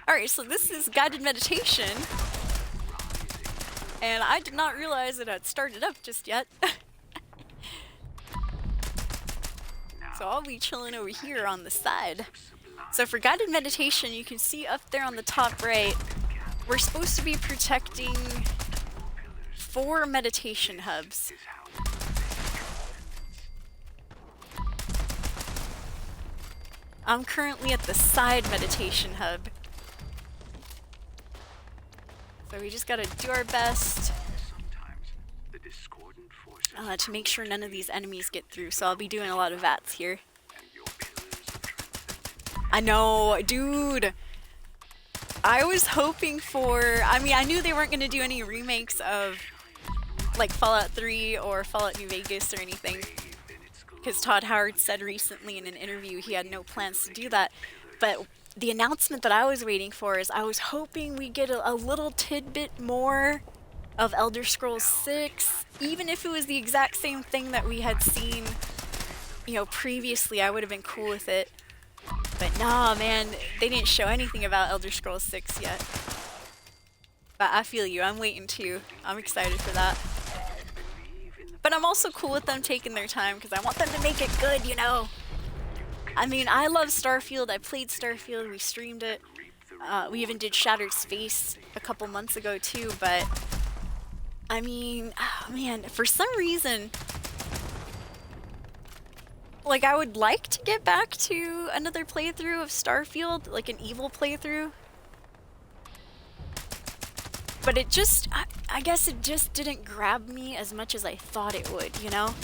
Alright, so this is guided meditation. And I did not realize it had started up just yet. So I'll be chilling over here on the side. So for guided meditation, you can see up there on the top right, we're supposed to be protecting 4 meditation hubs. I'm currently at the side meditation hub. So we just gotta do our best to make sure none of these enemies get through. So I'll be doing a lot of VATs here. I know, dude! I was hoping for... I mean, I knew they weren't gonna do any remakes of like Fallout 3 or Fallout New Vegas or anything. Because Todd Howard said recently in an interview he had no plans to do that. But the announcement that I was waiting for is I was hoping we get a little tidbit more of Elder Scrolls 6. Even if it was the exact same thing that we had seen, you know, previously, I would have been cool with it. But nah, man, they didn't show anything about Elder Scrolls 6 yet. But I feel you, I'm waiting too. I'm excited for that. But I'm also cool with them taking their time because I want them to make it good, you know? I mean, I love Starfield. I played Starfield. We streamed it. We even did Shattered Space a couple months ago too, but I mean, oh man, for some reason, like I would like to get back to another playthrough of Starfield, like an evil playthrough. But it just, I guess it just didn't grab me as much as I thought it would, you know?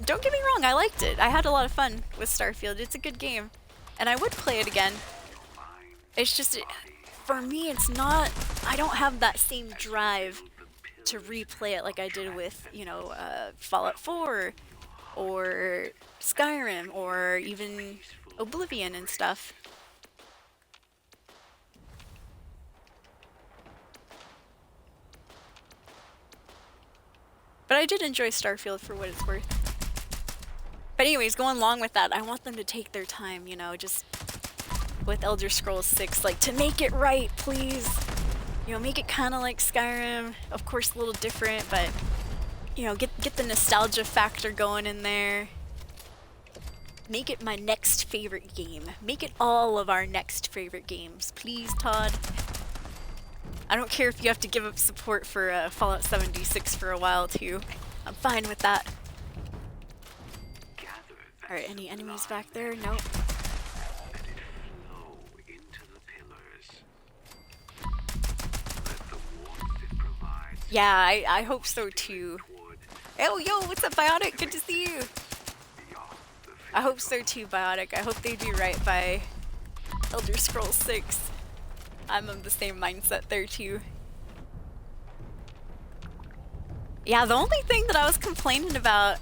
Don't get me wrong, I liked it. I had a lot of fun with Starfield. It's a good game. And I would play it again. It's just, for me, it's not, I don't have that same drive to replay it like I did with, you know, Fallout 4 or Skyrim or even Oblivion and stuff. But I did enjoy Starfield for what it's worth. But anyways, going along with that, I want them to take their time, you know, just with Elder Scrolls 6, like, to make it right, please. You know, make it kind of like Skyrim, of course a little different, but, you know, get the nostalgia factor going in there. Make it my next favorite game. Make it all of our next favorite games. Please, Todd. I don't care if you have to give up support for Fallout 76 for a while, too. I'm fine with that. Alright, any enemies back there? Nope. Yeah, I hope so, too. Oh, yo, what's up, Biotic? Good to see you! I hope so, too, Biotic. I hope they do right by Elder Scrolls 6. I'm of the same mindset there too. Yeah, the only thing that I was complaining about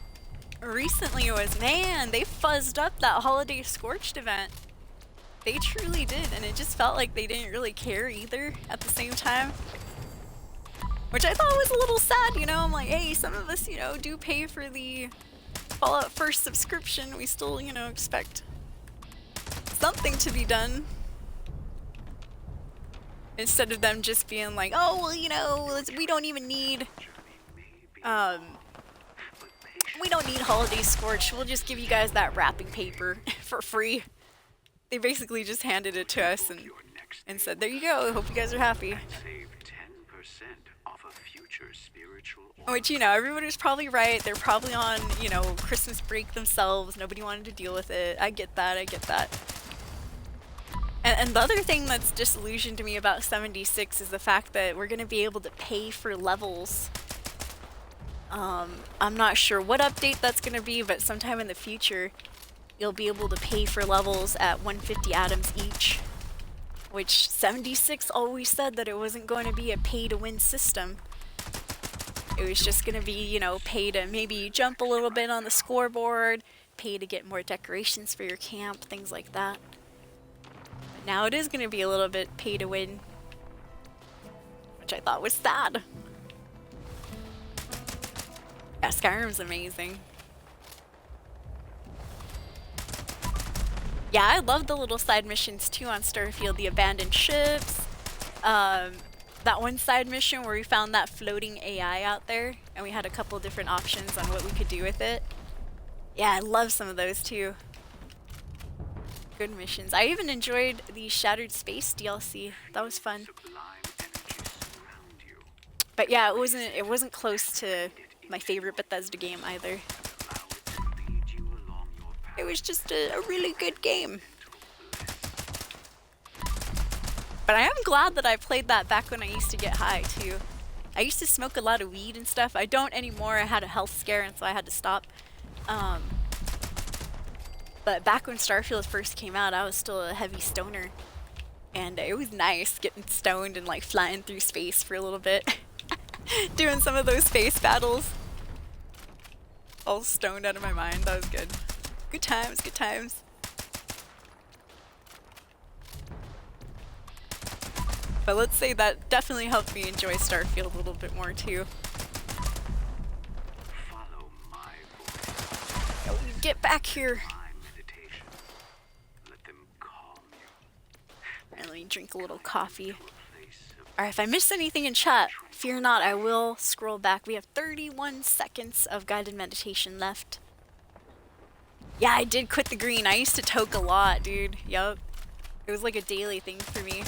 recently was, man, they fuzzed up that Holiday Scorched event. They truly did, and it just felt like they didn't really care either at the same time. Which I thought was a little sad, you know? I'm like, hey, some of us, you know, do pay for the Fallout First subscription. We still, you know, expect something to be done. Instead of them just being like, oh, well, you know, we don't even need, we don't need Holiday Scorch. We'll just give you guys that wrapping paper for free. They basically just handed it to us and said, there you go. I hope you guys are happy. Which, you know, everybody's probably right. They're probably on, you know, Christmas break themselves. Nobody wanted to deal with it. I get that. I get that. And the other thing that's disillusioned me about 76 is the fact that we're going to be able to pay for levels. I'm not sure what update that's going to be, but sometime in the future, you'll be able to pay for levels at 150 atoms each. Which 76 always said that it wasn't going to be a pay-to-win system. It was just going to be, you know, pay to maybe jump a little bit on the scoreboard, pay to get more decorations for your camp, things like that. Now it is going to be a little bit pay to win, which I thought was sad. Yeah, Skyrim's amazing. Yeah, I love the little side missions too on Starfield, the abandoned ships, That one side mission where we found that floating AI out there, and we had a couple different options on what we could do with it. Yeah, I love some of those too. Good missions. I even enjoyed the Shattered Space DLC. That was fun. But yeah, it wasn't close to my favorite Bethesda game either. It was just a really good game. But I am glad that I played that back when I used to get high too. I used to smoke a lot of weed and stuff. I don't anymore. I had a health scare and so I had to stop. But back when Starfield first came out, I was still a heavy stoner. And it was nice getting stoned and like flying through space for a little bit. Doing some of those space battles. All stoned out of my mind. That was good. Good times, good times. But let's say that definitely helped me enjoy Starfield a little bit more too. Follow my voice. Oh, get back here. My meditation. Let them calm you. And let me drink a little coffee. Alright, if I missed anything in chat, fear not, I will scroll back. We have 31 seconds of guided meditation left. Yeah, I did quit the green. I used to toke a lot, dude. Yup. It was like a daily thing for me.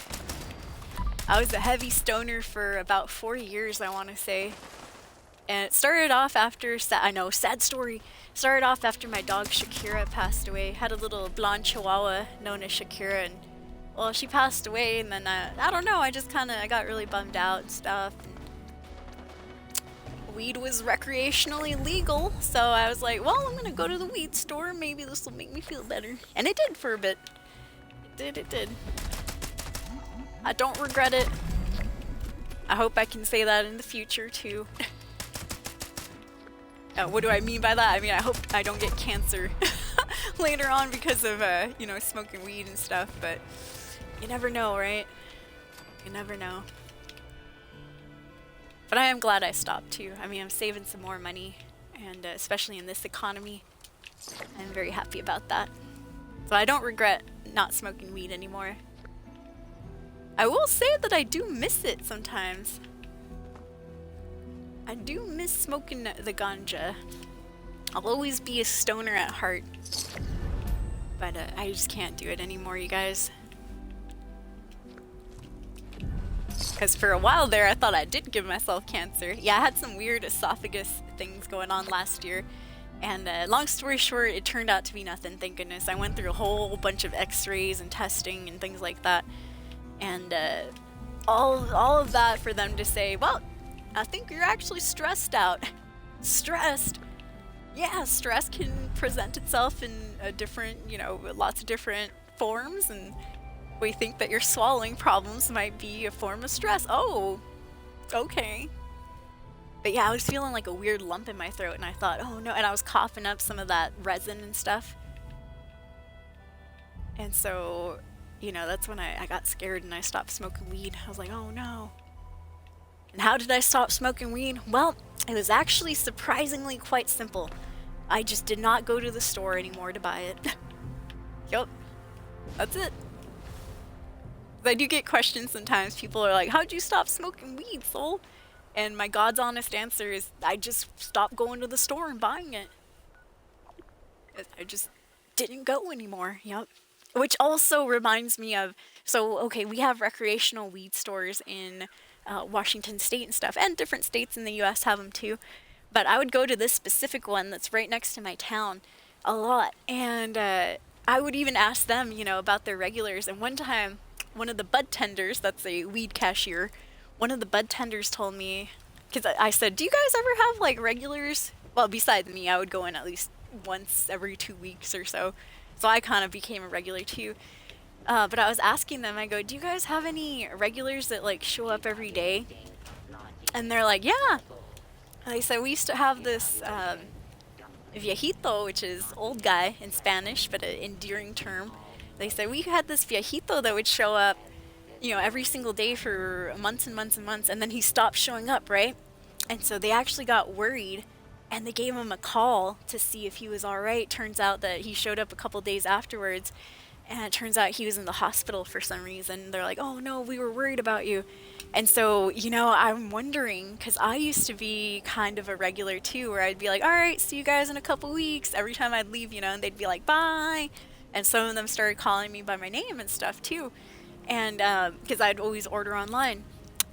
I was a heavy stoner for about 4 years, I want to say. And it started off after, I know, sad story. Started off after my dog Shakira passed away. Had a little blonde chihuahua known as Shakira, and well, she passed away, and then I don't know, I got really bummed out and stuff. And weed was recreationally legal, so I was like, well, I'm gonna go to the weed store, maybe this will make me feel better. And it did for a bit. It did. I don't regret it. I hope I can say that in the future too. What do I mean by that? I mean, I hope I don't get cancer later on because of, you know, smoking weed and stuff, but you never know, right? You never know. But I am glad I stopped too. I mean, I'm saving some more money, and especially in this economy, I'm very happy about that. So I don't regret not smoking weed anymore. I will say that I do miss it sometimes. I do miss smoking the ganja. I'll always be a stoner at heart. But I just can't do it anymore, you guys. Because for a while there, I thought I did give myself cancer. Yeah, I had some weird esophagus things going on last year. And long story short, it turned out to be nothing, thank goodness. I went through a whole bunch of x-rays and testing and things like that. And all of that for them to say, well, I think you're actually stressed out. Stressed. Yeah, stress can present itself in a different, you know, lots of different forms, and we think that your swallowing problems might be a form of stress. Oh, okay. But yeah, I was feeling like a weird lump in my throat, and I thought, oh no, and I was coughing up some of that resin and stuff. And so, you know, that's when I got scared and I stopped smoking weed. I was like, oh no. And how did I stop smoking weed? Well, it was actually surprisingly quite simple. I just did not go to the store anymore to buy it. Yup. That's it. I do get questions sometimes. People are like, how'd you stop smoking weed, soul? And my God's honest answer is, I just stopped going to the store and buying it. I just didn't go anymore. Yup. Which also reminds me of, so, okay, we have recreational weed stores in Washington State and stuff, and different states in the US have them too. But I would go to this specific one that's right next to my town a lot. And I would even ask them, you know, about their regulars. And one time, one of the bud tenders, that's a weed cashier, one of the bud tenders told me, because I said, do you guys ever have like regulars? Well, besides me, I would go in at least once every 2 weeks or so. So I kind of became a regular too. But I was asking them, I go, do you guys have any regulars that like show up every day? And they're like, yeah. And they said, we used to have this viejito, which is old guy in Spanish, but an endearing term. They said, we had this viejito that would show up, you know, every single day for months and months and months. And then he stopped showing up, right? And so they actually got worried. And they gave him a call to see if he was all right. Turns out that he showed up a couple days afterwards, And it turns out he was in the hospital for some reason. They're like, oh no, we were worried about you. And so, you know, I'm wondering, because I used to be kind of a regular too, where I'd be like, all right, see you guys in a couple weeks. Every time I'd leave, you know, and they'd be like, bye. And some of them started calling me by my name and stuff too. And because I'd always order online.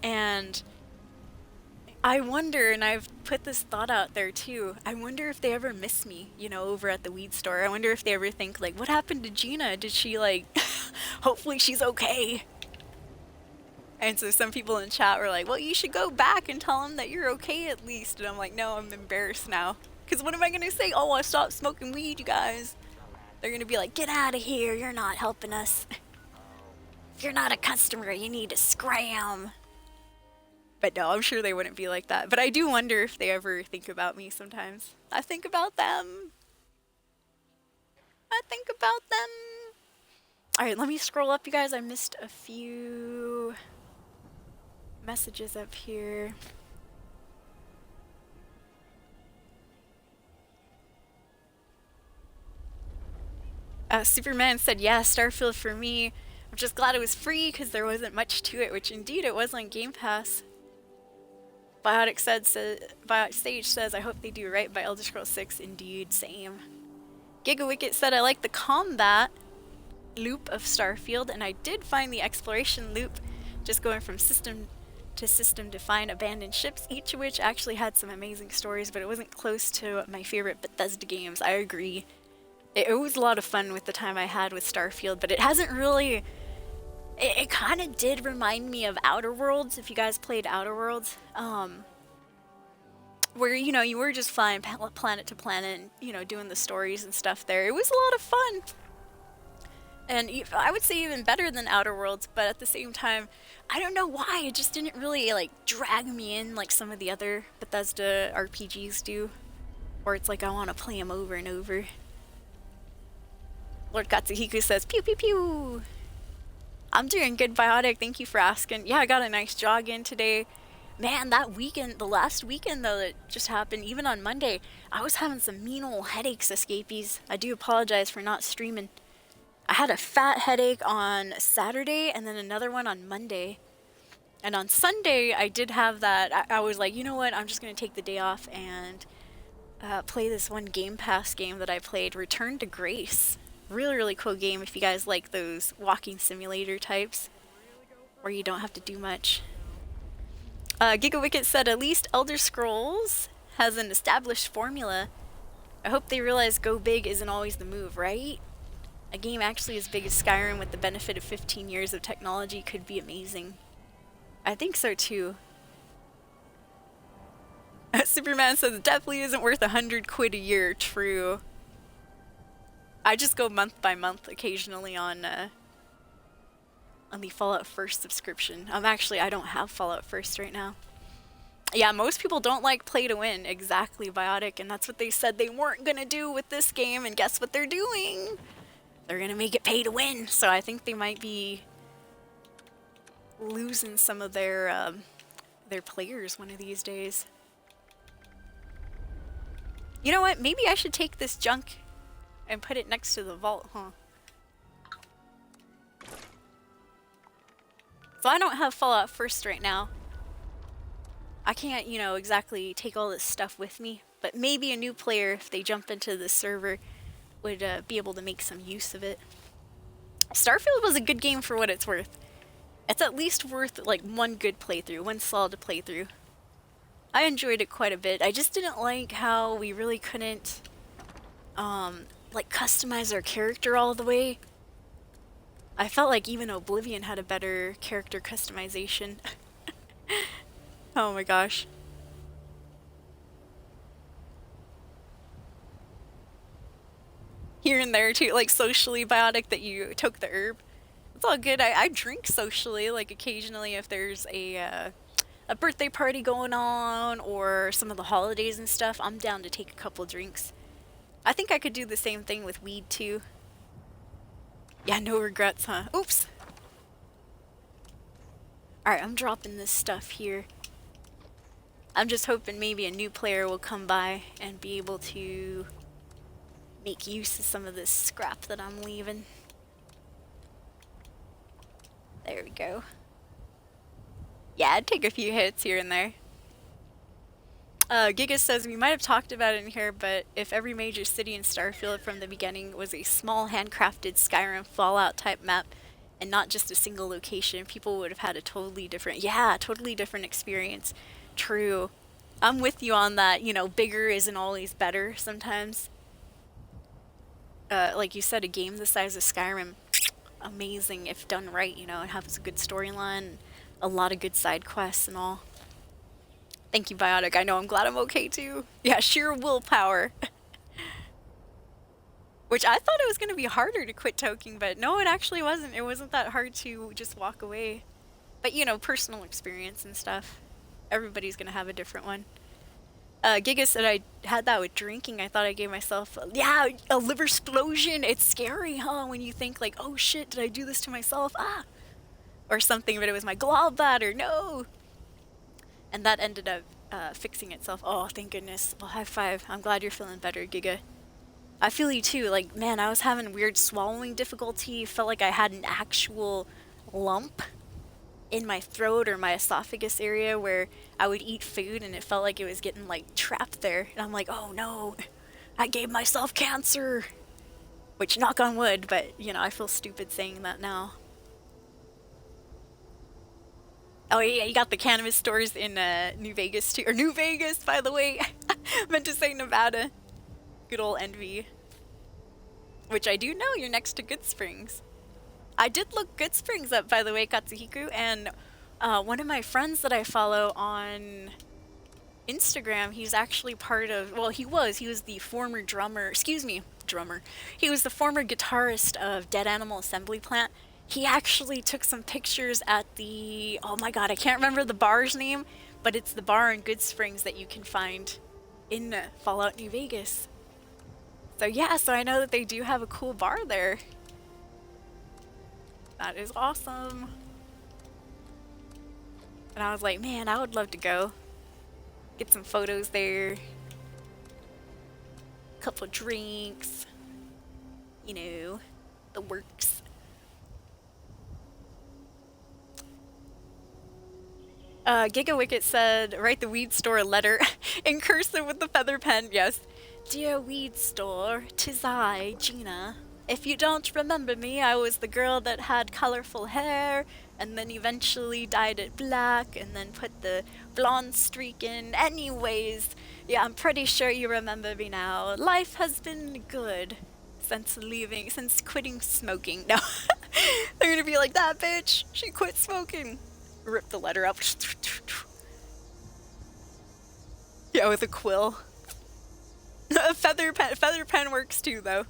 And I wonder, and I've put this thought out there too, I wonder if they ever miss me, you know, over at the weed store. I wonder if they ever think, like, what happened to Gina? Did she, like, hopefully she's okay. And so some people in chat were like, well, you should go back and tell them that you're okay at least. And I'm like, no, I'm embarrassed now. Because what am I going to say? Oh, I stopped smoking weed, you guys. They're going to be like, get out of here. You're not helping us. If you're not a customer, you need to scram. But no, I'm sure they wouldn't be like that. But I do wonder if they ever think about me sometimes. I think about them. I think about them. Alright, let me scroll up, you guys. I missed a few messages up here. Superman said, yeah, Starfield for me. I'm just glad it was free because there wasn't much to it, which indeed it was on Game Pass. Biotic Sage says, I hope they do right by Elder Scrolls 6. Indeed, same. GigaWicket said, I like the combat loop of Starfield, and I did find the exploration loop, just going from system to find abandoned ships, each of which actually had some amazing stories, but it wasn't close to my favorite Bethesda games. I agree. It was a lot of fun with the time I had with Starfield, but it hasn't really... It kind of did remind me of Outer Worlds, if you guys played Outer Worlds. Where, you know, you were just flying planet to planet and, you know, doing the stories and stuff there. It was a lot of fun. And I would say even better than Outer Worlds, but at the same time, I don't know why. It just didn't really, like, drag me in like some of the other Bethesda RPGs do. Or it's like I want to play them over and over. Lord Katsuhiku says, pew pew pew! I'm doing good, Biotic. Thank you for asking. Yeah, I got a nice jog in today. Man, that weekend, the last weekend though that just happened, even on Monday, I was having some mean old headaches, escapees. I do apologize for not streaming. I had a fat headache on Saturday and then another one on Monday. And on Sunday, I did have that. I was like, you know what? I'm just going to take the day off and play this one Game Pass game that I played, Return to Grace. Really, really cool game if you guys like those walking simulator types where you don't have to do much. GigaWicket said, at least Elder Scrolls has an established formula. I hope they realize go big isn't always the move, right? A game actually as big as Skyrim with the benefit of 15 years of technology could be amazing. I think so too. Superman says it definitely isn't worth 100 quid a year. True. I just go month by month occasionally on the Fallout First subscription. I don't have Fallout First right now. Yeah, most people don't like play to win. Exactly, Biotic, and that's what they said they weren't gonna do with this game, and guess what they're doing? They're gonna make it pay to win. So I think they might be losing some of their players one of these days. You know what? Maybe I should take this junk and put it next to the vault, huh? So I don't have Fallout First right now. I can't, you know, exactly take all this stuff with me, but maybe a new player, if they jump into the server, would be able to make some use of it. Starfield was a good game for what it's worth. It's at least worth, like, one good playthrough, one solid playthrough. I enjoyed it quite a bit. I just didn't like how we really couldn't, like, customize our character all the way. I felt like even Oblivion had a better character customization. Oh my gosh. Here and there too, like socially, Biotic, that you took the herb. It's all good. I drink socially, like occasionally if there's a birthday party going on or some of the holidays and stuff, I'm down to take a couple drinks. I think I could do the same thing with weed too. Yeah, no regrets, huh? Oops. Alright, I'm dropping this stuff here. I'm just hoping maybe a new player will come by and be able to make use of some of this scrap that I'm leaving. There we go. Yeah, I'd take a few hits here and there. Giga says, we might have talked about it in here, but if every major city in Starfield from the beginning was a small handcrafted Skyrim Fallout type map and not just a single location, people would have had a totally different, totally different experience. True. I'm with you on that, you know, bigger isn't always better sometimes. Like you said, a game the size of Skyrim, amazing if done right, you know, it has a good storyline, a lot of good side quests and all. Thank you, Biotic. I know, I'm glad I'm okay too. Yeah, sheer willpower. Which I thought it was going to be harder to quit toking, but no, it actually wasn't. It wasn't that hard to just walk away. But, you know, personal experience and stuff. Everybody's going to have a different one. Giga said I had that with drinking. I thought I gave myself, a liver explosion. It's scary, huh? When you think like, oh shit, did I do this to myself? Ah! Or something, but it was my gallbladder. No! And that ended up fixing itself. Oh, thank goodness. Well, high five. I'm glad you're feeling better, Giga. I feel you too. Like, man, I was having weird swallowing difficulty. Felt like I had an actual lump in my throat or my esophagus area where I would eat food and it felt like it was getting, like, trapped there. And I'm like, oh no, I gave myself cancer. Which, knock on wood, but, you know, I feel stupid saying that now. Oh yeah, you got the cannabis stores in New Vegas too. Or New Vegas, by the way. Meant to say Nevada. Good old Envy. Which I do know, you're next to Good Springs. I did look Good Springs up, by the way, Katsuhiku, and one of my friends that I follow on Instagram, he's actually part of, well, he was the former drummer. He was the former guitarist of Dead Animal Assembly Plant. He actually took some pictures at the, oh my god, I can't remember the bar's name, but it's the bar in Good Springs that you can find in Fallout New Vegas. So yeah, so I know that they do have a cool bar there. That is awesome. And I was like, man, I would love to go. Get some photos there. Couple drinks. You know, the works. Giga Wicket said, write the weed store a letter in cursive with the feather pen. Yes. Dear weed store, 'tis I, Gina. If you don't remember me, I was the girl that had colorful hair, and then eventually dyed it black, and then put the blonde streak in. Anyways, yeah, I'm pretty sure you remember me now. Life has been good since quitting smoking. No, they're gonna be like, that bitch, she quit smoking. Rip the letter up. Yeah, with a quill. A feather pen works too, though.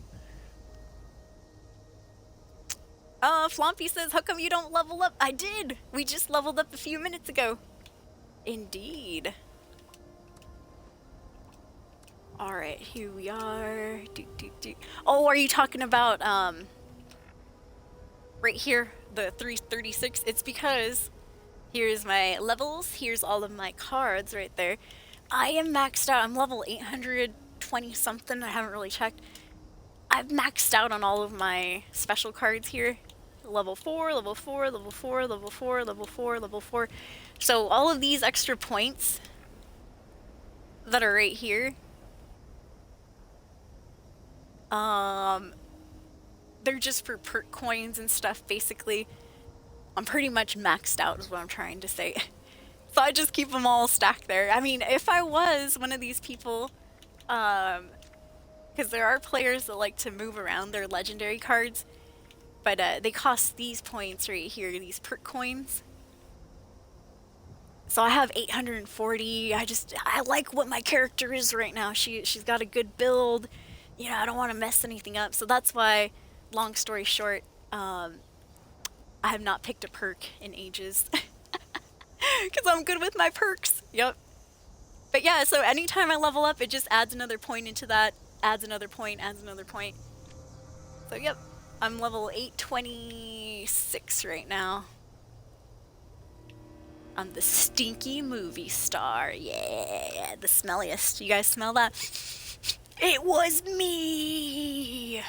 Flompy says, how come you don't level up? I did! We just leveled up a few minutes ago. Indeed. Alright, here we are. Oh, are you talking about, right here, the 336? It's because here's my levels, here's all of my cards right there. I am maxed out. I'm level 820 something. I haven't really checked. I've maxed out on all of my special cards here. Level 4, level 4, level 4, level 4, level 4, level 4. So all of these extra points that are right here, they're just for perk coins and stuff, basically. I'm pretty much maxed out is what I'm trying to say. So I just keep them all stacked there. I mean, if I was one of these people, because there are players that like to move around their legendary cards, but they cost these points right here, these perk coins. So I have 840. I like what my character is right now. She's got a good build. You know, I don't want to mess anything up. So that's why, long story short, I have not picked a perk in ages. Because I'm good with my perks. Yep. But yeah, so anytime I level up, it just adds another point into that. Adds another point, adds another point. So yep, I'm level 826 right now. I'm the stinky movie star. Yeah, the smelliest. You guys smell that? It was me!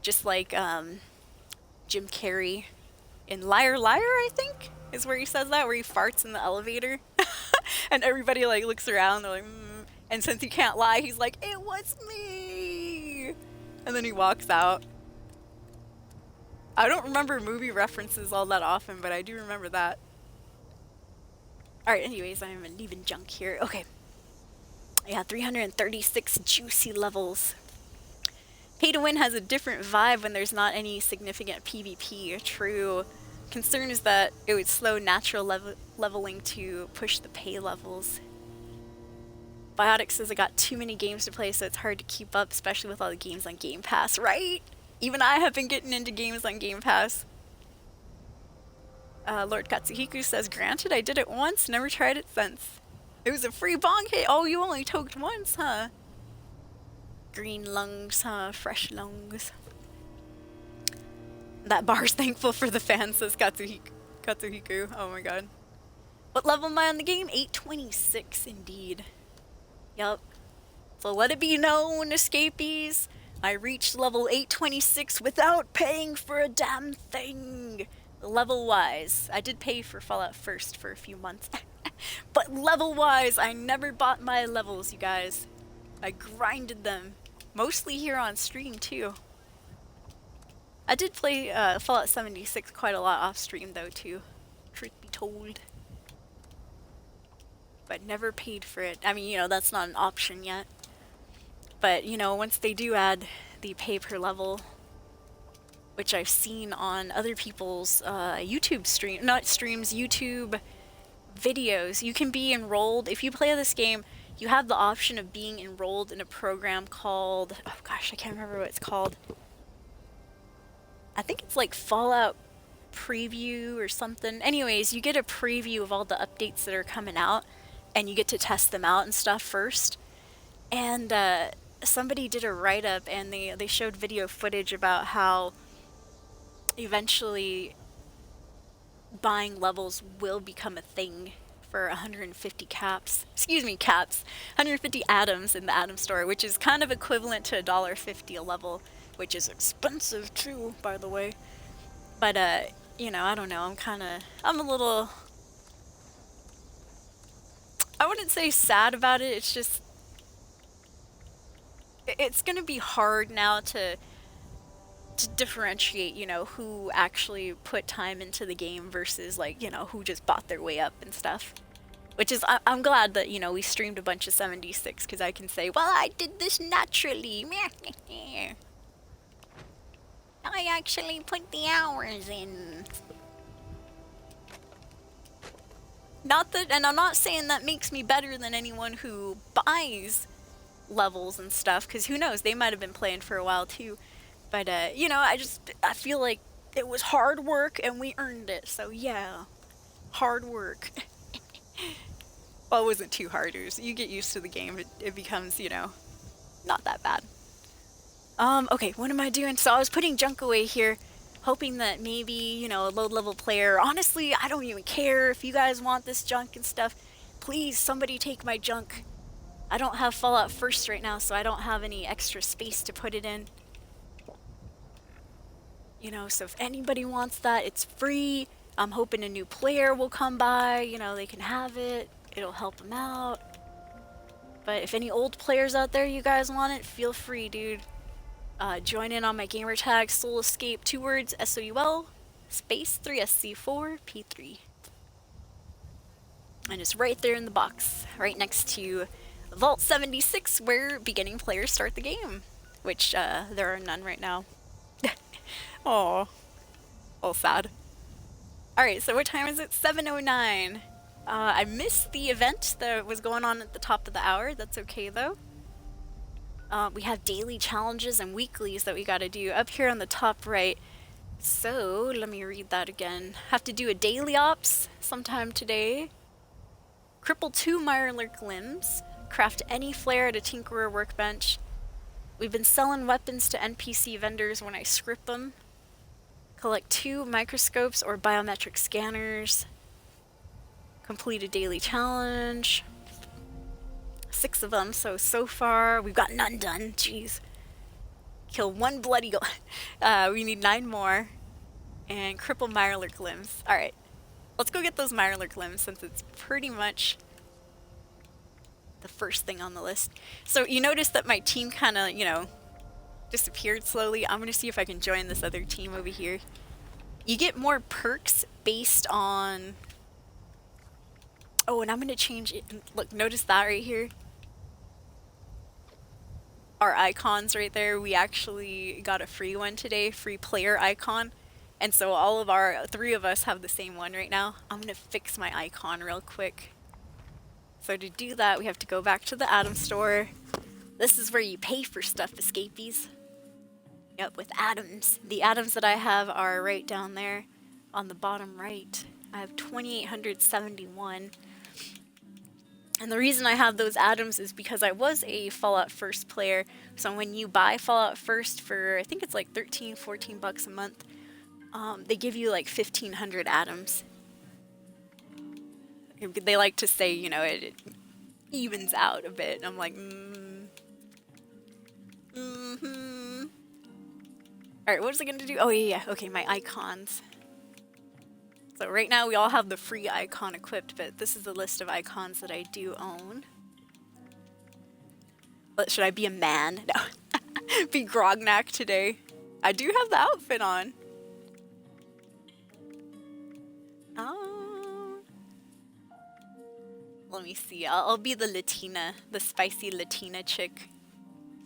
Just like, Jim Carrey in Liar Liar, I think, is where he says that, where he farts in the elevator. And everybody like looks around, they're like, mm. And since he can't lie, he's like, it was me! And then he walks out. I don't remember movie references all that often, but I do remember that. Alright, anyways, I'm leaving junk here. Okay. Yeah, 336 juicy levels. Pay to win has a different vibe when there's not any significant PvP. True. Concern is that it would slow natural leveling to push the pay levels. Biotic says I got too many games to play, so it's hard to keep up, especially with all the games on Game Pass, right? Even I have been getting into games on Game Pass. Lord Katsuhiku says, granted, I did it once, never tried it since. It was a free bong hit. Oh, you only toked once, huh? Green lungs, huh? Fresh lungs. That bar's thankful for the fans, says Katsuhiku. Oh my god. What level am I on the game? 826, indeed. Yup. So let it be known, escapees, I reached level 826 without paying for a damn thing. Level-wise, I did pay for Fallout First for a few months. But level-wise, I never bought my levels, you guys. I grinded them. Mostly here on stream, too. I did play Fallout 76 quite a lot off stream, though, too. Truth be told. But never paid for it. I mean, you know, that's not an option yet. But, you know, once they do add the pay per level, which I've seen on other people's YouTube YouTube videos, you can be enrolled. If you play this game, you have the option of being enrolled in a program called, oh gosh, I can't remember what it's called. I think it's like Fallout Preview or something. Anyways, you get a preview of all the updates that are coming out, and you get to test them out and stuff first. And somebody did a write-up, and they showed video footage about how eventually buying levels will become a thing for 150 caps. Excuse me, caps. 150 atoms in the Atom Store, which is kind of equivalent to $1.50 a level, which is expensive too, by the way. But, you know, I don't know, I'm a little, I wouldn't say sad about it, it's just, it's gonna be hard now to differentiate, you know, who actually put time into the game versus, like, you know, who just bought their way up and stuff. Which is, I'm glad that, you know, we streamed a bunch of 76, because I can say, well, I did this naturally. I actually put the hours in. Not that, and I'm not saying that makes me better than anyone who buys levels and stuff, because who knows, they might have been playing for a while too. But, you know, I feel like it was hard work and we earned it, so yeah. Hard work. Well, it wasn't too hard. You get used to the game, it becomes, you know, not that bad. Okay, what am I doing? So I was putting junk away here, hoping that maybe, you know, a low-level player, honestly, I don't even care if you guys want this junk and stuff. Please, somebody take my junk. I don't have Fallout First right now, so I don't have any extra space to put it in. You know, so if anybody wants that, it's free. I'm hoping a new player will come by, you know, they can have it. It'll help them out. But if any old players out there, you guys want it, feel free, dude. Join in on my gamer tag, Soul Escape, 2 words, SOUL, space 3SC4P3. And it's right there in the box, right next to Vault 76, where beginning players start the game. Which, there are none right now. Aww. All sad. Alright, so what time is it? 7:09. I missed the event that was going on at the top of the hour. That's okay, though. We have daily challenges and weeklies that we gotta do up here on the top right. So, let me read that again. Have to do a daily ops sometime today. Cripple 2 Mirelurk limbs. Craft any flare at a Tinkerer workbench. We've been selling weapons to NPC vendors when I script them. Collect 2 microscopes or biometric scanners. Complete a daily challenge. 6 of them, so far we've got none done. Jeez. Kill 1 blood eagle. We need 9 more. And cripple Mirelurk limbs. Alright. Let's go get those Mirelurk limbs since it's pretty much the first thing on the list. So you notice that my team kind of, you know, disappeared slowly. I'm gonna see if I can join this other team over here. You get more perks based on... Oh, and I'm gonna change it. Look, notice that right here? Our icons right there. We actually got a free one today, free player icon. And so all of our, 3 of us have the same one right now. I'm gonna fix my icon real quick. So to do that, we have to go back to the Atom store. This is where you pay for stuff, escapees. Yep, with atoms. The atoms that I have are right down there on the bottom right. I have 2,871. And the reason I have those atoms is because I was a Fallout First player. So when you buy Fallout First for, I think it's like 13, 14 bucks a month, they give you like 1,500 atoms. They like to say, you know, it evens out a bit. And I'm like, Alright, what was I gonna do? Oh, yeah. Okay, my icons. So right now we all have the free icon equipped, but this is the list of icons that I do own. But should I be a man? No. Be Grognak today. I do have the outfit on. Let me see. I'll be the Latina, the spicy Latina chick.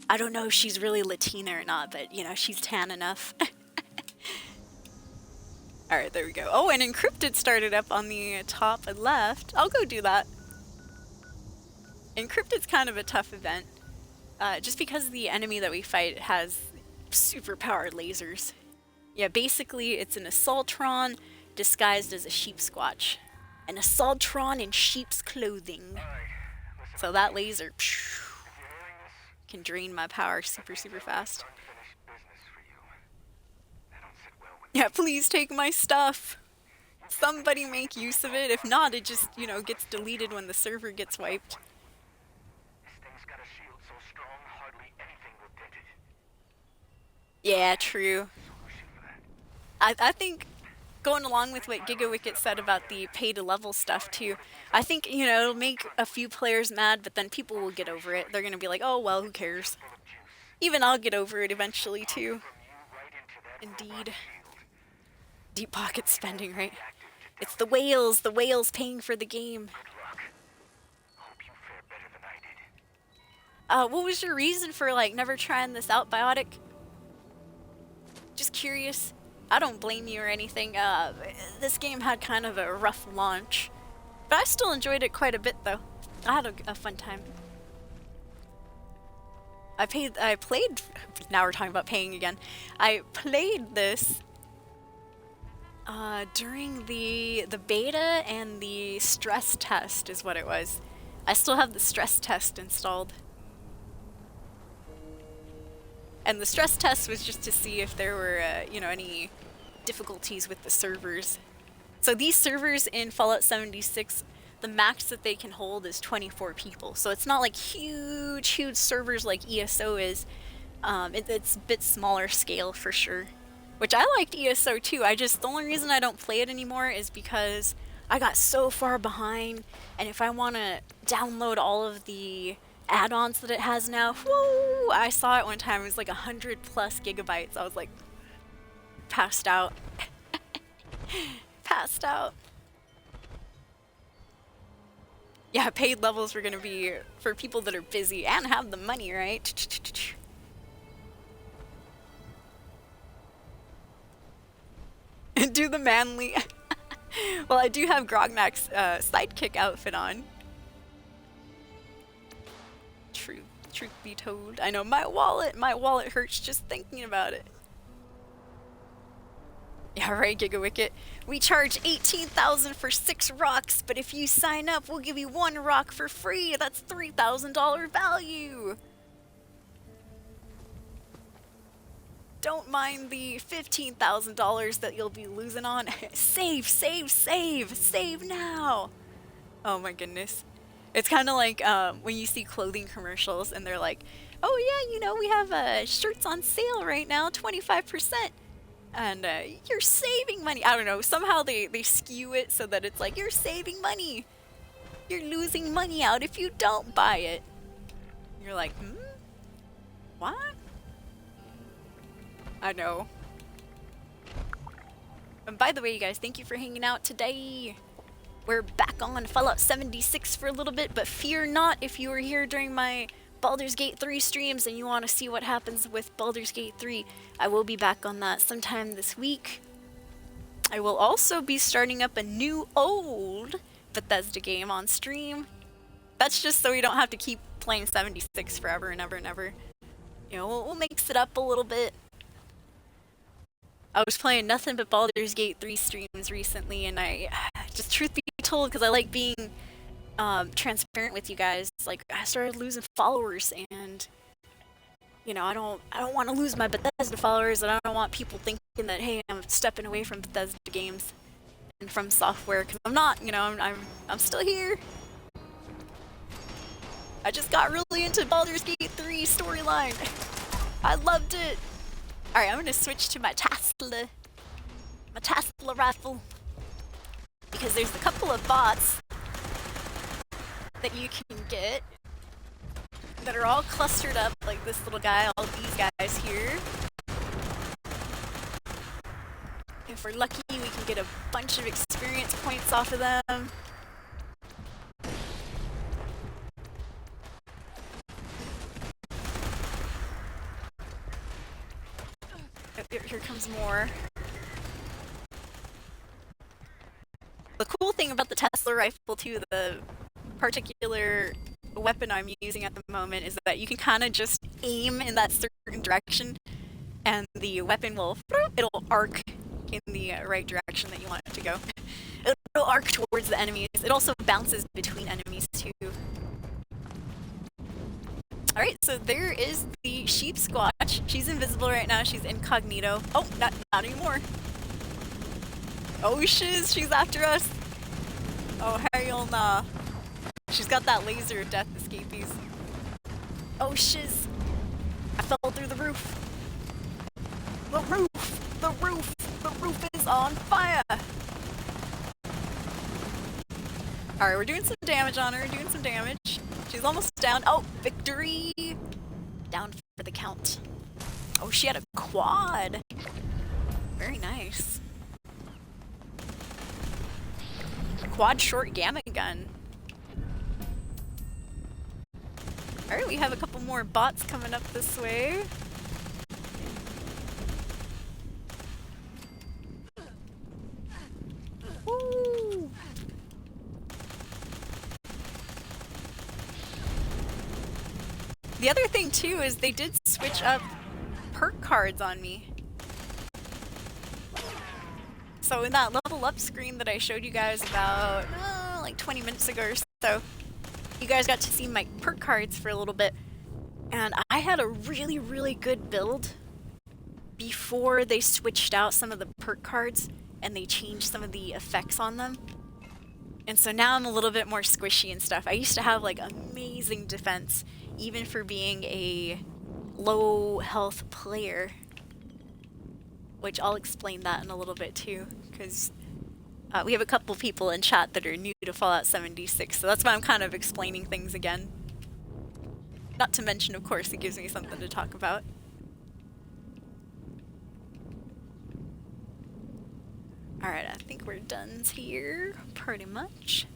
I don't know if she's really Latina or not, but you know, she's tan enough. Alright, there we go. Oh, and Encrypted started up on the top and left. I'll go do that. Encrypted's kind of a tough event. Just because the enemy that we fight has super powered lasers. Yeah, basically it's an Assaultron disguised as a sheep squatch. An Assaultron in sheep's clothing. So that laser can drain my power super, super fast. Yeah, please take my stuff. Somebody make use of it. If not, it just, you know, gets deleted when the server gets wiped. Yeah, true. I think going along with what GigaWicket said about the pay-to-level stuff too, I think, you know, it'll make a few players mad, but then people will get over it. They're gonna be like, oh, well, who cares? Even I'll get over it eventually too. Indeed. Deep pocket spending, right? It's the whales paying for the game. What was your reason for, like, never trying this out, Biotic? Just curious. I don't blame you or anything. This game had kind of a rough launch. But I still enjoyed it quite a bit, though. I had a fun time. I played... Now we're talking about paying again. I played this during the beta and the stress test is what it was. I still have the stress test installed. And the stress test was just to see if there were, you know, any difficulties with the servers. So these servers in Fallout 76, the max that they can hold is 24 people. So it's not like huge servers like ESO is. It's a bit smaller scale for sure. Which I liked ESO too. The only reason I don't play it anymore is because I got so far behind. And if I want to download all of the add-ons that it has now, whoo, I saw it one time, it was like 100+ gigabytes. I was like, passed out. Passed out. Yeah, paid levels were gonna be for people that are busy and have the money, right? Do the manly. Well, I do have Grognak's sidekick outfit on. Truth be told, I know my wallet hurts just thinking about it. Yeah, right, GigaWicket. We charge 18,000 for 6 rocks, but if you sign up, we'll give you 1 rock for free. That's $3,000 value. Don't mind the $15,000 that you'll be losing on. Save, save, save, save now. Oh my goodness. It's kind of like when you see clothing commercials and they're like, oh yeah, you know, we have shirts on sale right now, 25%. And you're saving money. I don't know. Somehow they skew it so that it's like, you're saving money. You're losing money out if you don't buy it. You're like, what? I know. And by the way, you guys, thank you for hanging out today. We're back on Fallout 76 for a little bit, but fear not if you were here during my Baldur's Gate 3 streams and you want to see what happens with Baldur's Gate 3. I will be back on that sometime this week. I will also be starting up a new old Bethesda game on stream. That's just so we don't have to keep playing 76 forever and ever and ever. You know, we'll mix it up a little bit. I was playing nothing but Baldur's Gate 3 streams recently, and I just, truth be told, because I like being transparent with you guys, like, I started losing followers, and you know, I don't want to lose my Bethesda followers, and I don't want people thinking that, hey, I'm stepping away from Bethesda games and from software, because I'm not. You know, I'm still here. I just got really into Baldur's Gate 3 storyline. I loved it. Alright, I'm gonna switch to my Tesla rifle. Because there's a couple of bots that you can get that are all clustered up, like this little guy, all these guys here. If we're lucky, we can get a bunch of experience points off of them. Here comes more. The cool thing about the Tesla rifle too, the particular weapon I'm using at the moment, is that you can kind of just aim in that certain direction and the weapon will, it'll arc in the right direction that you want it to go. It'll arc towards the enemies. It also bounces between enemies too. Alright, so there is the sheep squatch. She's invisible right now, she's incognito. Oh, not anymore. Oh shiz, she's after us. Oh hell nah. She's got that laser of death escapees. Oh shiz. I fell through the roof. The roof is on fire. Alright, we're doing some damage on her, She's almost down. Oh, victory! Down for the count. Oh, she had a quad. Very nice. Quad short gamma gun. Alright, we have a couple more bots coming up this way. Woo! The other thing too is they did switch up perk cards on me. So in that level up screen that I showed you guys about like 20 minutes ago or so, you guys got to see my perk cards for a little bit. And I had a really, really good build before they switched out some of the perk cards and they changed some of the effects on them. And so now I'm a little bit more squishy and stuff. I used to have like amazing defense, even for being a low health player. Which I'll explain that in a little bit too, because we have a couple people in chat that are new to Fallout 76, so that's why I'm kind of explaining things again. Not to mention, of course, it gives me something to talk about. Alright, I think we're done here, pretty much.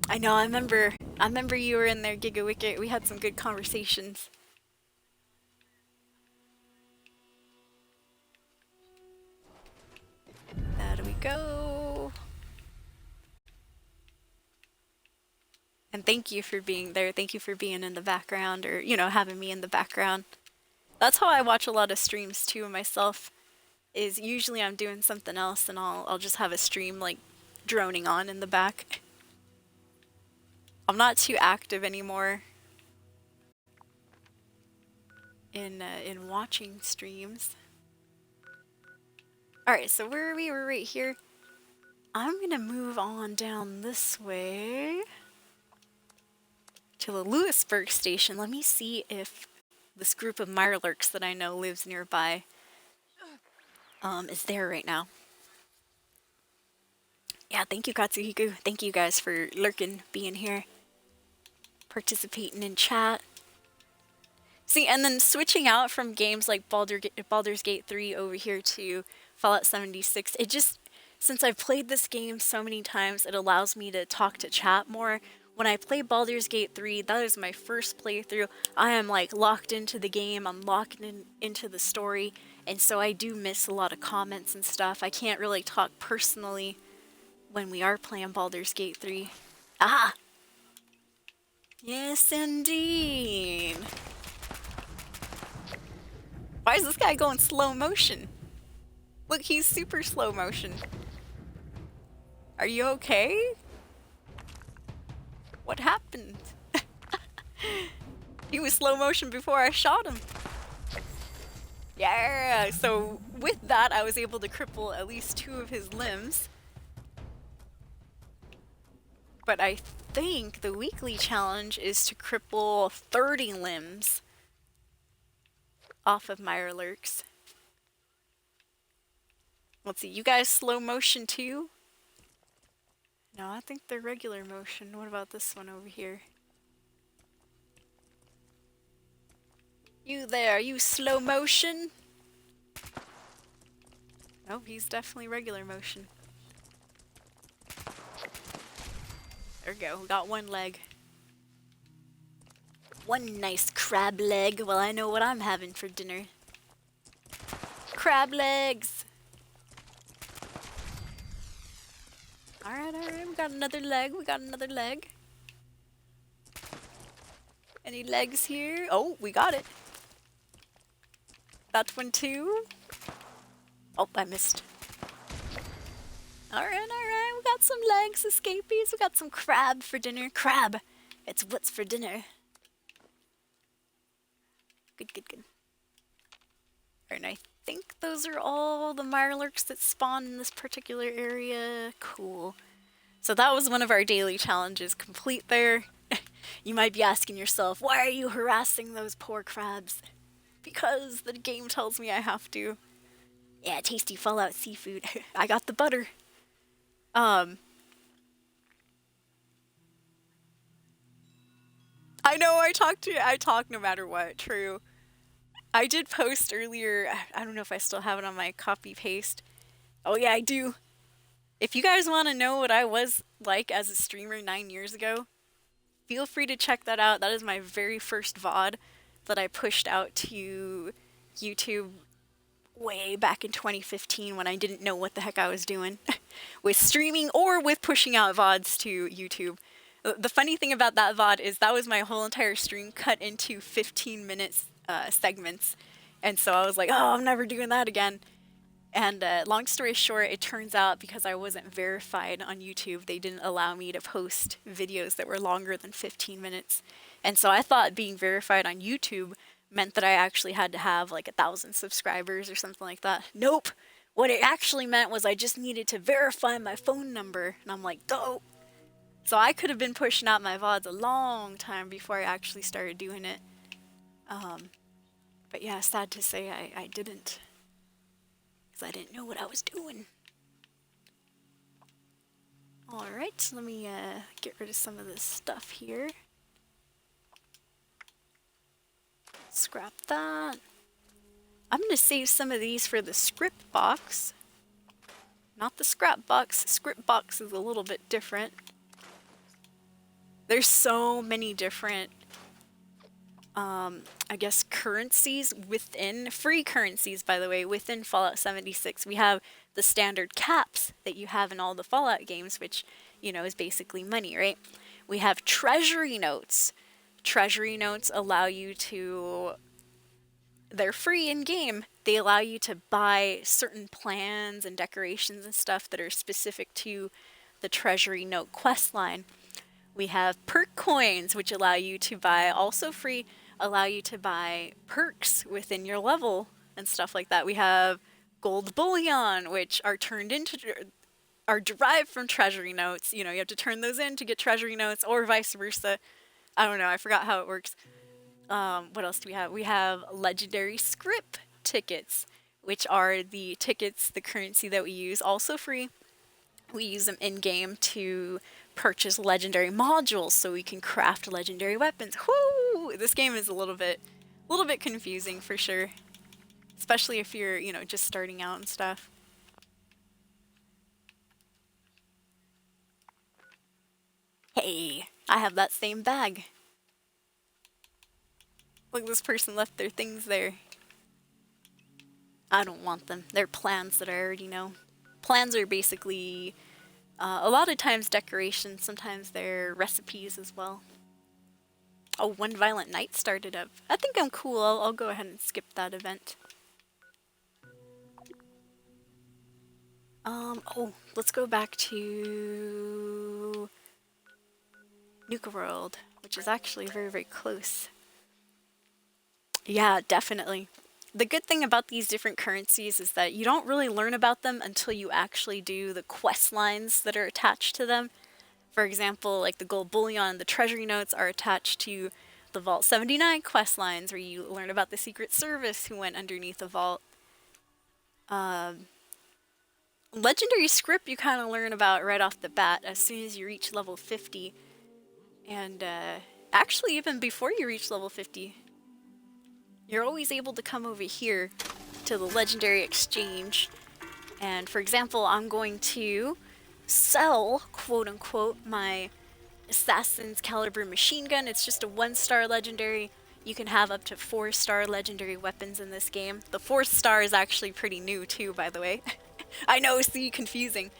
I know, I remember you were in there, Giga Wicket. We had some good conversations. There we go. And thank you for being there. Thank you for being in the background, or, you know, having me in the background. That's how I watch a lot of streams too myself, is usually I'm doing something else and I'll just have a stream like droning on in the back. I'm not too active anymore in watching streams. Alright, so where are we? We're right here. I'm gonna move on down this way to the Lewisburg station. Let me see if this group of Mirelurks that I know lives nearby is there right now. Yeah, thank you, Katsuhiku. Thank you guys for lurking, being here, participating in chat. See, and then switching out from games like Baldur's Gate 3 over here to Fallout 76, it just, since I've played this game so many times, it allows me to talk to chat more. When I play Baldur's Gate 3, that is my first playthrough. I am like locked into the game, I'm locked into the story, and so I do miss a lot of comments and stuff. I can't really talk personally when we are playing Baldur's Gate 3. Ah! Yes, indeed! Why is this guy going slow motion? Look, he's super slow motion. Are you okay? What happened? He was slow motion before I shot him. Yeah, so with that, I was able to cripple at least 2 of his limbs. But I think the weekly challenge is to cripple 30 limbs off of Mirelurks. Let's see, you guys slow motion too? No, I think they're regular motion. What about this one over here? You there, you slow motion? Oh, he's definitely regular motion. There we go, we got 1 leg. 1 nice crab leg. Well, I know what I'm having for dinner. Crab legs! Alright, we got another leg, we got another leg. Any legs here? Oh, we got it. That one too. Oh, I missed. Alright, we got some legs, escapees. We got some crab for dinner. Crab! It's what's for dinner. Good, good, good. Alright, I think those are all the Mirelurks that spawn in this particular area. Cool. So that was one of our daily challenges complete there. You might be asking yourself, why are you harassing those poor crabs? Because the game tells me I have to. Yeah, tasty Fallout seafood. I got the butter. I know I talk no matter what, true. I did post earlier, I don't know if I still have it on my copy paste. Oh yeah, I do. If you guys want to know what I was like as a streamer 9 years ago, feel free to check that out. That is my very first VOD that I pushed out to YouTube way back in 2015 when I didn't know what the heck I was doing with streaming or with pushing out VODs to YouTube. The funny thing about that VOD is that was my whole entire stream cut into 15-minute segments. And so I was like, oh, I'm never doing that again. And long story short, it turns out because I wasn't verified on YouTube, they didn't allow me to post videos that were longer than 15 minutes. And so I thought being verified on YouTube meant that I actually had to have like 1,000 subscribers or something like that. Nope. What it actually meant was I just needed to verify my phone number. And I'm like, dope. So I could have been pushing out my VODs a long time before I actually started doing it. But yeah, sad to say I didn't. Because I didn't know what I was doing. Alright, let me get rid of some of this stuff here. Scrap that. I'm going to save some of these for the script box. Not the scrap box. Script box is a little bit different. There's so many different I guess currencies within, free currencies by the way, within Fallout 76. We have the standard caps that you have in all the Fallout games, which, you know, is basically money, right? We have treasury notes. Treasury notes allow you to, they're free in game. They allow you to buy certain plans and decorations and stuff that are specific to the treasury note quest line. We have perk coins, which allow you to buy, also free, allow you to buy perks within your level and stuff like that. We have gold bullion, which are turned into, are derived from treasury notes. You know, you have to turn those in to get treasury notes, or vice versa. I don't know, I forgot how it works. What else do we have? We have legendary script tickets, which are the tickets, the currency that we use, also free. We use them in game to purchase legendary modules so we can craft legendary weapons. Whoo! This game is a little bit confusing for sure, especially if you're, you know, just starting out and stuff. Hey, I have that same bag. Look, this person left their things there. I don't want them. They're plans that I already know. Plans are basically a lot of times decorations, sometimes they're recipes as well. Oh, One Violent Night started up. I think I'm cool. I'll go ahead and skip that event. Oh, let's go back to Nuka World, which is actually very, very close. Yeah, definitely. The good thing about these different currencies is that you don't really learn about them until you actually do the quest lines that are attached to them. For example, like the gold bullion, the treasury notes are attached to the Vault 79 quest lines, where you learn about the Secret Service who went underneath the vault. Legendary script you kind of learn about right off the bat as soon as you reach level 50. And actually, even before you reach level 50, you're always able to come over here to the legendary exchange. And for example, I'm going to sell, quote unquote, my Assassin's Caliber machine gun. It's just a 1-star legendary. You can have up to 4-star legendary weapons in this game. The 4th star is actually pretty new too, by the way. I know, see, confusing.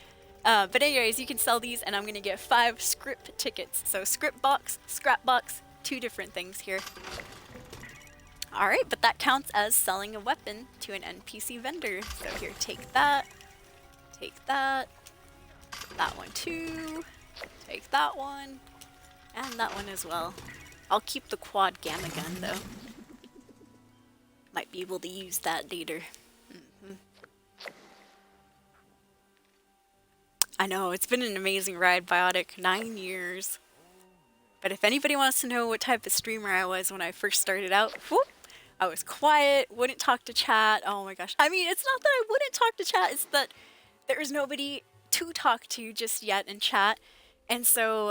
But anyways, you can sell these and I'm gonna get 5 script tickets. So script box, scrap box, 2 different things here. Alright, but that counts as selling a weapon to an NPC vendor. So here, take that, that one too, take that one, and that one as well. I'll keep the quad gamma gun though. Might be able to use that later. I know, it's been an amazing ride, Biotic. 9 years. But if anybody wants to know what type of streamer I was when I first started out, whoop, I was quiet, wouldn't talk to chat. Oh my gosh. I mean, it's not that I wouldn't talk to chat, it's that there was nobody to talk to just yet in chat. And so,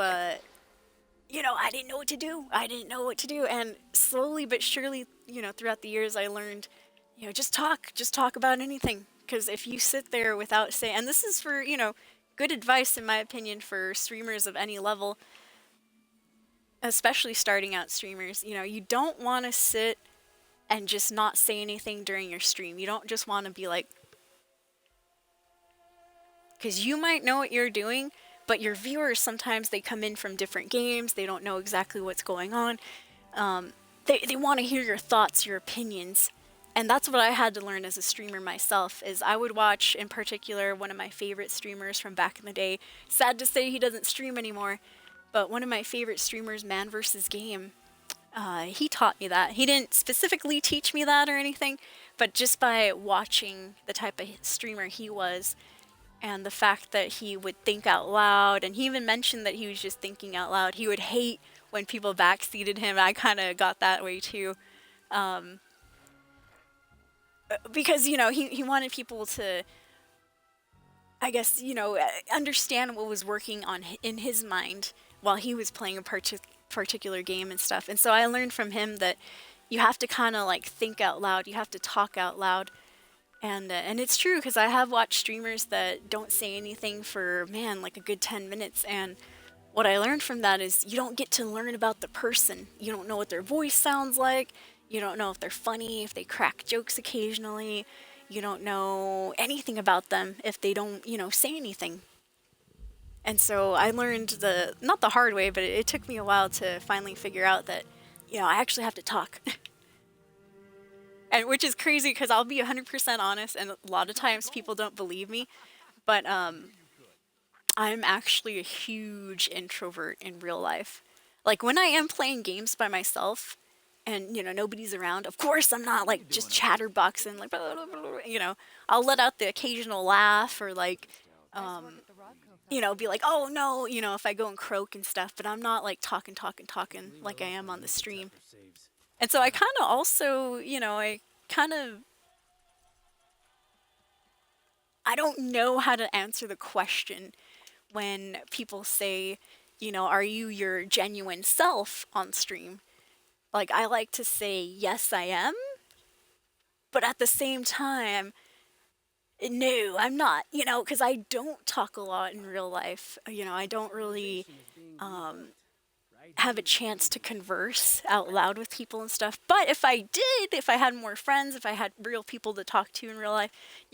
you know, I didn't know what to do. And slowly but surely, you know, throughout the years, I learned, you know, just talk about anything. Because if you sit there without saying, and this is for, you know, good advice in my opinion for streamers of any level, especially starting out streamers, you know, you don't want to sit and just not say anything during your stream. You don't just want to be like, because you might know what you're doing, but your viewers, sometimes they come in from different games, they don't know exactly what's going on. They want to hear your thoughts, your opinions. And that's what I had to learn as a streamer myself, is I would watch, in particular, one of my favorite streamers from back in the day. Sad to say he doesn't stream anymore, but one of my favorite streamers, Man vs. Game, he taught me that. He didn't specifically teach me that or anything, but just by watching the type of streamer he was, and the fact that he would think out loud, and he even mentioned that he was just thinking out loud. He would hate when people backseated him. I kind of got that way too. Because, you know, he wanted people to, I guess, you know, understand what was working on in his mind while he was playing a particular game and stuff. And so I learned from him that you have to kind of like think out loud. You have to talk out loud. And it's true, because I have watched streamers that don't say anything for, man, like a good 10 minutes. And what I learned from that is you don't get to learn about the person. You don't know what their voice sounds like. You don't know if they're funny, if they crack jokes occasionally. You don't know anything about them if they don't, you know, say anything. And so I learned not the hard way, but it took me a while to finally figure out that, you know, I actually have to talk. And which is crazy, because I'll be 100% honest, and a lot of times people don't believe me, but I'm actually a huge introvert in real life. Like when I am playing games by myself, and, you know, nobody's around, of course I'm not like just chatterboxing, like, blah, blah, blah, blah, you know, I'll let out the occasional laugh, or like, you know, be like, oh no, you know, if I go and croak and stuff, but I'm not like talking like I am on the stream. And so I kind of also, I don't know how to answer the question when people say, are you your genuine self on stream? Like, I like to say, yes, I am. But at the same time, no, I'm not, because I don't talk a lot in real life. I don't really have a chance to converse out loud with people and stuff. But if I did, if I had more friends, if I had real people to talk to in real life,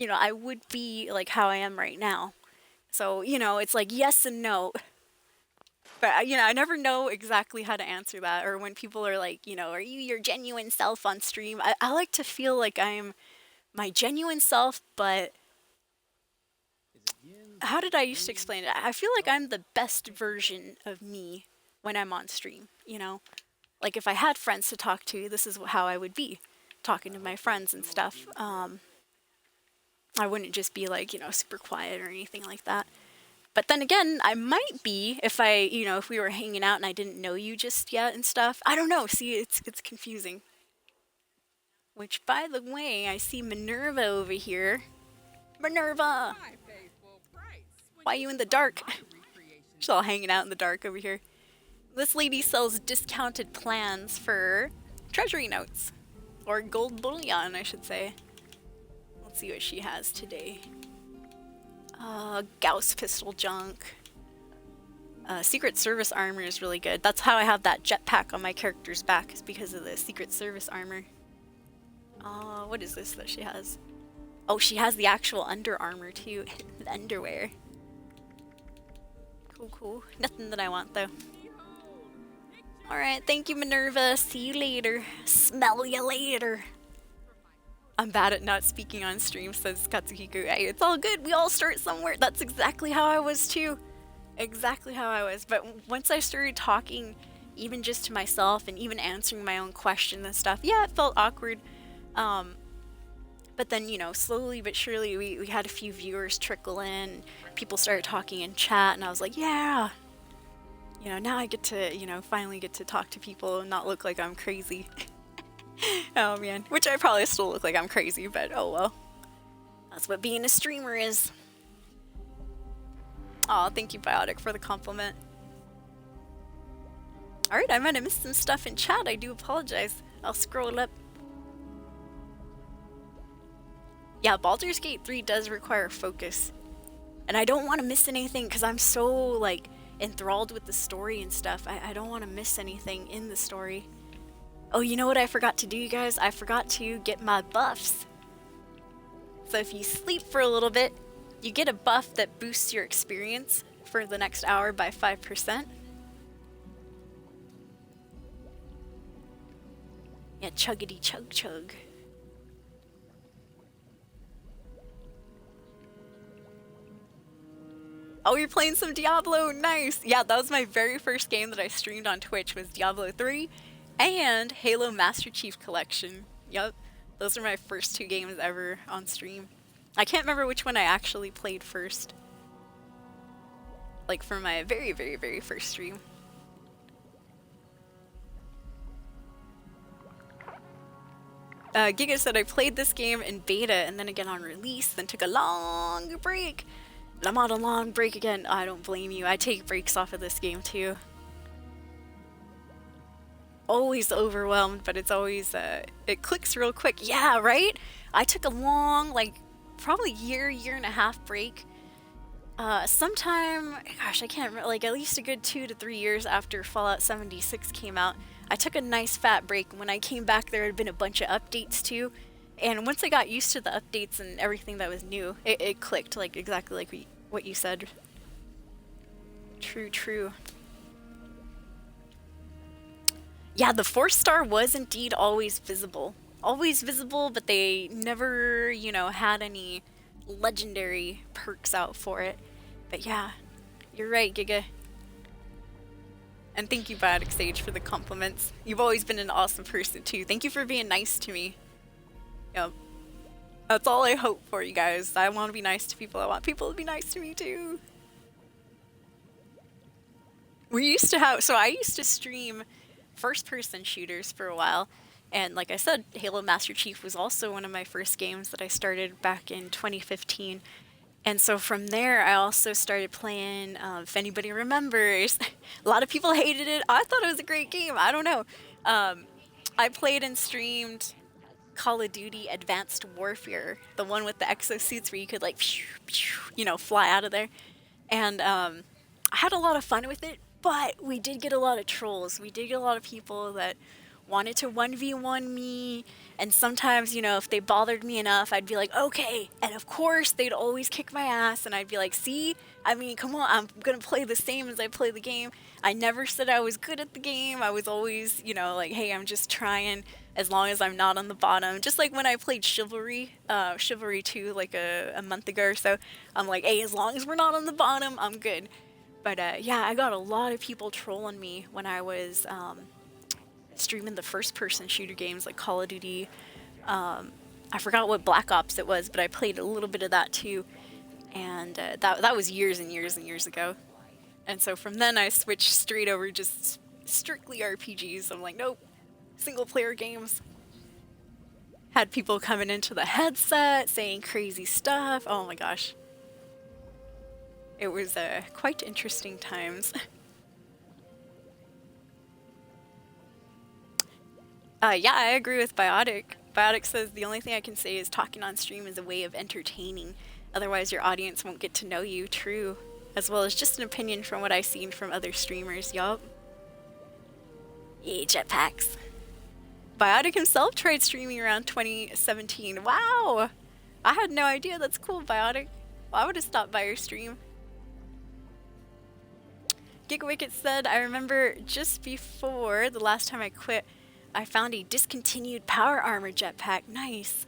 I would be like how I am right now. So, it's like yes and no. But, I never know exactly how to answer that. Or when people are like, are you your genuine self on stream? I like to feel like I'm my genuine self, but how did I used to explain it? I feel like I'm the best version of me when I'm on stream, Like if I had friends to talk to, this is how I would be, talking to my friends and stuff. I wouldn't just be like, super quiet or anything like that. But then again, I might be if if we were hanging out and I didn't know you just yet and stuff. I don't know. See, it's confusing. Which, by the way, I see Minerva over here. Minerva! Why are you in the dark? She's all hanging out in the dark over here. This lady sells discounted plans for treasury notes. Or gold bullion, I should say. Let's see what she has today. Gauss pistol junk. Secret Service armor is really good. That's how I have that jetpack on my character's back, is because of the Secret Service armor. What is this that she has? Oh, she has the actual Under Armour too. The underwear. Cool, cool. Nothing that I want though. Alright, thank you Minerva. See you later. Smell you later. I'm bad at not speaking on stream, says Katsuhiku. Hey, it's all good. We all start somewhere. That's exactly how I was too. Exactly how I was. But once I started talking, even just to myself and even answering my own questions and stuff, yeah, it felt awkward. But then, slowly but surely we had a few viewers trickle in. People started talking in chat and I was like, yeah. Now I get to, finally get to talk to people and not look like I'm crazy. Oh man, which I probably still look like I'm crazy, but oh well. That's what being a streamer is. Aw, thank you Biotic for the compliment. Alright, I might have missed some stuff in chat, I do apologize. I'll scroll up. Yeah, Baldur's Gate 3 does require focus. And I don't want to miss anything because I'm so, like, enthralled with the story and stuff. I don't want to miss anything in the story. Oh, you know what I forgot to do, you guys? I forgot to get my buffs. So if you sleep for a little bit, you get a buff that boosts your experience for the next hour by 5%. Yeah, chuggity chug chug. Oh, you're playing some Diablo, nice! Yeah, that was my very first game that I streamed on Twitch, was Diablo 3 and Halo Master Chief Collection. Yup, those are my first 2 games ever on stream. I can't remember which one I actually played first. Like for my very, very, very first stream. Giga said I played this game in beta and then again on release, then took a long break. I'm on a long break again. I don't blame you. I take breaks off of this game too. Always overwhelmed, but it's always, it clicks real quick. Yeah, right? I took a long, like, probably year and a half break. Sometime, gosh, I can't remember, like at least a good 2 to 3 years after Fallout 76 came out. I took a nice fat break. When I came back, there had been a bunch of updates too. And once I got used to the updates and everything that was new, it clicked, like exactly like what you said. True, true. Yeah, the 4-star was indeed always visible. Always visible, but they never, had any legendary perks out for it. But yeah, you're right, Giga. And thank you, Biotic Sage, for the compliments. You've always been an awesome person too. Thank you for being nice to me. Yep. That's all I hope for, you guys. I want to be nice to people. I want people to be nice to me too. We used to have, so I used to stream first-person shooters for a while, And like I said, Halo Master Chief was also one of my first games that I started back in 2015. And so from there, I also started playing, if anybody remembers, a lot of people hated it. I thought it was a great game. I don't know. I played and streamed Call of Duty Advanced Warfare, the one with the exosuits where you could like, fly out of there. And I had a lot of fun with it, but we did get a lot of trolls. We did get a lot of people that wanted to 1v1 me, and sometimes, if they bothered me enough, I'd be like, okay, and of course, they'd always kick my ass, and I'd be like, see, I mean, come on, I'm gonna play the same as I play the game. I never said I was good at the game. I was always, like, hey, I'm just trying, as long as I'm not on the bottom. Just like when I played Chivalry 2, like a month ago or so, I'm like, hey, as long as we're not on the bottom, I'm good. But yeah, I got a lot of people trolling me when I was streaming the first-person shooter games like Call of Duty. I forgot what Black Ops it was, but I played a little bit of that too. And that was years and years and years ago. And so from then I switched straight over just strictly RPGs. I'm like, nope, single-player games. Had people coming into the headset saying crazy stuff. Oh my gosh. It was quite interesting times. Yeah, I agree with Biotic. Biotic says the only thing I can say is talking on stream is a way of entertaining. Otherwise, your audience won't get to know you. True. As well as just an opinion from what I've seen from other streamers. Yup. Yeah, jetpacks. Biotic himself tried streaming around 2017. Wow! I had no idea. That's cool, Biotic. Well, I would have stopped by your stream. GigaWicket said, I remember just before the last time I quit, I found a discontinued power armor jetpack. Nice.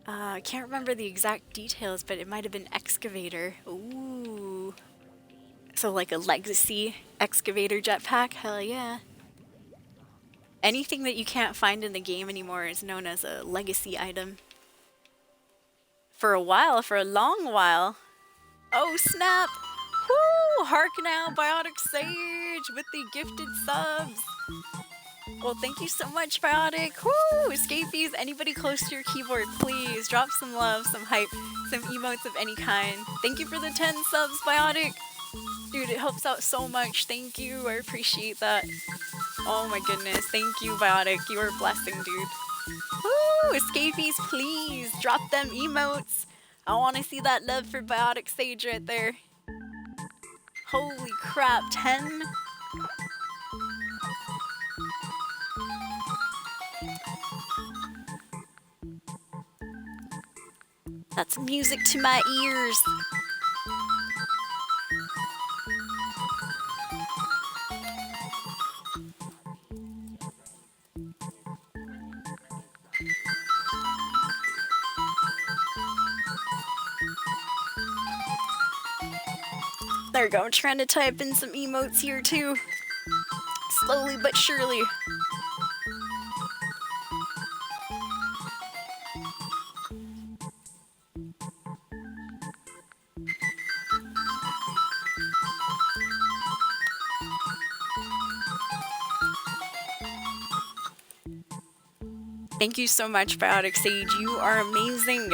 I can't remember the exact details, but it might have been excavator. Ooh. So like a legacy excavator jetpack? Hell yeah. Anything that you can't find in the game anymore is known as a legacy item. For a while, for a long while. Oh snap! Woo! Hark now, Biotic Sage with the gifted subs. Well, thank you so much, Biotic. Woo! Escapees, anybody close to your keyboard, please drop some love, some hype, some emotes of any kind. Thank you for the 10 subs, Biotic. Dude, it helps out so much. Thank you. I appreciate that. Oh my goodness. Thank you, Biotic. You are a blessing, dude. Woo! Escapees, please drop them emotes. I want to see that love for Biotic Sage right there. Holy crap, 10? That's music to my ears. There we go, I'm trying to type in some emotes here too. Slowly but surely. Thank you so much, Biotic Sage. You are amazing.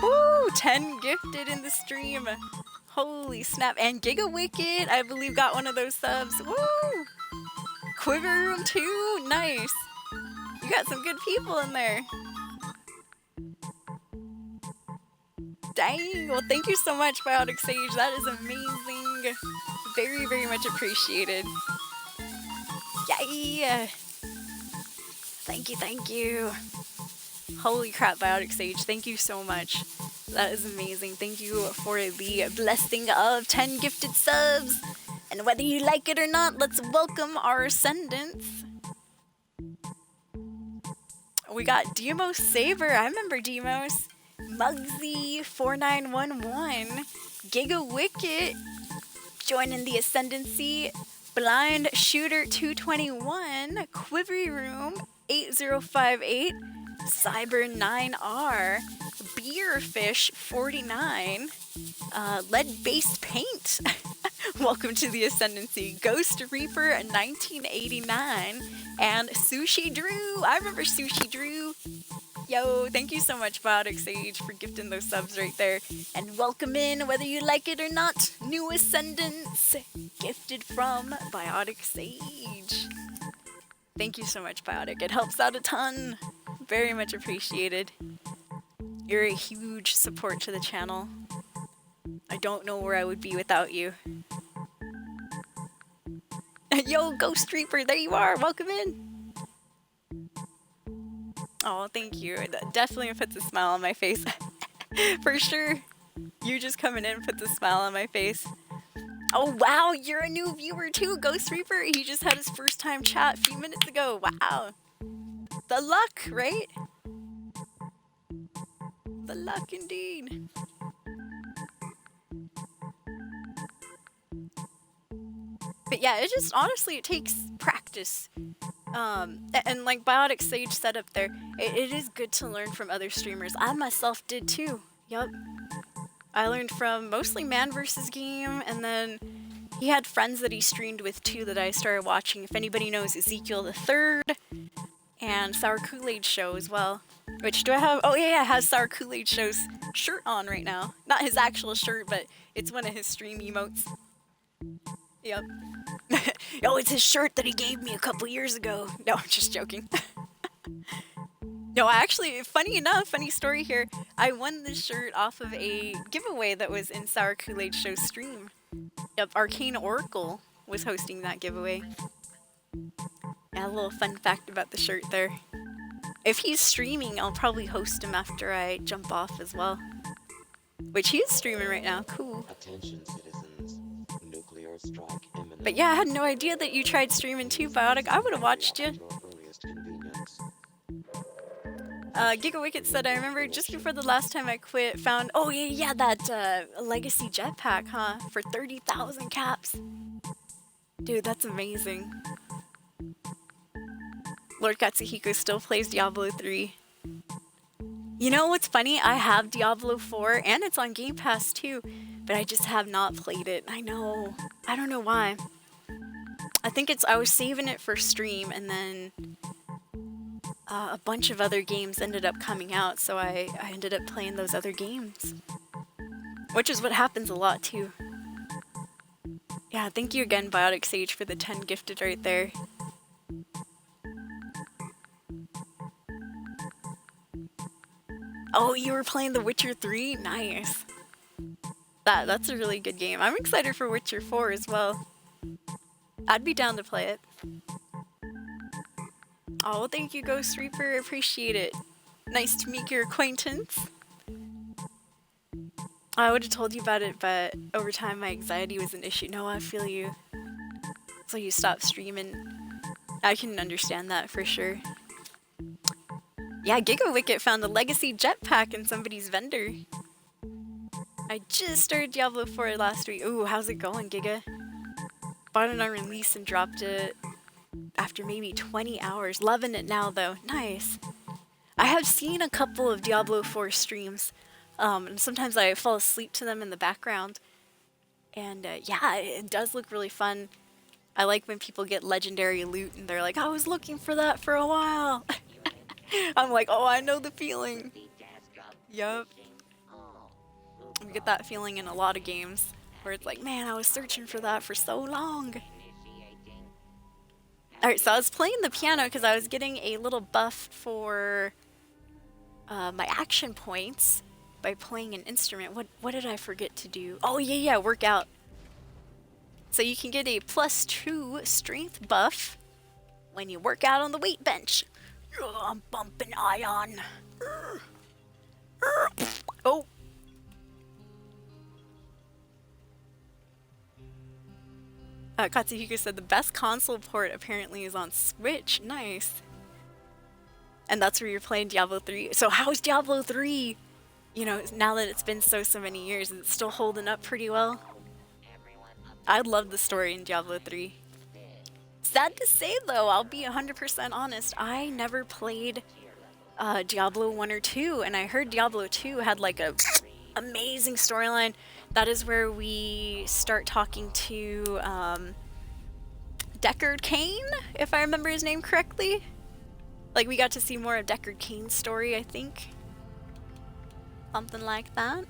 Woo! 10 gifted in the stream. Holy snap. And GigaWicket, I believe, got one of those subs. Woo! Quiver Room too. Nice. You got some good people in there. Dang. Well, thank you so much, Biotic Sage. That is amazing. Very, very much appreciated. Yay! Thank you, thank you. Holy crap, Biotic Sage. Thank you so much. That is amazing. Thank you for the blessing of 10 gifted subs. And whether you like it or not, let's welcome our ascendants. We got Demos Saber. I remember Demos. Mugsy4911. GigaWicket joining the ascendancy. Blind Shooter 221. Quivery Room 8058. Cyber 9R. Beerfish 49. Lead-based paint. Welcome to the Ascendancy. Ghost Reaper 1989 and Sushi Drew. I remember Sushi Drew. Yo, thank you so much, Biotic Sage, for gifting those subs right there. And welcome in, whether you like it or not. New Ascendants, gifted from Biotic Sage. Thank you so much, Biotic. It helps out a ton. Very much appreciated. You're a huge support to the channel. I don't know where I would be without you. Yo, Ghost Reaper, there you are. Welcome in. Oh, thank you. That definitely puts a smile on my face. For sure. You just coming in puts a smile on my face. Oh, wow. You're a new viewer too, Ghost Reaper. He just had his first time chat a few minutes ago. Wow. The luck, right? The luck indeed. But yeah, it just, honestly, it takes practice. And like Biotic Sage said up there, it is good to learn from other streamers. I myself did too. Yup. I learned from mostly Man vs. Game, and then he had friends that he streamed with too that I started watching. If anybody knows Ezekiel the Third and Sour Kool-Aid Show as well. Which do I have? Oh yeah, I have Sour Kool-Aid Show's shirt on right now. Not his actual shirt, but it's one of his stream emotes. Yep. Oh, it's his shirt that he gave me a couple years ago. No, I'm just joking. No, actually, funny enough, funny story here. I won this shirt off of a giveaway that was in Sour Kool-Aid Show's stream. Yep, Arcane Oracle was hosting that giveaway. Yeah, a little fun fact about the shirt there. If he's streaming, I'll probably host him after I jump off as well. Which he is streaming right now. Cool. Attention, citizens. Nuclear strike imminent. But yeah, I had no idea that you tried streaming too, Biotic. I would have watched you. At your earliest convenience. Giga Wicket said, I remember just before the last time I quit, found, oh yeah, that Legacy Jetpack, huh? For 30,000 caps. Dude, that's amazing. Lord Katsuhiko still plays Diablo 3. You know what's funny? I have Diablo 4, and it's on Game Pass too, but I just have not played it. I know. I don't know why. I think I was saving it for stream, and then a bunch of other games ended up coming out, so I ended up playing those other games. Which is what happens a lot too. Yeah, thank you again, Biotic Sage, for the 10 gifted right there. Oh, you were playing The Witcher 3? Nice. That's a really good game. I'm excited for Witcher 4 as well. I'd be down to play it. Oh, well, thank you, Ghost Reaper. Appreciate it. Nice to make your acquaintance. I would have told you about it, but over time my anxiety was an issue. No, I feel you. So you stopped streaming. I can understand that for sure. Yeah, Giga Wicket found a Legacy Jetpack in somebody's vendor. I just started Diablo 4 last week. Ooh, how's it going, Giga? Bought it on release and dropped it after maybe 20 hours. Loving it now, though. Nice. I have seen a couple of Diablo 4 streams, and sometimes I fall asleep to them in the background. And yeah, it does look really fun. I like when people get legendary loot and they're like, I was looking for that for a while. I'm like, oh, I know the feeling. Yup. We get that feeling in a lot of games where it's like, man, I was searching for that for so long. Alright, so I was playing the piano because I was getting a little buff for my action points by playing an instrument. What did I forget to do? Oh, yeah, work out. So you can get a +2 strength buff when you work out on the weight bench. I'm bumping ion. Oh. Katsuhiko said the best console port apparently is on Switch. Nice. And that's where you're playing Diablo 3. So how's Diablo 3? You know, now that it's been so many years, is it still holding up pretty well? I love the story in Diablo 3. Sad to say though, I'll be 100% honest, I never played Diablo 1 or 2, and I heard Diablo 2 had like a amazing storyline. that is where we start talking to Deckard Cain, if I remember his name correctly. Like, we got to see more of Deckard Cain's story, I think. Something like that.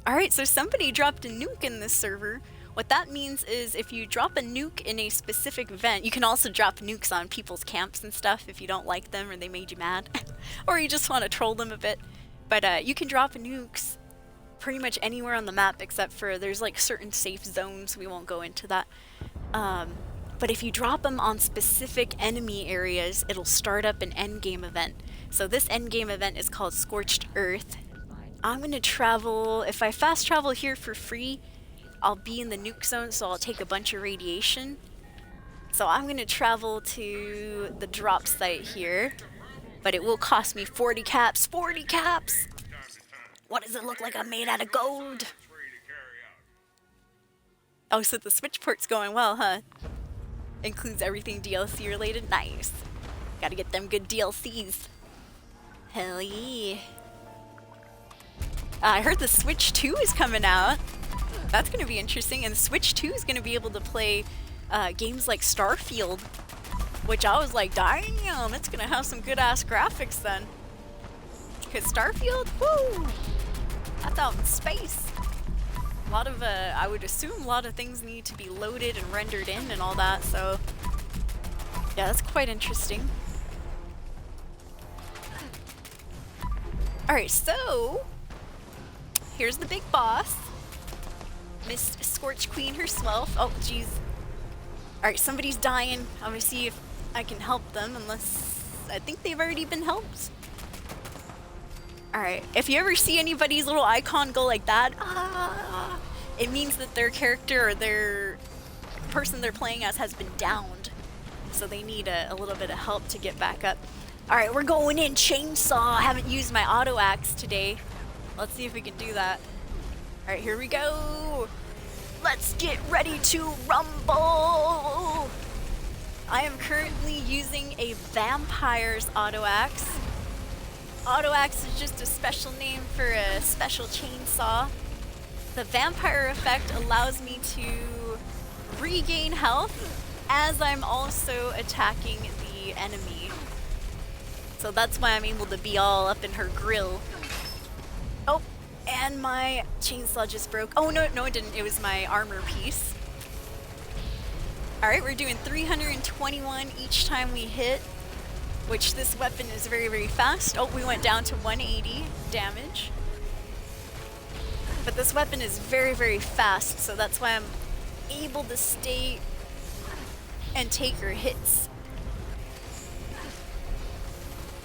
Alright, so somebody dropped a nuke in this server. What that means is if you drop a nuke in a specific event, you can also drop nukes on people's camps and stuff if you don't like them or they made you mad. Or you just want to troll them a bit. But you can drop nukes pretty much anywhere on the map except for there's like certain safe zones. We won't go into that. But if you drop them on specific enemy areas, it'll start up an endgame event. So this endgame event is called Scorched Earth. I'm gonna travel, if I fast travel here for free, I'll be in the nuke zone, so I'll take a bunch of radiation. So I'm gonna travel to the drop site here, but it will cost me 40 caps. 40 caps! What does it look like I'm made out of gold? Oh, so the switch port's going well, huh? Includes everything DLC related. Nice. Gotta get them good DLCs. Hell yeah. I heard the Switch 2 is coming out. That's gonna be interesting. And the Switch 2 is gonna be able to play games like Starfield. Which I was like, damn, it's gonna have some good ass graphics then. Because Starfield, woo! That's out in space. A lot of, I would assume a lot of things need to be loaded and rendered in and all that, so yeah, that's quite interesting. Alright, so here's the big boss. Miss Scorch Queen herself. Oh, jeez. Alright, somebody's dying. I'm gonna see if I can help them, unless I think they've already been helped. Alright, if you ever see anybody's little icon go like that, it means that their character or their person they're playing as has been downed. So they need a little bit of help to get back up. Alright, we're going in chainsaw. I haven't used my auto axe today. Let's see if we can do that. Alright, here we go. Let's get ready to rumble. I am currently using a vampire's auto axe. Auto axe is just a special name for a special chainsaw. The vampire effect allows me to regain health as I'm also attacking the enemy. So that's why I'm able to be all up in her grill. Oh, and my chainsaw just broke. Oh no, no it didn't. It was my armor piece. Alright, we're doing 321 each time we hit, which this weapon is very, very fast. Oh, we went down to 180 damage. But this weapon is very, very fast, so that's why I'm able to stay and take her hits.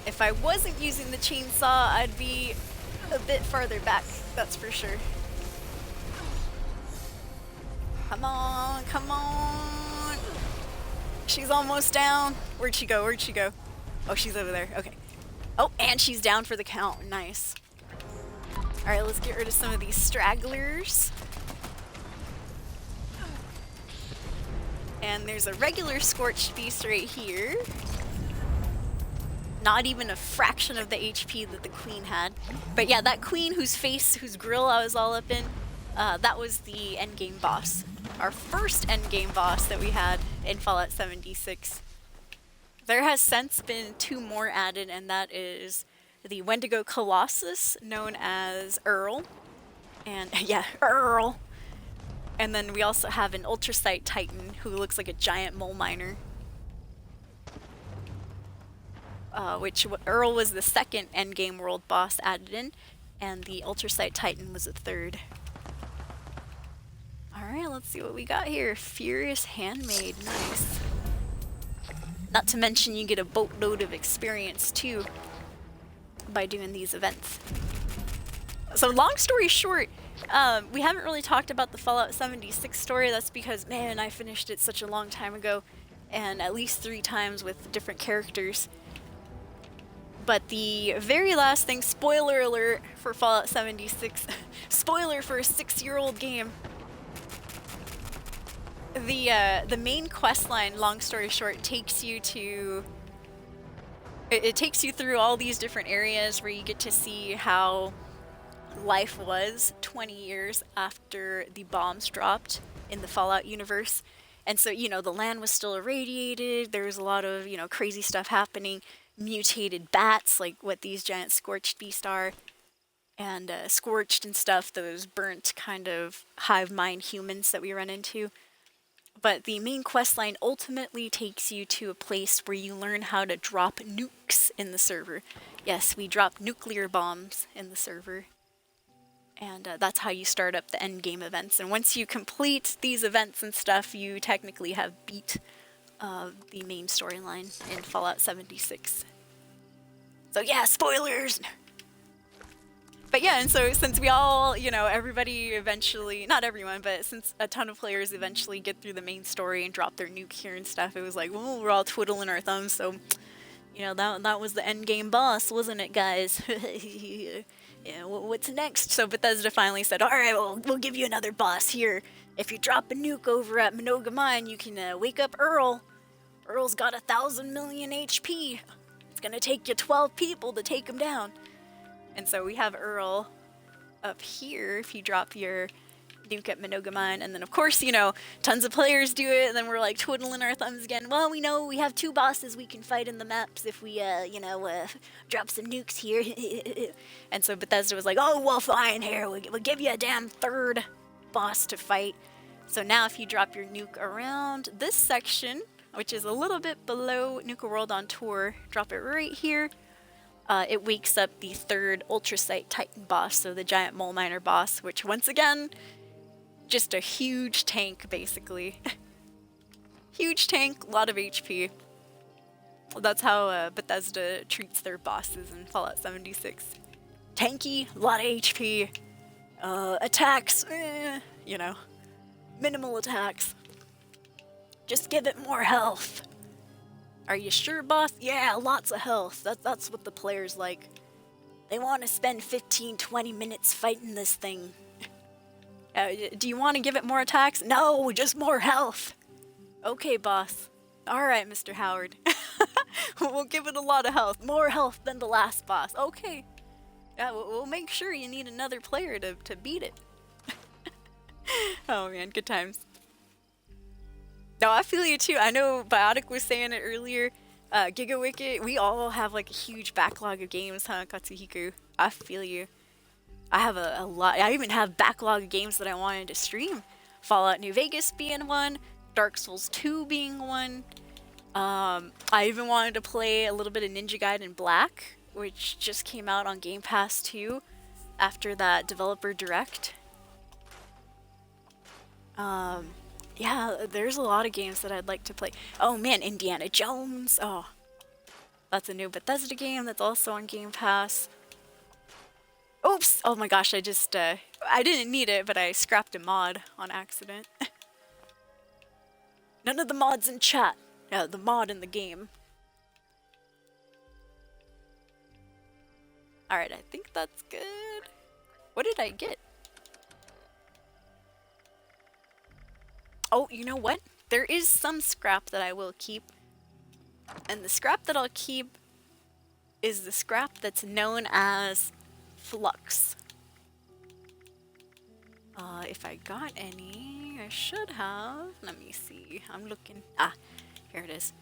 If I wasn't using the chainsaw, I'd be a bit farther back, that's for sure. Come on, come on. She's almost down. Where'd she go? Where'd she go? Oh, she's over there. Okay. Oh, and she's down for the count. Nice. Alright, let's get rid of some of these stragglers. And there's a regular Scorched Beast right here. Not even a fraction of the HP that the Queen had. But yeah, that Queen whose face, whose grill I was all up in, that was the endgame boss. Our first endgame boss that we had in Fallout 76. There has since been 2 more added, and that is the Wendigo Colossus, known as Earl. And yeah, Earl. And then we also have an Ultrasight Titan who looks like a giant mole miner. Which Earl was the second endgame world boss added in, and the Ultrasight Titan was the third. Alright, let's see what we got here. Furious Handmaid, nice. Not to mention you get a boatload of experience too by doing these events. So long story short, we haven't really talked about the Fallout 76 story. That's because, man, I finished it such a long time ago, and at least 3 times with different characters. But the very last thing, spoiler alert for Fallout 76, spoiler for a 6-year-old game. The main quest line, long story short, takes you to... It takes you through all these different areas where you get to see how life was 20 years after the bombs dropped in the Fallout universe. And so, you know, the land was still irradiated. There was a lot of, you know, crazy stuff happening. Mutated bats, like what these giant scorched beasts are. And scorched and stuff, those burnt kind of hive mind humans that we run into. But the main quest line ultimately takes you to a place where you learn how to drop nukes in the server. Yes, we drop nuclear bombs in the server. And that's how you start up the end game events. And once you complete these events and stuff, you technically have beat the main storyline in Fallout 76. So yeah, spoilers! But yeah, and so since we all, you know, everybody eventually, not everyone, but since a ton of players eventually get through the main story and drop their nuke here and stuff, it was like, well, we're all twiddling our thumbs, so, you know, that was the end game boss, wasn't it, guys? Yeah, what's next? So Bethesda finally said, alright, well, we'll give you another boss here. If you drop a nuke over at Minoga Mine, you can wake up Earl. Earl's got 1,000 million HP. It's gonna take you 12 people to take him down. And so we have Earl up here if you drop your nuke at Minoga Mine. And then, of course, you know, tons of players do it. And then we're like twiddling our thumbs again. Well, we know we have 2 bosses we can fight in the maps if we, drop some nukes here. And so Bethesda was like, oh, well, fine, here. We'll give you a damn 3rd boss to fight. So now if you drop your nuke around this section, which is a little bit below Nuka World on Tour, drop it right here. It wakes up the 3rd Ultrasite Titan boss, so the giant mole miner boss, which once again, just a huge tank, basically. Huge tank, a lot of HP. That's how Bethesda treats their bosses in Fallout 76. Tanky, a lot of HP. Attacks, you know, minimal attacks. Just give it more health. Are you sure, boss? Yeah, lots of health. That's what the players like. They want to spend 15-20 minutes fighting this thing. Do you want to give it more attacks? No, just more health. Okay, boss. Alright, Mr. Howard. We'll give it a lot of health. More health than the last boss. Okay. Yeah, we'll make sure you need another player to beat it. Oh man, good times. No, I feel you too. I know Biotic was saying it earlier. GigaWicket, we all have like a huge backlog of games, huh, Katsuhiku? I feel you. I have a lot. I even have backlog of games that I wanted to stream. Fallout New Vegas being one, Dark Souls 2 being one. I even wanted to play a little bit of Ninja Gaiden Black, which just came out on Game Pass 2 after that developer direct. Yeah, there's a lot of games that I'd like to play. Oh man, Indiana Jones. Oh, that's a new Bethesda game that's also on Game Pass. Oops! Oh my gosh, I didn't need it, but I scrapped a mod on accident. None of the mods in chat. Yeah, the mod in the game. Alright, I think that's good. What did I get? Oh, you know what? There is some scrap that I will keep. And the scrap that I'll keep is the scrap that's known as flux. If I got any, I should have. Let me see. I'm looking. Ah, here it is.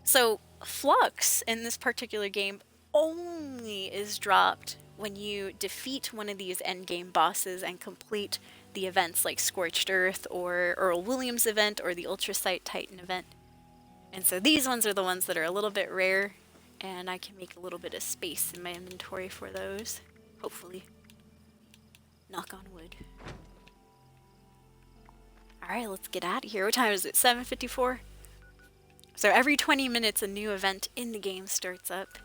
So, flux in this particular game only is dropped when you defeat one of these endgame bosses and complete the events like Scorched Earth or Earl Williams event or the Ultrasite Titan event. And so these ones are the ones that are a little bit rare, and I can make a little bit of space in my inventory for those, hopefully. Knock on wood. Alright, let's get out of here. What time is it? 7:54? So every 20 minutes a new event in the game starts up.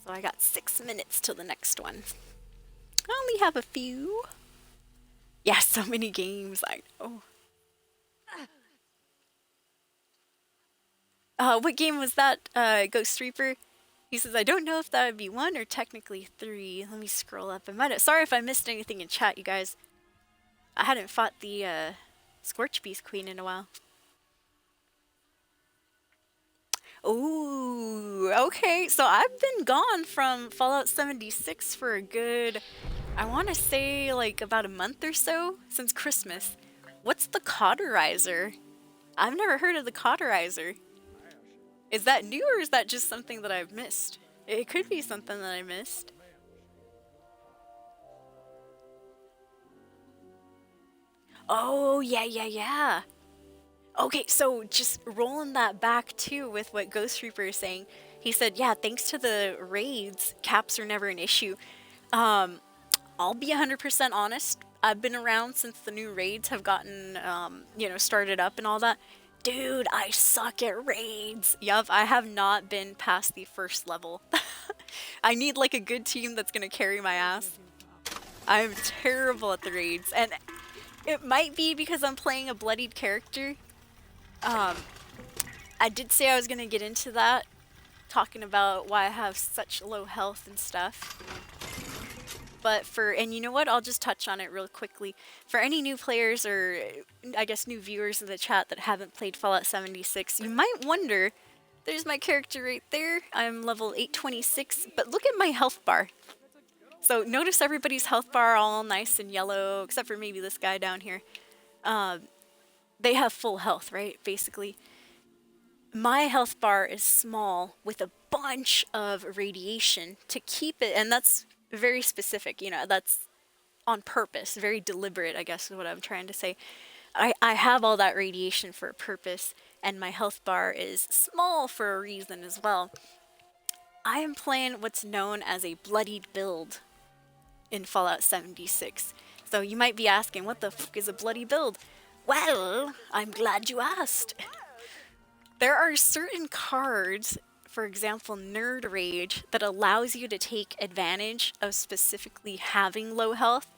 So I got 6 minutes till the next one. I only have a few. Yeah, so many games, I know. What game was that, Ghost Reaper? He says, I don't know if that would be 1 or technically 3. Let me scroll up. Sorry if I missed anything in chat, you guys. I hadn't fought the, Scorch Beast Queen in a while. Ooh, okay. So I've been gone from Fallout 76 for a good, I want to say like about a month or so since Christmas. What's the cauterizer? I've never heard of the cauterizer. Is that new or is that just something that I've missed? It could be something that I missed. Oh, yeah. Okay, so just rolling that back too with what Ghost Reaper is saying. He said, yeah, thanks to the raids, caps are never an issue. I'll be 100% honest. I've been around since the new raids have gotten, started up and all that. Dude, I suck at raids. Yup, I have not been past the first level. I need like a good team that's gonna carry my ass. I'm terrible at the raids, and it might be because I'm playing a bloodied character. I did say I was gonna get into that, talking about why I have such low health and stuff. But and you know what, I'll just touch on it real quickly. For any new players or I guess new viewers in the chat that haven't played Fallout 76, you might wonder, there's my character right there. I'm level 826, but look at my health bar. So notice everybody's health bar all nice and yellow, except for maybe this guy down here. They have full health, right? Basically. My health bar is small with a bunch of radiation to keep it, and that's very specific, that's on purpose, very deliberate, I guess is what I'm trying to say. I have all that radiation for a purpose, and my health bar is small for a reason as well. I am playing what's known as a bloodied build in Fallout 76. So you might be asking, what the fuck is a bloody build? Well, I'm glad you asked. There are certain cards, for example, Nerd Rage, that allows you to take advantage of specifically having low health.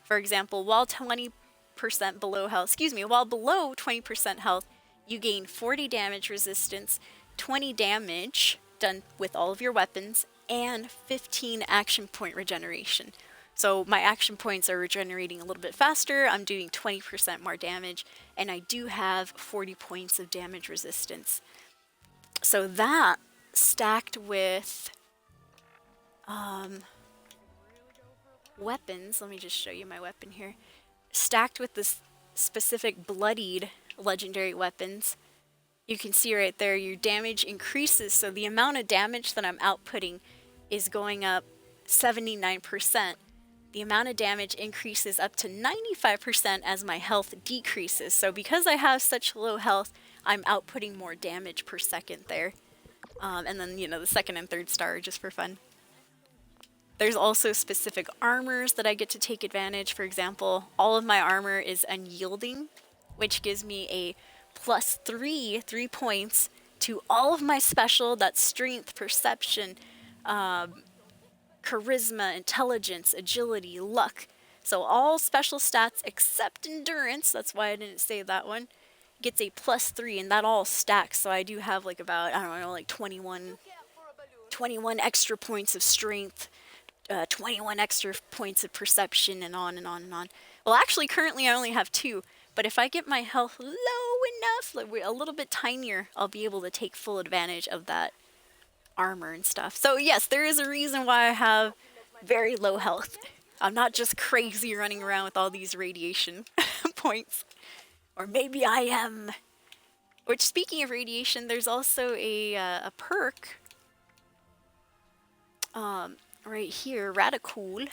For example, while below 20% health, you gain 40 damage resistance, 20 damage done with all of your weapons, and 15 action point regeneration. So my action points are regenerating a little bit faster, I'm doing 20% more damage, and I do have 40 points of damage resistance. So that stacked with weapons, let me just show you my weapon here. Stacked with this specific bloodied legendary weapons, you can see right there your damage increases. So the amount of damage that I'm outputting is going up 79%. The amount of damage increases up to 95% as my health decreases. So because I have such low health, I'm outputting more damage per second there. And then, the second and third star are just for fun. There's also specific armors that I get to take advantage. For example, all of my armor is unyielding, which gives me a plus 3 points to all of my special. That's strength, perception, charisma, intelligence, agility, luck. So all special stats except endurance, that's why I didn't say that one, gets a plus 3, and that all stacks. So I do have like about, I don't know, like 21 extra points of strength, 21 extra points of perception, and on and on and on. Well, actually, currently I only have 2, but if I get my health low enough, like a little bit tinier, I'll be able to take full advantage of that armor and stuff. So yes, there is a reason why I have very low health. I'm not just crazy running around with all these radiation points. Or maybe I am. Which, speaking of radiation, there's also a perk right here, Radicool.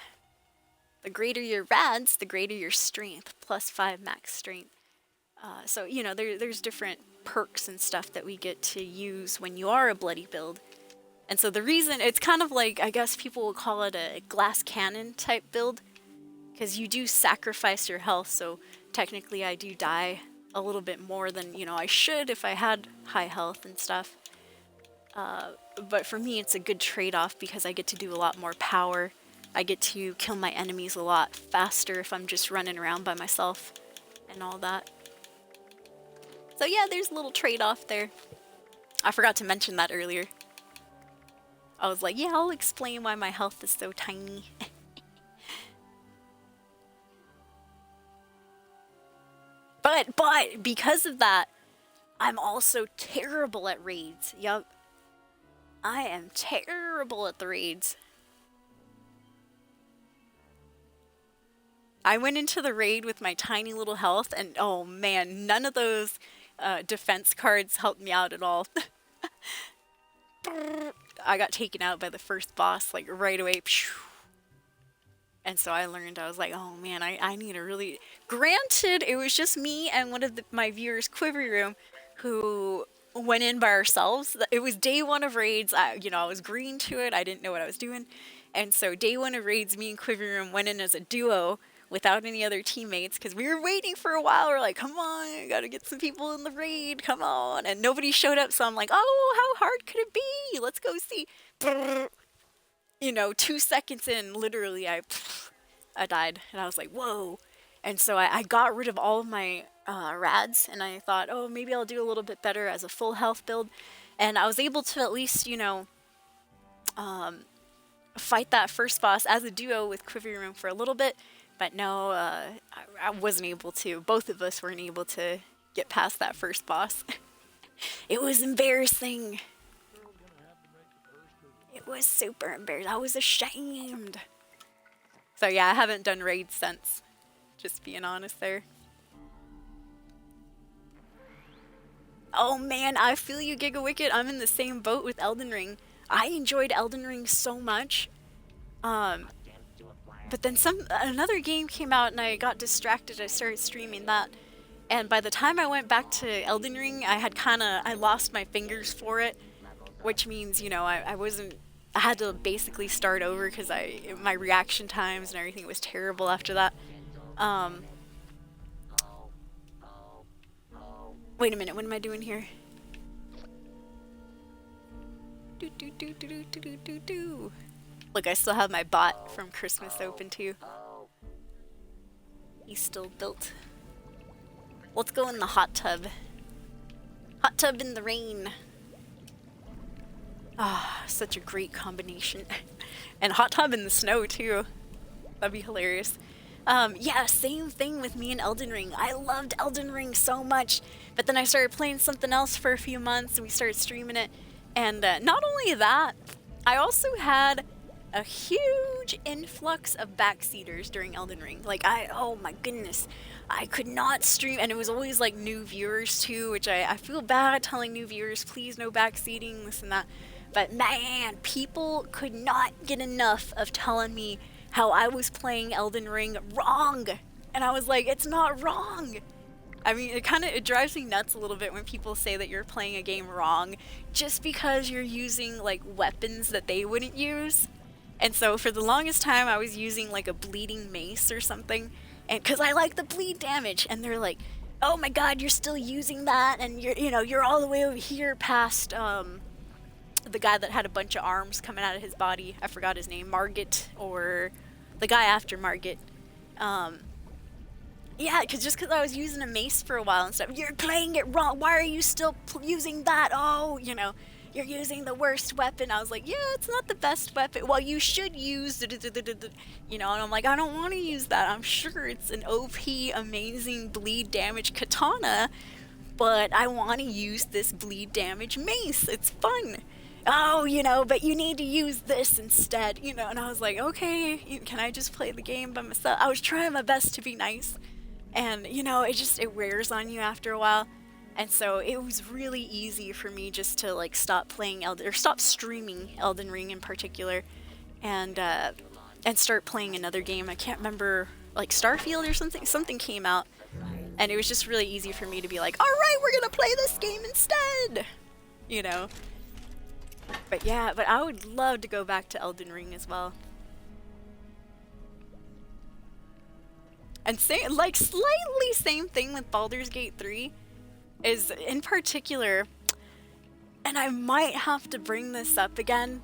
The greater your rads, the greater your strength, plus 5 max strength. So, there's different perks and stuff that we get to use when you are a bloody build. And so the reason, it's kind of like, I guess people would call it a glass cannon type build, because you do sacrifice your health, so technically I do die a little bit more than, I should if I had high health and stuff. But for me, it's a good trade-off because I get to do a lot more power. I get to kill my enemies a lot faster if I'm just running around by myself and all that. So yeah, there's a little trade-off there. I forgot to mention that earlier. I was like, yeah, I'll explain why my health is so tiny. But because of that, I'm also terrible at raids. Yup. I am terrible at the raids. I went into the raid with my tiny little health, and oh man, none of those defense cards helped me out at all. I got taken out by the first boss like right away. And so I learned, I was like, oh man, I need to really... Granted, it was just me and one of my viewers, Quivery Room, who went in by ourselves. It was day one of raids. I was green to it. I didn't know what I was doing. And so day one of raids, me and Quivery Room went in as a duo without any other teammates because we were waiting for a while. We're like, come on, I gotta get some people in the raid, come on. And nobody showed up, so I'm like, oh, how hard could it be? Let's go see. 2 seconds in, literally, I died. And I was like, whoa. And so I got rid of all of my rads, and I thought, oh, maybe I'll do a little bit better as a full health build. And I was able to at least, fight that first boss as a duo with Quivery Room for a little bit. But no, I wasn't able to. Both of us weren't able to get past that first boss. It was embarrassing. It was super embarrassing. I was ashamed. So yeah, I haven't done raids since. Just being honest there. Oh man, I feel you, Giga Wicked. I'm in the same boat with Elden Ring. I enjoyed Elden Ring so much. But then another game came out and I got distracted. I started streaming that. And by the time I went back to Elden Ring, I lost my fingers for it. Which means, I had to basically start over because my reaction times and everything was terrible after that. Wait a minute, what am I doing here? Look, I still have my bot from Christmas open too. He's still built. Let's go in the hot tub. Hot tub in the rain. Ah, such a great combination. And hot tub in the snow too. That'd be hilarious. Yeah, same thing with me and Elden Ring. I loved Elden Ring so much, but then I started playing something else for a few months and we started streaming it. And not only that, I also had a huge influx of backseaters during Elden Ring. Oh my goodness, I could not stream, and it was always like new viewers too, which I feel bad telling new viewers, please no backseating, this and that. But man, people could not get enough of telling me how I was playing Elden Ring wrong. And I was like, it's not wrong. I mean, it drives me nuts a little bit when people say that you're playing a game wrong just because you're using like weapons that they wouldn't use. And so for the longest time I was using like a bleeding mace or something, and cuz I like the bleed damage, and they're like, "Oh my god, you're still using that, and you're all the way over here past the guy that had a bunch of arms coming out of his body. I forgot his name, Margit, or the guy after Margit. Yeah, just because I was using a mace for a while and stuff. You're playing it wrong. Why are you still using that? Oh, you're using the worst weapon. I was like, yeah, it's not the best weapon. Well, you should use, and I'm like, I don't want to use that. I'm sure it's an OP, amazing bleed damage katana, but I want to use this bleed damage mace. It's fun. Oh, but you need to use this instead, and I was like, okay, can I just play the game by myself? I was trying my best to be nice, and, it wears on you after a while, and so it was really easy for me just to, like, stop streaming Elden Ring in particular, and start playing another game. I can't remember, like, Starfield or something came out, and it was just really easy for me to be like, alright, we're gonna play this game instead, But yeah, I would love to go back to Elden Ring as well. And slightly same thing with Baldur's Gate 3 is in particular, and I might have to bring this up again,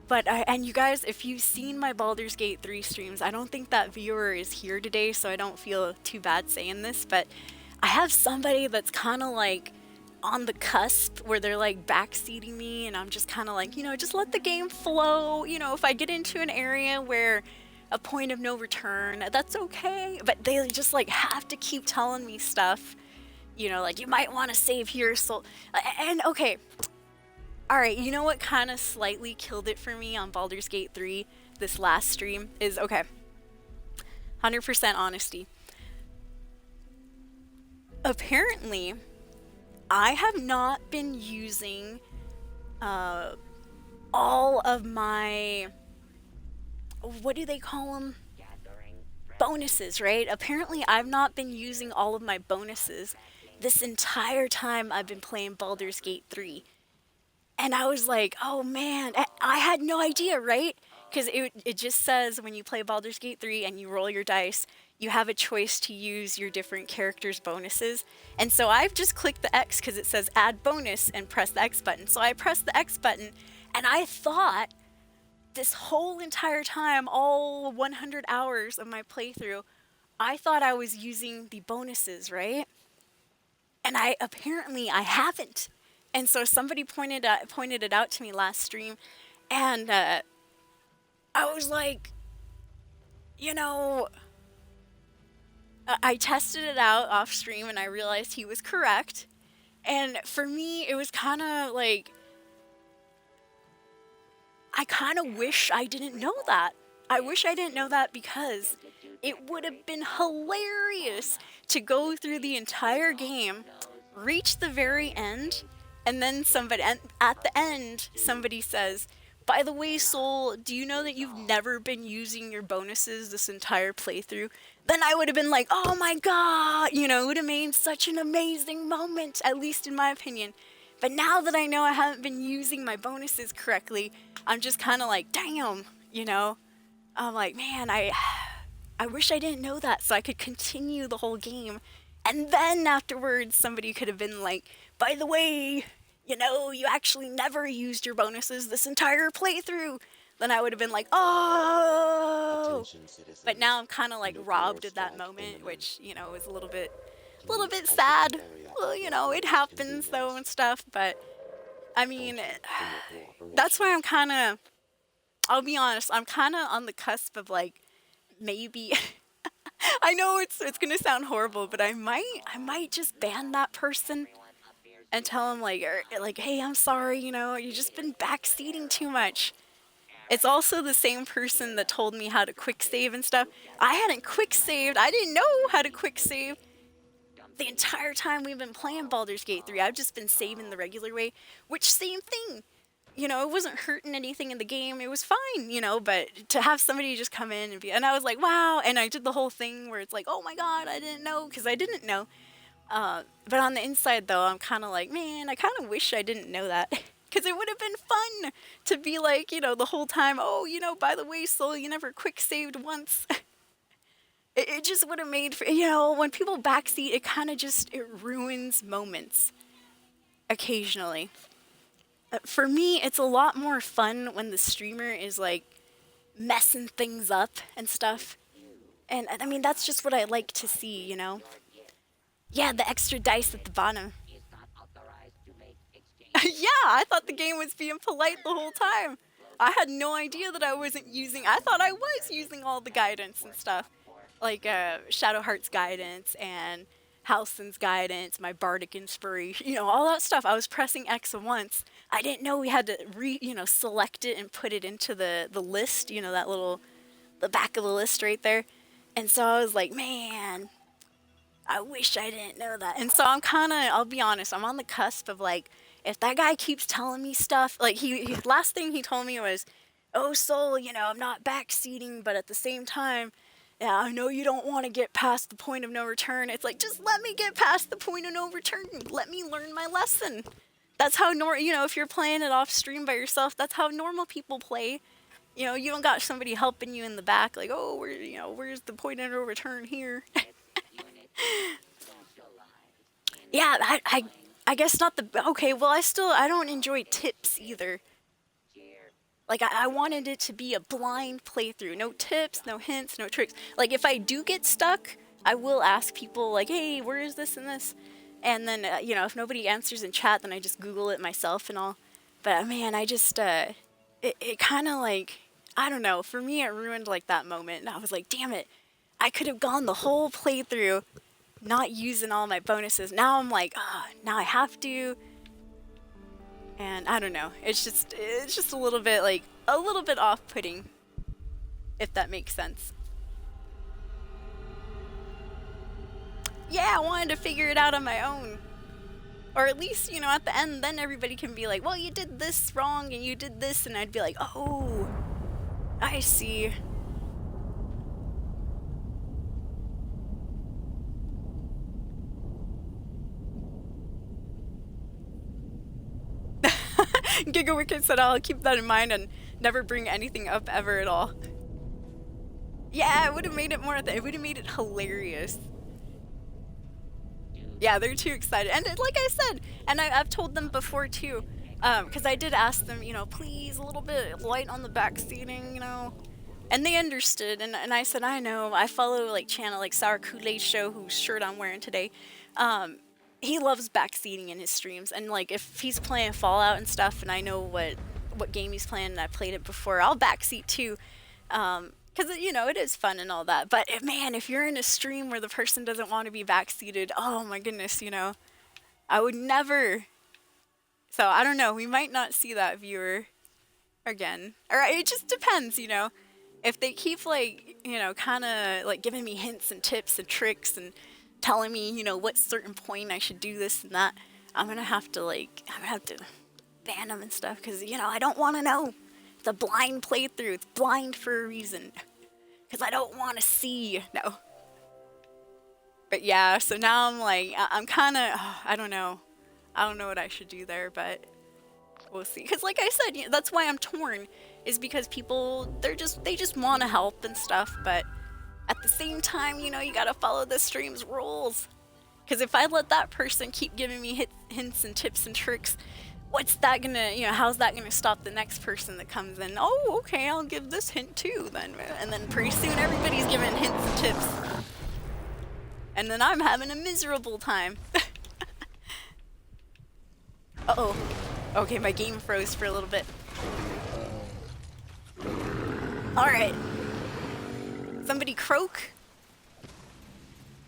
but and you guys, if you've seen my Baldur's Gate 3 streams, I don't think that viewer is here today, so I don't feel too bad saying this, but I have somebody that's kind of like on the cusp where they're like backseating me, and I'm just kind of like, just let the game flow. If I get into an area where a point of no return, that's okay. But they just like have to keep telling me stuff, like you might want to save here. So, and okay, Alright, you know what kind of slightly killed it for me on Baldur's Gate 3 this last stream is, okay, 100% honesty. Apparently, I have not been using all of my, what do they call them? Bonuses, right? Apparently, I've not been using all of my bonuses this entire time I've been playing Baldur's Gate 3. And I was like, oh man, I had no idea, right? Because it just says when you play Baldur's Gate 3 and you roll your dice, you have a choice to use your different characters' bonuses. And so I've just clicked the X because it says add bonus and press the X button. So I pressed the X button and I thought this whole entire time, all 100 hours of my playthrough, I thought I was using the bonuses, right? And I haven't. And so somebody pointed it out to me last stream, and I was like, you know, I tested it out off stream and I realized he was correct. And for me, it was kind of like, I kind of wish I didn't know that. I wish I didn't know that because it would have been hilarious to go through the entire game, reach the very end, and then at the end, somebody says, by the way, Soul, do you know that you've never been using your bonuses this entire playthrough? Then I would have been like, oh my god, you know, it would have made such an amazing moment, at least in my opinion. But now that I know I haven't been using my bonuses correctly, I'm just kind of like, damn, you know? I'm like, man, I wish I didn't know that so I could continue the whole game. And then afterwards, somebody could have been like, by the way, you know, you actually never used your bonuses this entire playthrough. Then I would have been like, oh. Attention, citizens. But now I'm kind of like Nuclear robbed of that strike moment, imminent. which, you know, is a little bit Exit the sad. area Well, you know, it for happens though convenience. and stuff. But I mean, Thank you for your cooperation. that's why I'm kind of, I'll be honest, I'm kind of on the cusp of like, maybe, I know it's gonna sound horrible, but I might just ban that person and tell him like, hey, I'm sorry, you know, you've just been backseating too much. It's also the same person that told me how to quick save and stuff. I hadn't quick saved. I didn't know how to quick save the entire time we've been playing Baldur's Gate 3. I've just been saving the regular way, which same thing. You know, it wasn't hurting anything in the game. It was fine, you know, but to have somebody just come in and I was like, wow. And I did the whole thing where it's like, oh my God, I didn't know, because I didn't know. But on the inside, though, I'm kind of like, man, I kind of wish I didn't know that. Because it would have been fun to be like, you know, the whole time, oh, you know, by the way, Soul, you never quick saved once. It just would have made, you know, when people backseat, it kind of just, it ruins moments occasionally. For me, it's a lot more fun when the streamer is like messing things up and stuff. And I mean, that's just what I like to see, you know? Yeah, the extra dice at the bottom. Yeah, I thought the game was being polite the whole time. I had no idea that I wasn't using, I thought I was using all the guidance and stuff. Like Shadowheart's guidance and Halston's guidance, my bardic inspiration, you know, all that stuff. I was pressing X once. I didn't know we had to select it and put it into the list, you know, that little, the back of the list right there. And so I was like, man, I wish I didn't know that. And so I'm kind of, I'll be honest, I'm on the cusp of like, if that guy keeps telling me stuff, like he last thing he told me was, oh, Soul, you know, I'm not backseating, but at the same time, yeah, I know you don't want to get past the point of no return. It's like, just let me get past the point of no return. Let me learn my lesson. That's how, you know, if you're playing it off stream by yourself, that's how normal people play. You know, you don't got somebody helping you in the back, like, oh, where's the point of no return here? Yeah, I guess not the, okay, well, I don't enjoy tips either. Like, I wanted it to be a blind playthrough. No tips, no hints, no tricks. Like, if I do get stuck, I will ask people, like, hey, where is this and this? And then, you know, if nobody answers in chat, then I just Google it myself and all. But, man, I just, it kind of, like, I don't know. For me, it ruined, like, that moment. And I was like, damn it. I could have gone the whole playthrough not using all my bonuses. Now I'm like, now I have to. And I don't know, it's just a little bit like a little bit off-putting, if that makes sense. Yeah, I wanted to figure it out on my own. Or at least, you know, at the end, then everybody can be like, well, you did this wrong and you did this, and I'd be like, oh, I see. Giga Wicked said I'll keep that in mind and never bring anything up ever at all. Yeah, it would have made it more, it would have made it hilarious. Yeah, they're too excited. And like I said, and I've told them before too, because I did ask them, you know, please, a little bit light on the back seating, you know. And they understood, and I said, I know, I follow like channel like Sour Kool-Aid Show, whose shirt I'm wearing today. He loves backseating in his streams, and like if he's playing Fallout and stuff, and I know what game he's playing, and I played it before, I'll backseat too, because you know it is fun and all that. But man, if you're in a stream where the person doesn't want to be backseated, oh my goodness, you know, I would never. So I don't know, we might not see that viewer again, or it just depends, you know. If they keep like, you know, kind of like giving me hints and tips and tricks and telling me, you know, what certain point I should do this and that, I'm gonna have to ban them and stuff, because, you know, I don't want to know. It's a blind playthrough. It's blind for a reason. Because I don't want to see. No. But yeah, so now I'm like, I'm kind of, I don't know. I don't know what I should do there, but we'll see. Because like I said, you know, that's why I'm torn, is because people, they just want to help and stuff, but at the same time, you know, you gotta follow the stream's rules. Because if I let that person keep giving me hints and tips and tricks, what's that gonna, you know, how's that gonna stop the next person that comes in? Oh, okay, I'll give this hint too then. And then pretty soon everybody's giving hints and tips. And then I'm having a miserable time. Uh-oh. Okay, my game froze for a little bit. Alright. Somebody croak?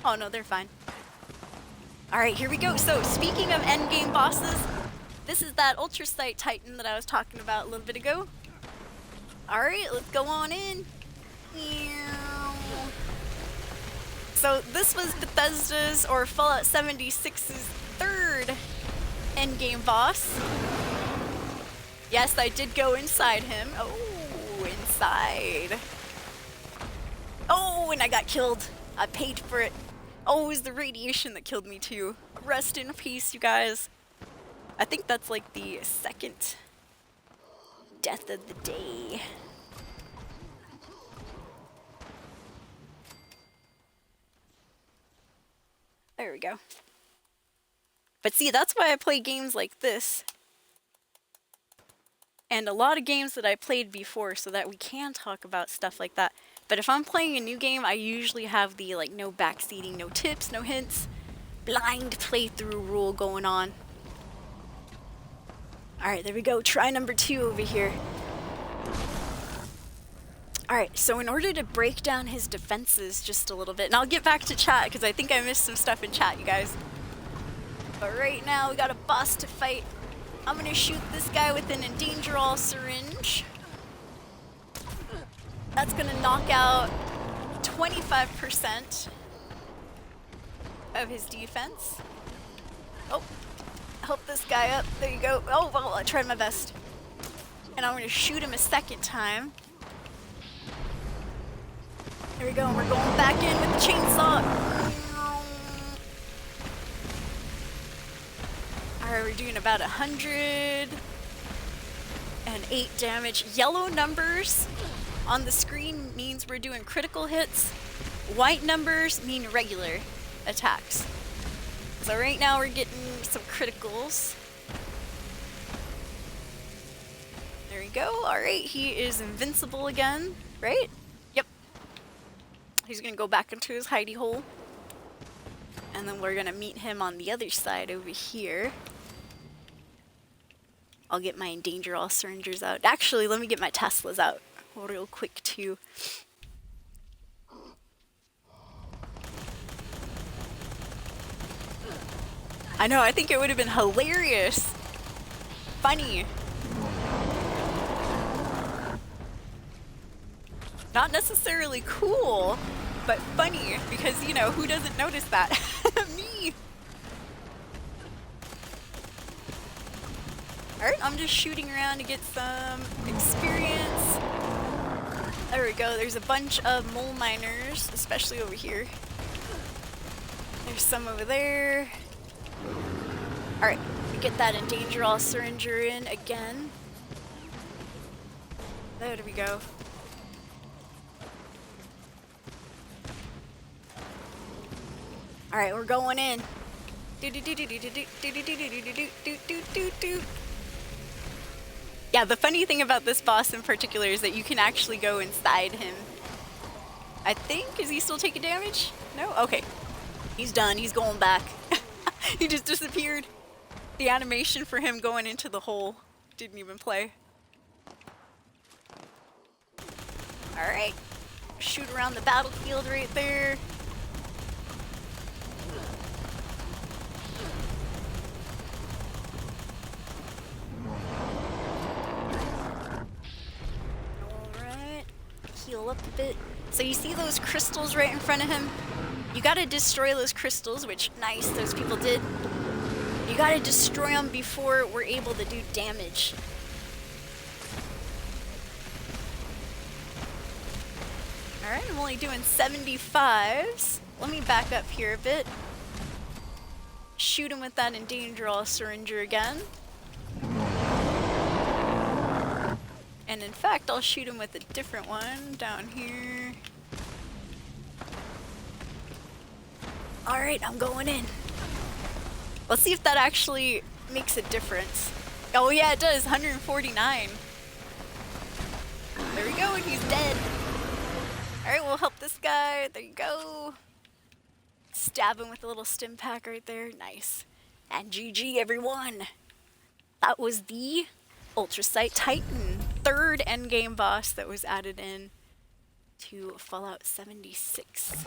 Oh no, they're fine. Alright, here we go. So, speaking of endgame bosses, this is that Ultrasight Titan that I was talking about a little bit ago. Alright, let's go on in. So, this was Bethesda's, or Fallout 76's third endgame boss. Yes, I did go inside him. Oh, inside. Oh, and I got killed. I paid for it. Oh, it was the radiation that killed me too. Rest in peace, you guys. I think that's like the second death of the day. There we go. But see, that's why I play games like this. And a lot of games that I played before, so that we can talk about stuff like that. But if I'm playing a new game, I usually have the, like, no backseating, no tips, no hints, blind playthrough rule going on. Alright, there we go. Try number 2 over here. Alright, so in order to break down his defenses just a little bit, and I'll get back to chat, because I think I missed some stuff in chat, you guys. But right now, we got a boss to fight. I'm gonna shoot this guy with an Endanger-All syringe. That's gonna knock out 25% of his defense. Oh, help this guy up. There you go. Oh, well, I tried my best. And I'm gonna shoot him a second time. There we go, and we're going back in with the chainsaw. Alright, we're doing about 108 damage. Yellow numbers on the screen means we're doing critical hits. White numbers mean regular attacks. So right now we're getting some criticals. There we go. Alright, he is invincible again, right? Yep. He's gonna go back into his hidey hole. And then we're gonna meet him on the other side over here. I'll get my Endanger-All syringes out. Actually, let me get my Teslas out real quick too. I know, I think it would have been hilarious funny. Not necessarily cool, but funny, because, you know, who doesn't notice that? Me! Alright, I'm just shooting around to get some experience. There we go, there's a bunch of mole miners, especially over here. There's some over there. Alright, we get that endanger all syringer in again. There we go. Alright, we're going in. Yeah, the funny thing about this boss in particular is that you can actually go inside him. I think, is he still taking damage? No? Okay. He's done, he's going back. He just disappeared. The animation for him going into the hole didn't even play. Alright. Shoot around the battlefield right there. Alright. Heal up a bit. So you see those crystals right in front of him? You gotta destroy those crystals, which, nice, those people did. You gotta destroy them before we're able to do damage. Alright, I'm only doing 75s. Let me back up here a bit. Shoot him with that endanger all syringer again. And in fact, I'll shoot him with a different one down here. Alright, I'm going in. Let's see if that actually makes a difference. Oh yeah, it does, 149. There we go, and he's dead. Alright, we'll help this guy. There you go. Stab him with a little stim pack right there. Nice. And GG, everyone. That was the Ultrasight Titan. Third endgame boss that was added in to Fallout 76.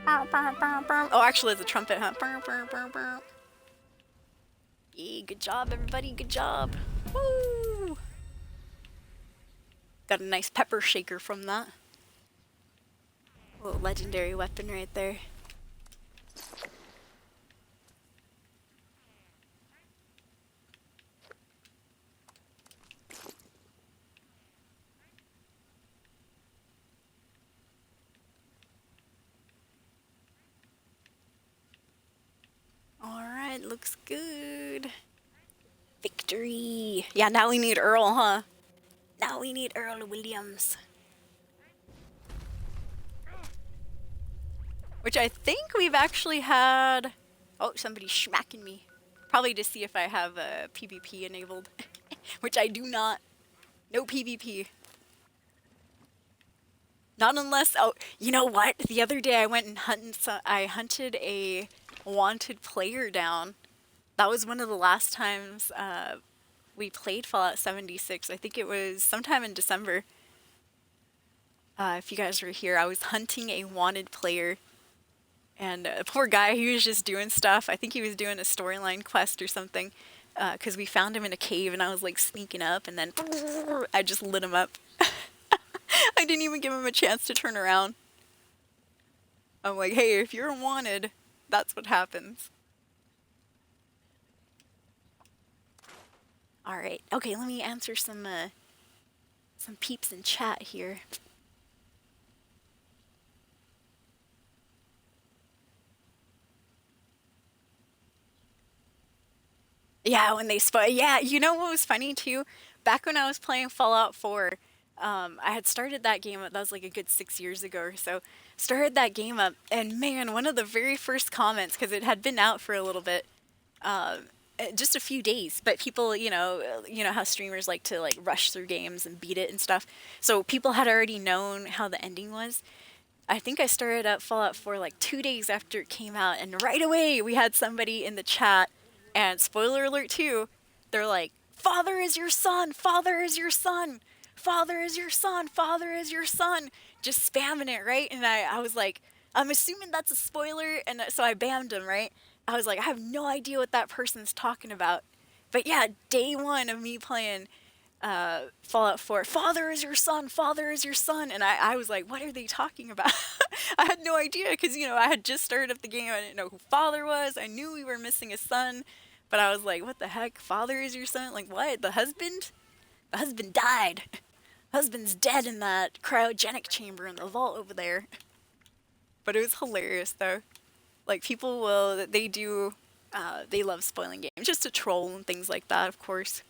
Oh, actually, it's a trumpet, huh? Yeah, good job, everybody. Good job. Woo! Got a nice pepper shaker from that. A little legendary weapon right there. Alright, looks good. Victory! Yeah, now we need Earl, huh? Now we need Earl Williams. Which I think we've actually had... Oh, somebody's smacking me. Probably to see if I have PvP enabled. Which I do not. No PvP. Not unless... Oh, you know what? The other day I went and hunted a wanted player down. That was one of the last times we played Fallout 76. I think it was sometime in December. If you guys were here, I was hunting a wanted player. And poor guy, he was just doing stuff. I think he was doing a storyline quest or something. Because we found him in a cave and I was like sneaking up and then I just lit him up. I didn't even give him a chance to turn around. I'm like, hey, if you're wanted, that's what happens. Alright, okay, let me answer some peeps in chat here. Yeah, when they spoil. Yeah, you know what was funny too? Back when I was playing Fallout 4, I had started that game up, that was like a good 6 years ago or so. Started that game up, and man, one of the very first comments, because it had been out for a little bit, just a few days, but people, you know how streamers like to like rush through games and beat it and stuff. So people had already known how the ending was. I think I started up Fallout 4 like 2 days after it came out, and right away we had somebody in the chat, and spoiler alert too, they're like, "Father is your son, father is your son, father is your son, father is your son," just spamming it, right? And I was like, I'm assuming that's a spoiler, and so I banned them, right? I was like, I have no idea what that person's talking about. But yeah, day one of me playing Fallout 4, father is your son, father is your son. And I was like, what are they talking about? I had no idea because, you know, I had just started up the game. I didn't know who father was. I knew we were missing a son. But I was like, what the heck? Father is your son? Like, what? The husband? The husband died. Husband's dead in that cryogenic chamber in the vault over there. But it was hilarious, though. Like, people will, they do, they love spoiling games just to troll and things like that, of course.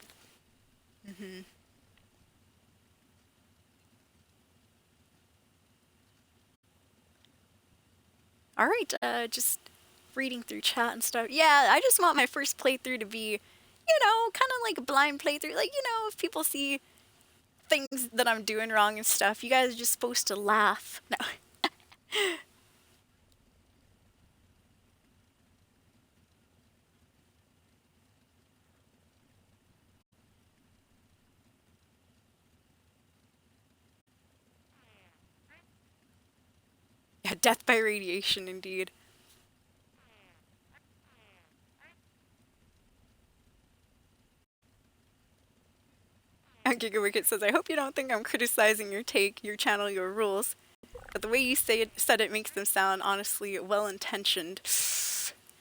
All right, just reading through chat and stuff. Yeah, I just want my first playthrough to be, you know, kind of like a blind playthrough. Like, you know, if people see things that I'm doing wrong and stuff, you guys are just supposed to laugh. No. Yeah, death by radiation, indeed. GigaWicket says, I hope you don't think I'm criticizing your take, your channel, your rules. But the way you said it makes them sound, honestly, well-intentioned.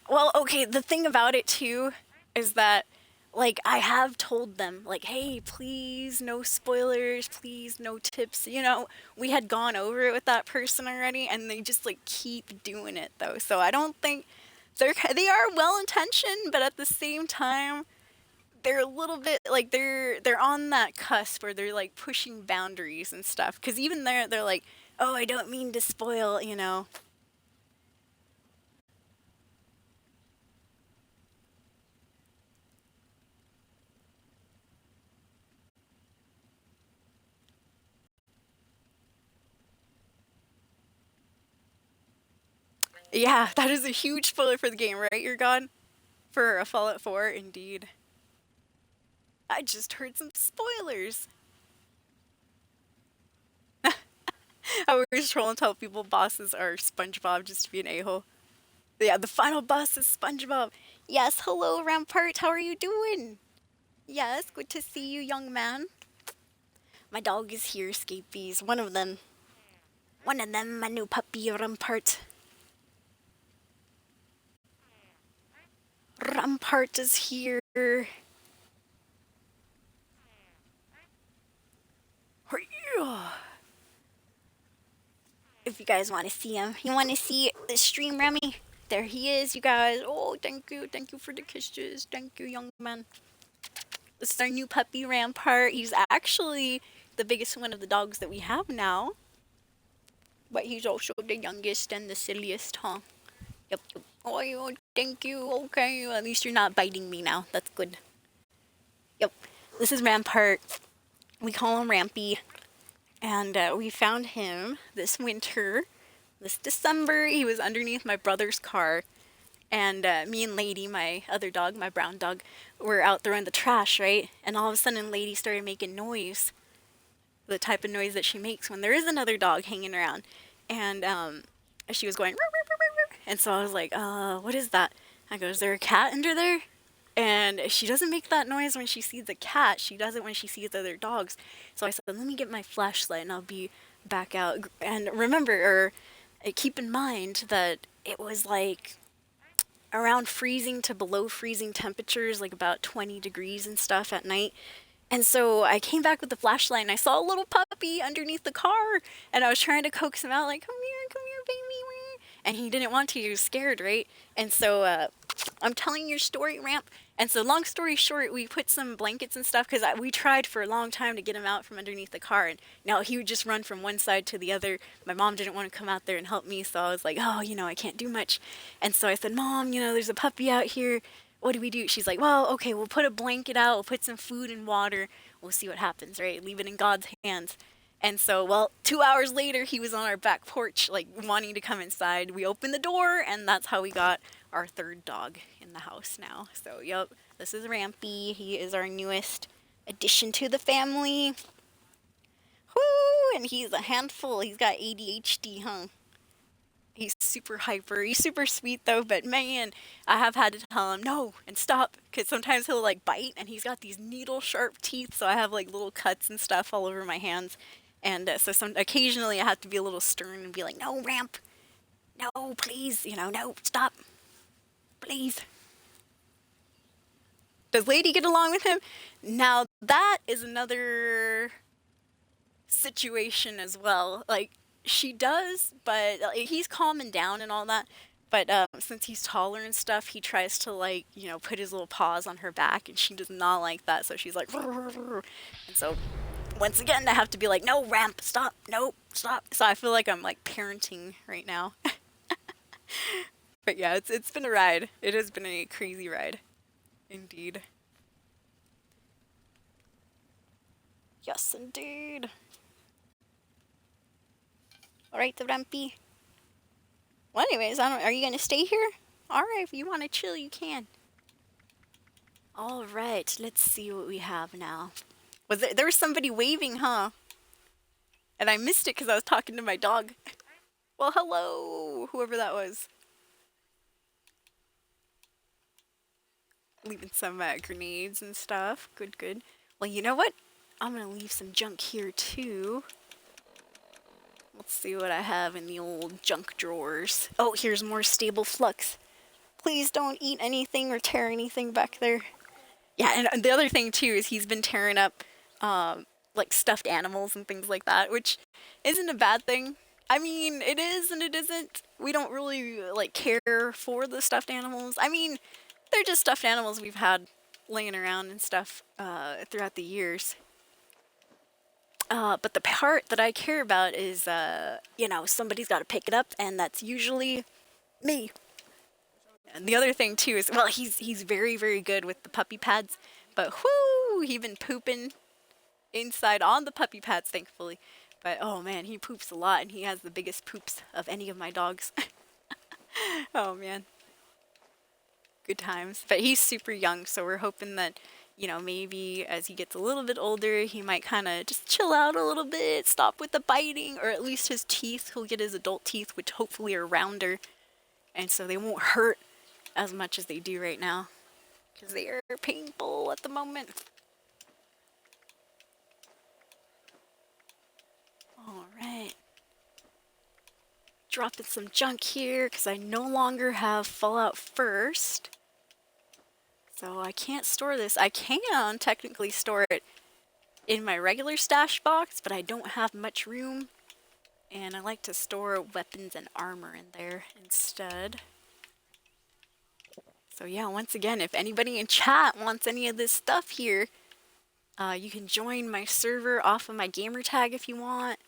Well, okay, the thing about it, too, is that, like, I have told them, like, hey, please, no spoilers, please, no tips. You know, we had gone over it with that person already, and they just, like, keep doing it, though. So I don't think they are well-intentioned, but at the same time, they're a little bit like they're on that cusp where they're like pushing boundaries and stuff. Because even they're like, oh, I don't mean to spoil, you know. Yeah, that is a huge spoiler for the game, right? You're gone for a Fallout 4, indeed. I just heard some spoilers. I was trolling and tell people bosses are SpongeBob just to be an a-hole. Yeah, the final boss is SpongeBob. Yes, hello, Rampart. How are you doing? Yes, good to see you, young man. My dog is here, Scapies. One of them. One of them, my new puppy, Rampart. Rampart is here. If you guys want to see him. You want to see the stream, Remy? There he is, you guys. Oh, thank you. Thank you for the kisses. Thank you, young man. This is our new puppy, Rampart. He's actually the biggest one of the dogs that we have now. But he's also the youngest and the silliest, huh? Yep. Oh, thank you. Okay, at least you're not biting me now. That's good. Yep. This is Rampart. We call him Rampy. And we found him this winter, this December. He was underneath my brother's car. And me and Lady, my other dog, my brown dog, were out throwing the trash, right? And all of a sudden, Lady started making noise. The type of noise that she makes when there is another dog hanging around. And she was going, "Roo, roo, roo, roo, roo." And so I was like, what is that? I go, is there a cat under there? And she doesn't make that noise when she sees a cat. She does it when she sees other dogs. So I said, let me get my flashlight and I'll be back out. And remember, or keep in mind that it was like around freezing to below freezing temperatures, like about 20 degrees and stuff at night. And so I came back with the flashlight and I saw a little puppy underneath the car. And I was trying to coax him out, like, come here, baby. And he didn't want to. He was scared, right? And so I'm telling your story, Ramp. And so long story short, we put some blankets and stuff because we tried for a long time to get him out from underneath the car. And now he would just run from one side to the other. My mom didn't want to come out there and help me. So I was like, oh, you know, I can't do much. And so I said, Mom, you know, there's a puppy out here. What do we do? She's like, well, okay, we'll put a blanket out. We'll put some food and water. We'll see what happens, right? Leave it in God's hands. And so, well, 2 hours later, he was on our back porch, like, wanting to come inside. We opened the door, and that's how we got our third dog in the house now. So, yep, this is Rampy. He is our newest addition to the family. Whoo! And he's a handful. He's got ADHD, huh? He's super hyper. He's super sweet though, but man, I have had to tell him no and stop because sometimes he'll like bite and he's got these needle sharp teeth, so I have like little cuts and stuff all over my hands. And so occasionally I have to be a little stern and be like, no, Ramp, no, please, no, stop, please. Does Lady get along with him? Now that is another situation as well. Like she does, but he's calming down and all that. But since he's taller and stuff, he tries to like put his little paws on her back, and she does not like that. So she's like, and so once again, I have to be like, no, Ramp, stop, no, stop. So I feel like I'm like parenting right now. But yeah, it's been a ride. It has been a crazy ride, indeed. Yes, indeed. All right, the Rampy. Well, anyways, are you gonna stay here? All right, if you want to chill, you can. All right, let's see what we have now. There was somebody waving, huh? And I missed it because I was talking to my dog. Well, hello, whoever that was. Leaving some grenades and stuff. Good, good. Well, you know what? I'm gonna leave some junk here too. Let's see what I have in the old junk drawers. Oh, here's more stable flux. Please don't eat anything or tear anything back there. Yeah, and the other thing too is he's been tearing up like stuffed animals and things like that, which isn't a bad thing. I mean, it is and it isn't. We don't really like care for the stuffed animals. I mean, they're just stuffed animals we've had laying around and stuff throughout the years. But the part that I care about is, somebody's got to pick it up, and that's usually me. And the other thing too is, well, he's very, very good with the puppy pads, but whoo, he's been pooping inside on the puppy pads, thankfully. But oh man, he poops a lot, and he has the biggest poops of any of my dogs. Oh man, good times. But he's super young, so we're hoping that maybe as he gets a little bit older, he might kind of just chill out a little bit, stop with the biting, or at least his teeth, he'll get his adult teeth, which hopefully are rounder, and so they won't hurt as much as they do right now, because they are painful at the moment. Alright. Dropping some junk here, because I no longer have Fallout First. So I can't store this. I can technically store it in my regular stash box, but I don't have much room. And I like to store weapons and armor in there instead. So yeah, once again, if anybody in chat wants any of this stuff here, you can join my server off of my gamer tag if you want.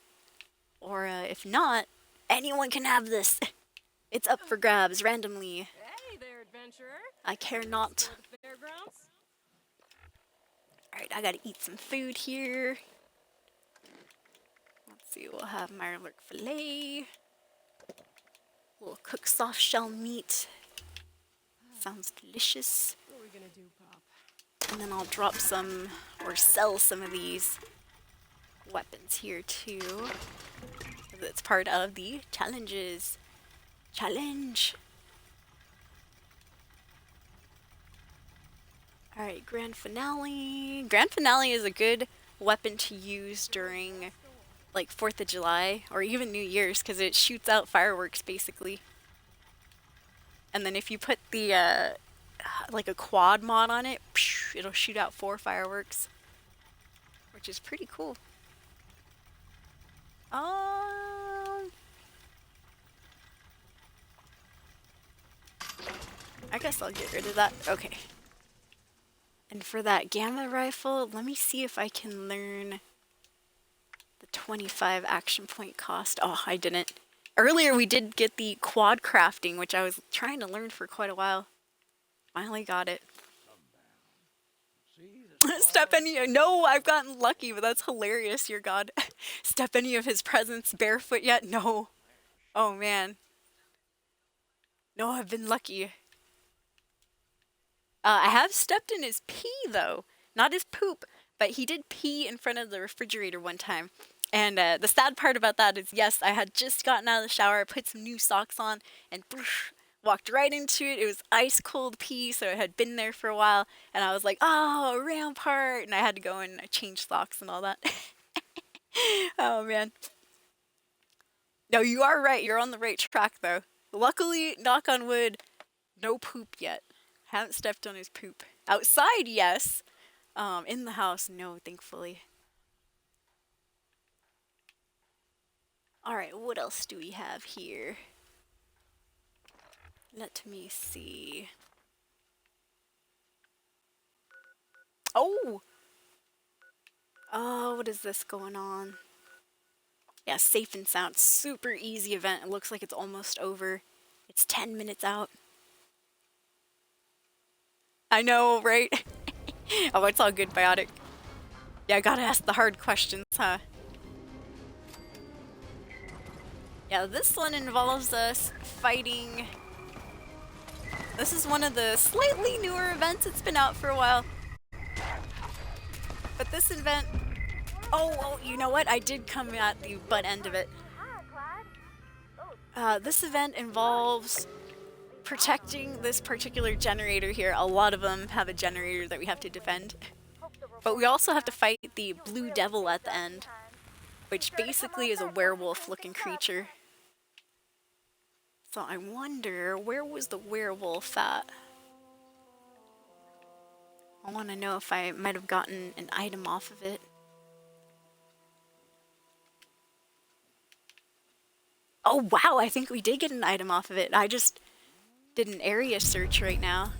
Or if not, anyone can have this. It's up for grabs randomly. Hey there, adventurer. I care not. Fairgrounds? Alright, I gotta eat some food here. Let's see, we'll have Mirelurk filet. A little cooked soft shell meat. Sounds delicious. What are we gonna do, Pop? And then I'll drop some, or sell some of these weapons here too. That's part of the challenges. Challenge! Alright, Grand Finale. Grand Finale is a good weapon to use during like 4th of July or even New Year's because it shoots out fireworks basically. And then if you put the like a quad mod on it, it'll shoot out 4 fireworks, which is pretty cool. I guess I'll get rid of that. Okay. And for that gamma rifle, let me see if I can learn the 25 action point cost. Oh, I didn't. Earlier we did get the quad crafting, which I was trying to learn for quite a while. Finally got it. Step any. No, I've gotten lucky, but that's hilarious, your god. Step any of his presents barefoot yet? No. Oh man. No, I've been lucky. I have stepped in his pee though. Not his poop, but he did pee in front of the refrigerator one time. And the sad part about that is, yes, I had just gotten out of the shower, I put some new socks on, and poof, walked right into it. It was ice cold pee, so it had been there for a while, and I was like, oh, Rampart, and I had to go and change socks and all that. Oh man. No, you are right. You're on the right track though. Luckily, knock on wood, no poop yet. Haven't stepped on his poop. Outside, yes. In the house, no, thankfully. Alright, what else do we have here? Let me see. Oh! Oh, what is this going on? Yeah, safe and sound. Super easy event. It looks like it's almost over. It's 10 minutes out. I know, right? Oh, it's all good, Biotic. Yeah, I gotta ask the hard questions, huh? Yeah, this one involves us fighting. This is one of the slightly newer events. It's been out for a while. But this event... Oh, you know what? I did come at the butt end of it. This event involves protecting this particular generator here. A lot of them have a generator that we have to defend. But we also have to fight the blue devil at the end, which basically is a werewolf-looking creature. So I wonder, where was the werewolf at? I want to know if I might have gotten an item off of it. Oh wow, I think we did get an item off of it. I just did an area search right now.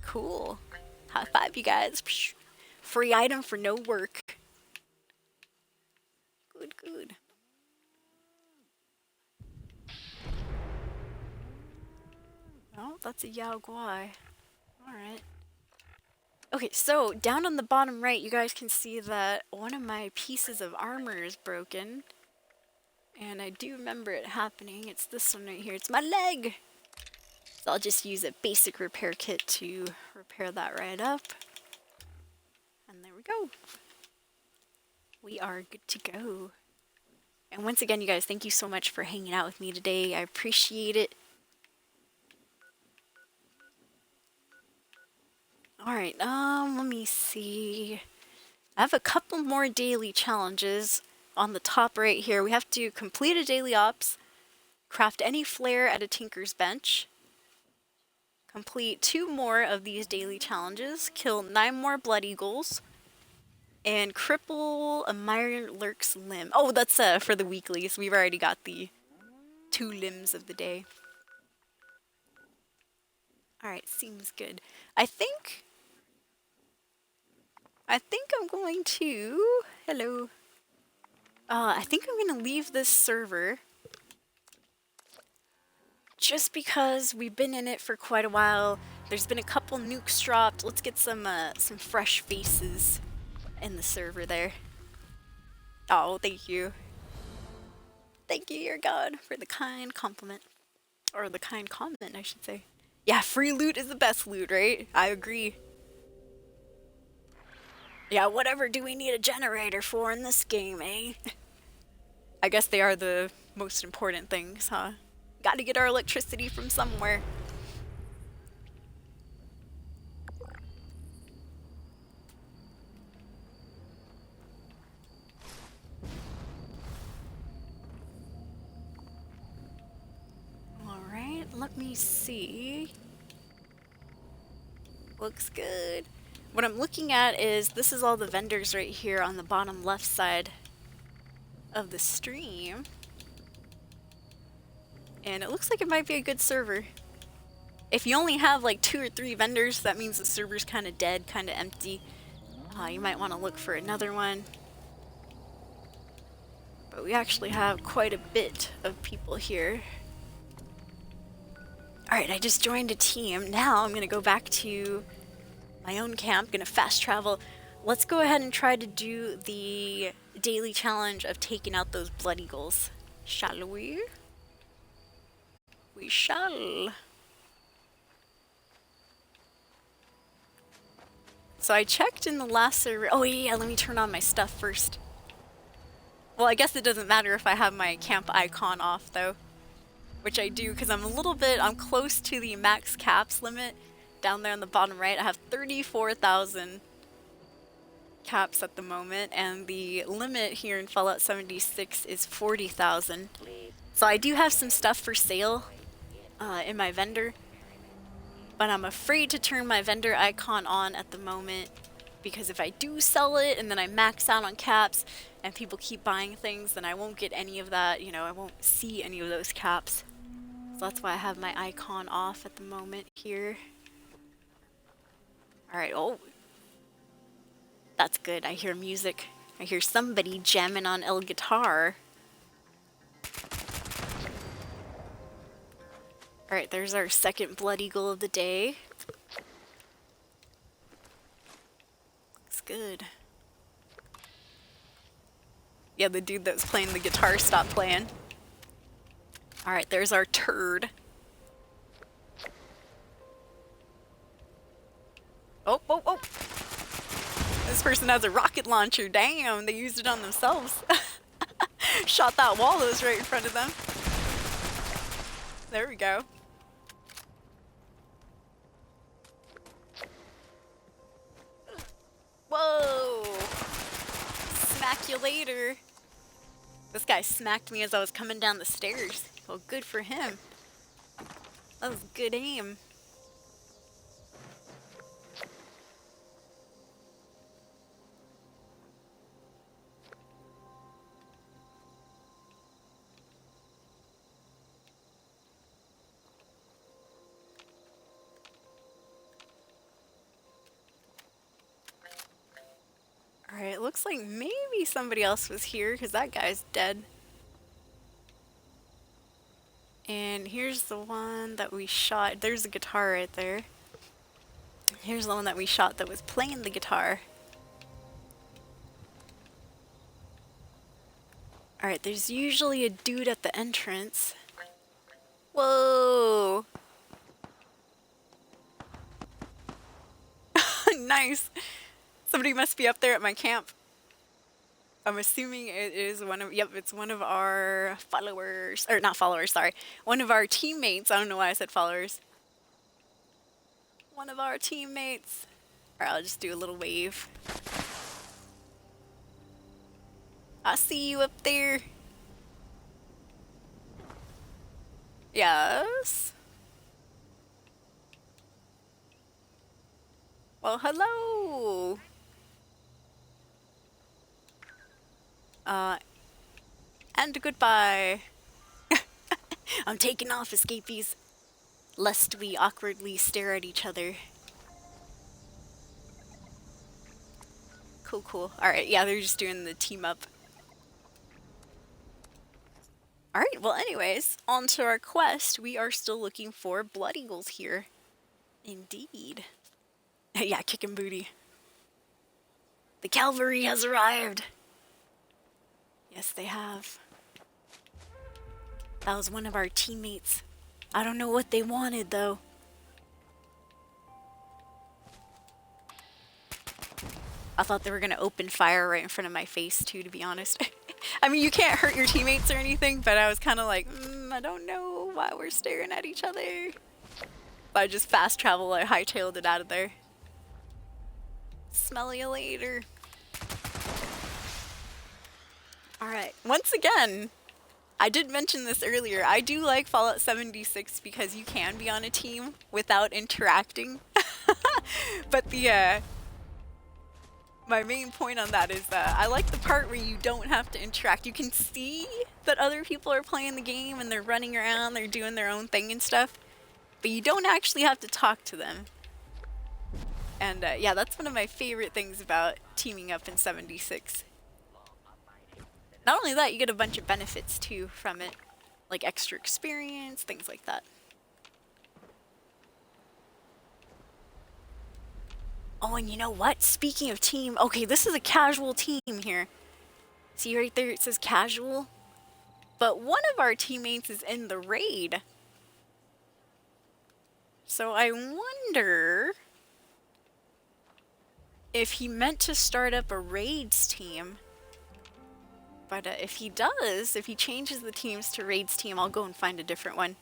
Cool. High five, you guys. Free item for no work. Good, good. Oh, that's a Yao Guai. Alright. Okay, so down on the bottom right, you guys can see that one of my pieces of armor is broken. And I do remember it happening. It's this one right here. It's my leg! So I'll just use a basic repair kit to repair that right up. And there we go. We are good to go. And once again, you guys, thank you so much for hanging out with me today. I appreciate it. Alright, let me see. I have a couple more daily challenges on the top right here. We have to complete a daily ops, craft any flare at a tinker's bench, complete 2 more of these daily challenges, kill 9 more blood eagles, and cripple a mire lurk's limb. Oh, that's for the weeklies. We've already got the 2 limbs of the day. Alright, seems good. I think I'm going to... Hello. I think I'm going to leave this server. Just because we've been in it for quite a while. There's been a couple nukes dropped. Let's get some fresh faces in the server there. Oh, thank you. Thank you, your god, for the kind compliment. Or the kind comment, I should say. Yeah, free loot is the best loot, right? I agree. Yeah, whatever do we need a generator for in this game, eh? I guess they are the most important things, huh? Gotta get our electricity from somewhere. Alright, let me see. Looks good. What I'm looking at is, this is all the vendors right here on the bottom left side of the stream. And it looks like it might be a good server. If you only have like 2 or 3 vendors, that means the server's kind of dead, kind of empty. You might want to look for another one. But we actually have quite a bit of people here. Alright, I just joined a team. Now I'm going to go back to my own camp, going to fast travel. Let's go ahead and try to do the daily challenge of taking out those blood eagles. Shall we? We shall. So I checked in the last server. Oh yeah, let me turn on my stuff first. Well, I guess it doesn't matter if I have my camp icon off though, which I do because I'm close to the max caps limit. Down there on the bottom right, I have 34,000 caps at the moment, and the limit here in Fallout 76 is 40,000. So I do have some stuff for sale in my vendor, but I'm afraid to turn my vendor icon on at the moment because if I do sell it and then I max out on caps and people keep buying things, then I won't get any of that, you know, I won't see any of those caps. So that's why I have my icon off at the moment here. Alright, oh. That's good, I hear music. I hear somebody jamming on el guitar. Alright, there's our second Blood Eagle of the day. Looks good. Yeah, the dude that was playing the guitar stopped playing. Alright, there's our turd. Oh, oh, oh! This person has a rocket launcher. Damn, they used it on themselves. Shot that wall that was right in front of them. There we go. Whoa! Smack you later. This guy smacked me as I was coming down the stairs. Well, good for him. That was good aim. Alright, it looks like maybe somebody else was here because that guy's dead. And here's the one that we shot. There's a guitar right there. Here's the one that we shot that was playing the guitar. Alright, there's usually a dude at the entrance. Whoa! Nice! Somebody must be up there at my camp. I'm assuming it is one of, yep, it's one of our followers, or not followers, sorry. One of our teammates. I don't know why I said followers. One of our teammates. Alright, I'll just do a little wave. I see you up there. Yes. Well, hello. And goodbye. I'm taking off, escapees, lest we awkwardly stare at each other. Cool, cool. Alright, yeah, they're just doing the team up. Alright, well anyways, on to our quest. We are still looking for Blood Eagles here. Indeed. Yeah, kicking booty. The cavalry has arrived! Yes, they have. That was one of our teammates. I don't know what they wanted, though. I thought they were gonna open fire right in front of my face, too, to be honest. I mean, you can't hurt your teammates or anything, but I was kind of like, I don't know why we're staring at each other. But I just fast travel, I hightailed it out of there. Smell you later. Alright, once again, I did mention this earlier, I do like Fallout 76 because you can be on a team without interacting. But my main point on that is that I like the part where you don't have to interact. You can see that other people are playing the game and they're running around, they're doing their own thing and stuff, but you don't actually have to talk to them. And yeah, that's one of my favorite things about teaming up in 76. Not only that, you get a bunch of benefits too from it, like extra experience, things like that. Oh, and you know what? Speaking of team, okay, this is a casual team here. See right there, it says casual. But one of our teammates is in the raid. So I wonder if he meant to start up a raids team But if he does, if he changes the teams to Raid's team, I'll go and find a different one.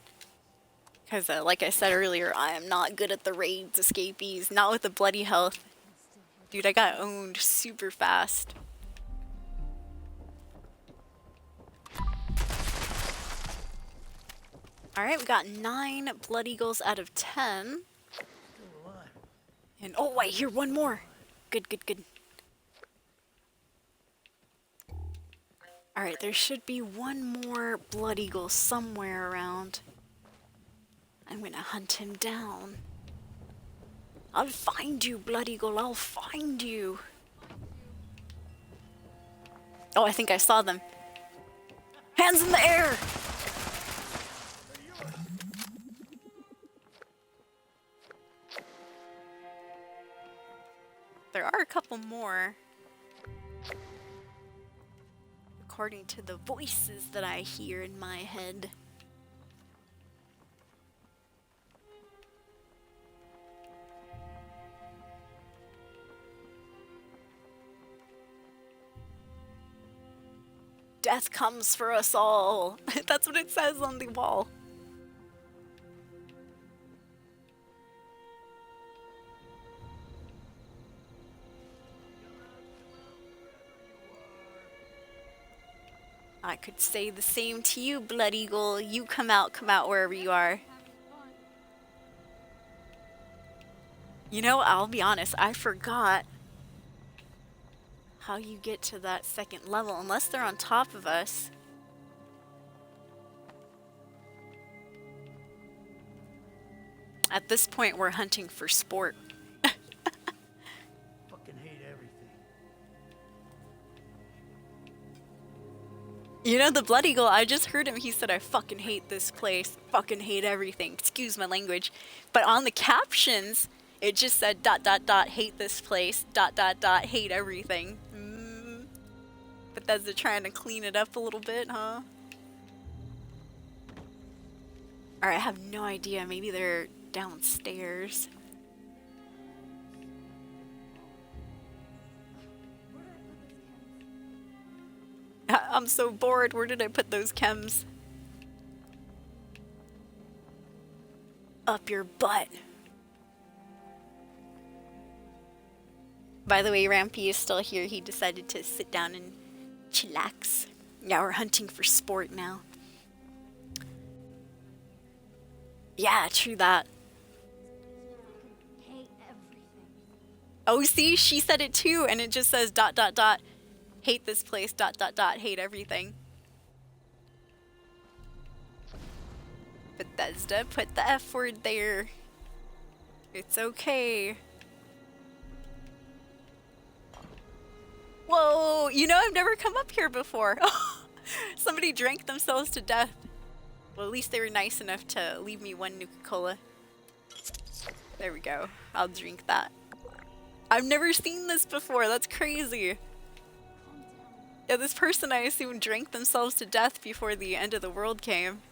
Because like I said earlier, I am not good at the Raids escapees, not with the bloody health. Dude, I got owned super fast. Alright, we got 9 Blood Eagles out of 10. And oh, I hear one more. Good, good, good. Alright, there should be one more Blood Eagle somewhere around. I'm gonna hunt him down. I'll find you, Blood Eagle, I'll find you. Oh, I think I saw them. Hands in the air! There are a couple more. According to the voices that I hear in my head. Death comes for us all. That's what it says on the wall. I could say the same to you, Blood Eagle. You come out wherever you are. You know, I'll be honest, I forgot how you get to that second level, unless they're on top of us. At this point, we're hunting for sport. Fucking hate everything. You know, the Blood Eagle, I just heard him, he said, I fucking hate this place, fucking hate everything, excuse my language. But on the captions, it just said ... hate this place, ... hate everything. Bethesda trying to clean it up a little bit, huh? Alright, I have no idea, maybe they're downstairs. I'm so bored. Where did I put those chems? Up your butt. By the way, Rampy is still here. He decided to sit down and chillax. Yeah, we're hunting for sport now. Yeah, true that. Hate everything. Oh, see? She said it too, and it just says ... hate this place, ... hate everything. Bethesda, put the F word there. It's okay. Whoa, you know, I've never come up here before. Somebody drank themselves to death. Well, at least they were nice enough to leave me one Nuka-Cola. There we go. I'll drink that. I've never seen this before. That's crazy. Yeah, this person, I assume, drank themselves to death before the end of the world came.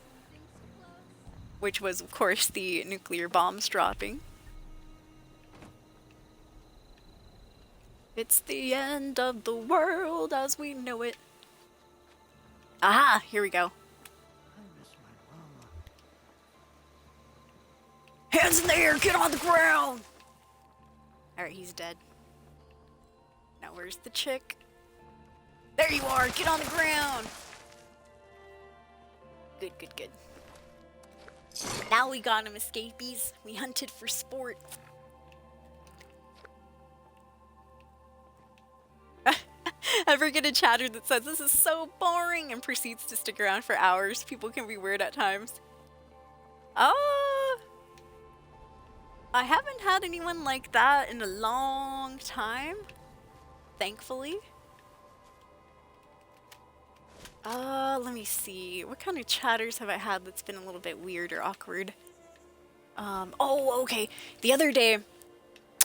Which was, of course, the nuclear bombs dropping. It's the end of the world as we know it. Aha! Here we go. I miss my mama. Hands in the air! Get on the ground! Alright, he's dead. Now where's the chick? There you are! Get on the ground! Good, good, good. Now we got him, escapees. We hunted for sport. Ever get a chatter that says, this is so boring, and proceeds to stick around for hours? People can be weird at times. I haven't had anyone like that in a long time. Thankfully. Let me see. What kind of chatters have I had that's been a little bit weird or awkward? Oh, okay. The other day,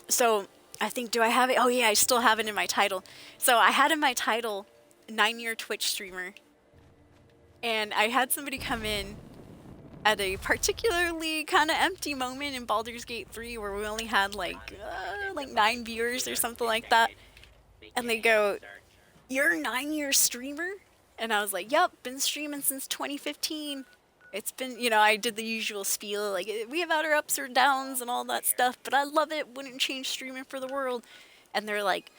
so I think, do I have it? Oh yeah, I still have it in my title. So I had in my title, 9-year Twitch streamer. And I had somebody come in at a particularly kind of empty moment in Baldur's Gate 3 where we only had like 9 viewers or something like that. And they go, you're a 9-year streamer? And I was like, yup, been streaming since 2015. It's been, you know, I did the usual spiel, like, we have our ups or downs and all that stuff, but I love it, wouldn't change streaming for the world. And they're like,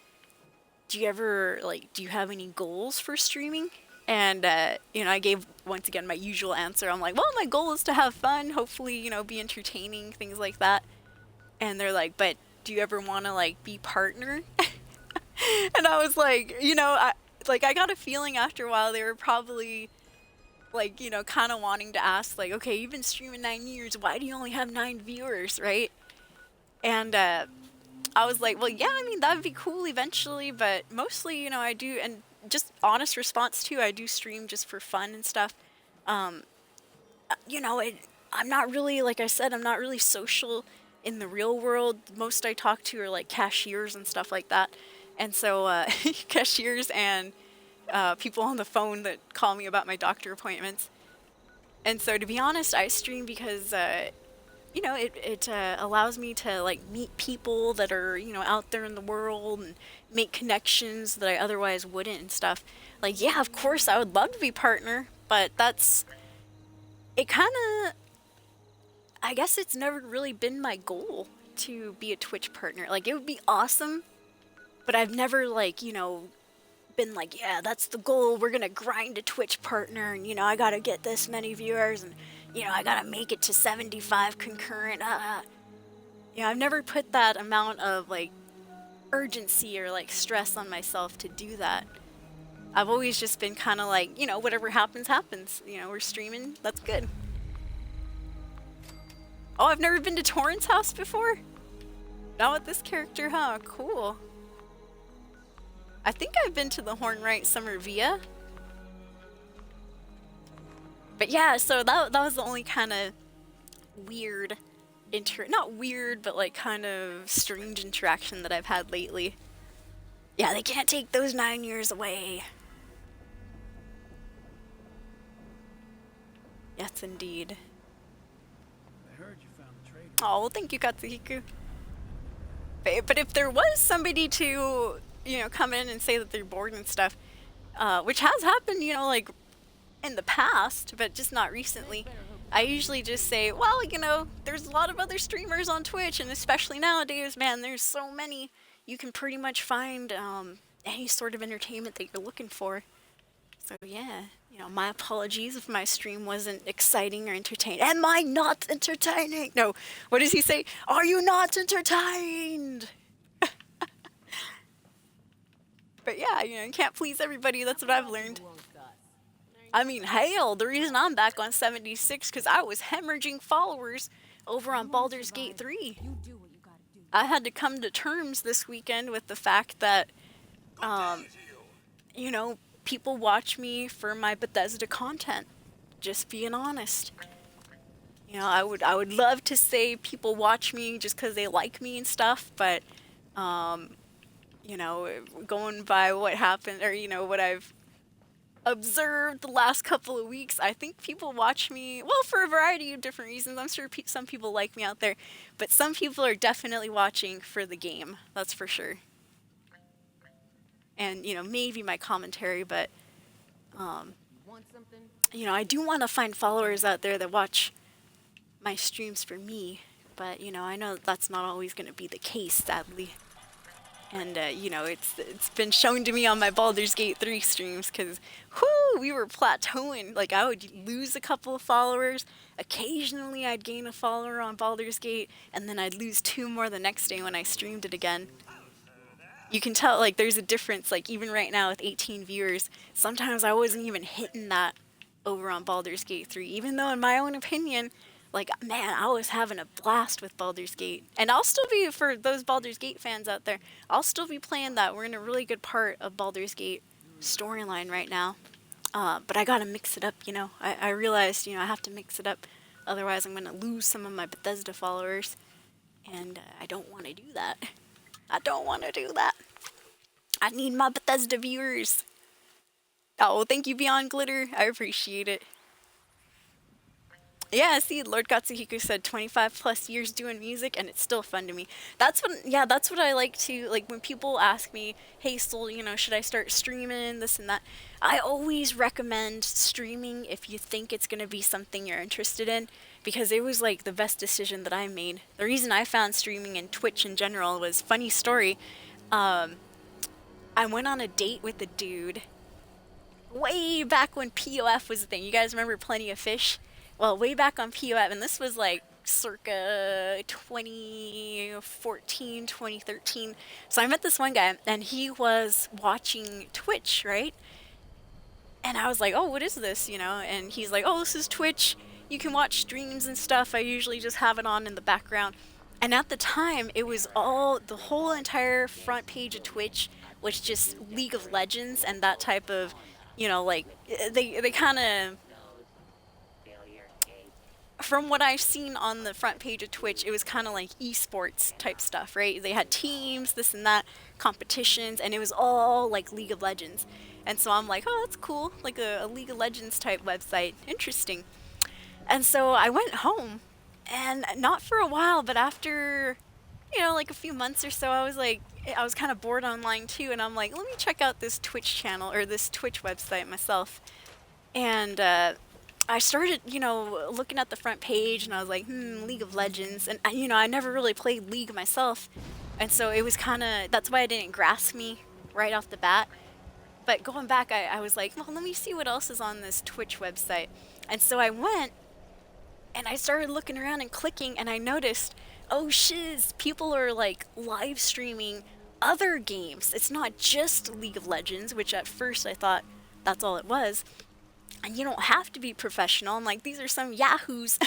do you ever, like, do you have any goals for streaming? And, you know, I gave, once again, my usual answer. I'm like, well, my goal is to have fun, hopefully, you know, be entertaining, things like that. And they're like, but do you ever want to, like, be partner? And I was like, you know, I got a feeling after a while they were probably, like, you know, kind of wanting to ask, like, okay, you've been streaming 9 years, why do you only have 9 viewers, right? And I was like, well, yeah, I mean, that would be cool eventually, but mostly, you know, I do, and just honest response too, I do stream just for fun and stuff. You know, I'm not really, like I said, I'm not really social in the real world. Most I talk to are like cashiers and stuff like that. And so cashiers and people on the phone that call me about my doctor appointments. And so to be honest, I stream because, you know, it allows me to like meet people that are, you know, out there in the world and make connections that I otherwise wouldn't and stuff. Like, yeah, of course, I would love to be partner, but it kind of, I guess it's never really been my goal to be a Twitch partner. Like, it would be awesome, but I've never, like, you know, been like, yeah, that's the goal, we're gonna grind a Twitch partner, and, you know, I gotta get this many viewers, and, you know, I gotta make it to 75 concurrent, Yeah, I've never put that amount of, like, urgency or, like, stress on myself to do that. I've always just been kind of like, you know, whatever happens, happens. You know, we're streaming, that's good. Oh, I've never been to Torrent's house before? Not with this character, huh? Cool. I think I've been to the Hornwright Summer Via. But yeah, so that was the only kind of weird not weird, but like kind of strange interaction that I've had lately. Yeah, they can't take those 9 years away. Yes, indeed. I heard you found the traitor. Oh, well, thank you, Katsuhiku. But if there was somebody to, you know, come in and say that they're bored and stuff, which has happened, you know, like, in the past, but just not recently, I usually just say, well, you know, there's a lot of other streamers on Twitch, and especially nowadays, man, there's so many. You can pretty much find any sort of entertainment that you're looking for. So yeah, you know, my apologies if my stream wasn't exciting or entertaining. Am I not entertaining? No, what does he say? Are you not entertained? But yeah, you know, you can't please everybody, that's what I've learned. I mean, hell, the reason I'm back on 76 because I was hemorrhaging followers over on Baldur's Gate 3. I had to come to terms this weekend with the fact that, you know, people watch me for my Bethesda content. Just being honest. You know, I would love to say people watch me just because they like me and stuff, but, you know, going by what happened, or, you know, what I've observed the last couple of weeks, I think people watch me, well, for a variety of different reasons. I'm sure some people like me out there, but some people are definitely watching for the game, that's for sure. And, you know, maybe my commentary, but, you know, I do want to find followers out there that watch my streams for me, but, you know, I know that's not always going to be the case, sadly. And, you know, it's been shown to me on my Baldur's Gate 3 streams, because, whoo, we were plateauing. Like, I would lose a couple of followers. Occasionally, I'd gain a follower on Baldur's Gate, and then I'd lose 2 more the next day when I streamed it again. You can tell, like, there's a difference. Like, even right now with 18 viewers, sometimes I wasn't even hitting that over on Baldur's Gate 3, even though, in my own opinion, like, man, I was having a blast with Baldur's Gate. And I'll still be, for those Baldur's Gate fans out there, I'll still be playing that. We're in a really good part of Baldur's Gate storyline right now. But I gotta mix it up, you know. I realized, you know, I have to mix it up. Otherwise, I'm gonna lose some of my Bethesda followers. And I don't want to do that. I don't want to do that. I need my Bethesda viewers. Oh, thank you, Beyond Glitter. I appreciate it. Yeah, see, Lord Gatsuhiko said 25 plus years doing music and it's still fun to me. That's what I like to, like when people ask me, hey, Soul, should I start streaming, this and that? I always recommend streaming if you think it's going to be something you're interested in because it was like the best decision that I made. The reason I found streaming and Twitch in general was funny story. I went on a date with a dude way back when POF was a thing. You guys remember Plenty of Fish? Well, way back on POF, and this was like circa 2014, 2013. So I met this one guy, and he was watching Twitch, right? And I was like, oh, what is this, And he's like, oh, this is Twitch. You can watch streams and stuff. I usually just have it on in the background. And at the time, it was the whole entire front page of Twitch was just League of Legends and that type of, like, they kind of, from what I've seen on the front page of Twitch, it was kind of like esports type stuff, right? They had teams, this and that, competitions, and it was all like League of Legends. And so I'm like, oh, that's cool, like a League of Legends type website, interesting. And so I went home, and not for a while, but after, like a few months or so, I was kind of bored online too, and I'm like, let me check out this Twitch channel, or this Twitch website myself. And I started, looking at the front page, and I was like, League of Legends. And, I never really played League myself. And so it was kind of, that's why it didn't grasp me right off the bat. But going back, I was like, well, let me see what else is on this Twitch website. And so I went, and I started looking around and clicking, and I noticed, oh shiz, people are like live streaming other games. It's not just League of Legends, which at first I thought that's all it was. And you don't have to be professional. I'm like, these are some yahoos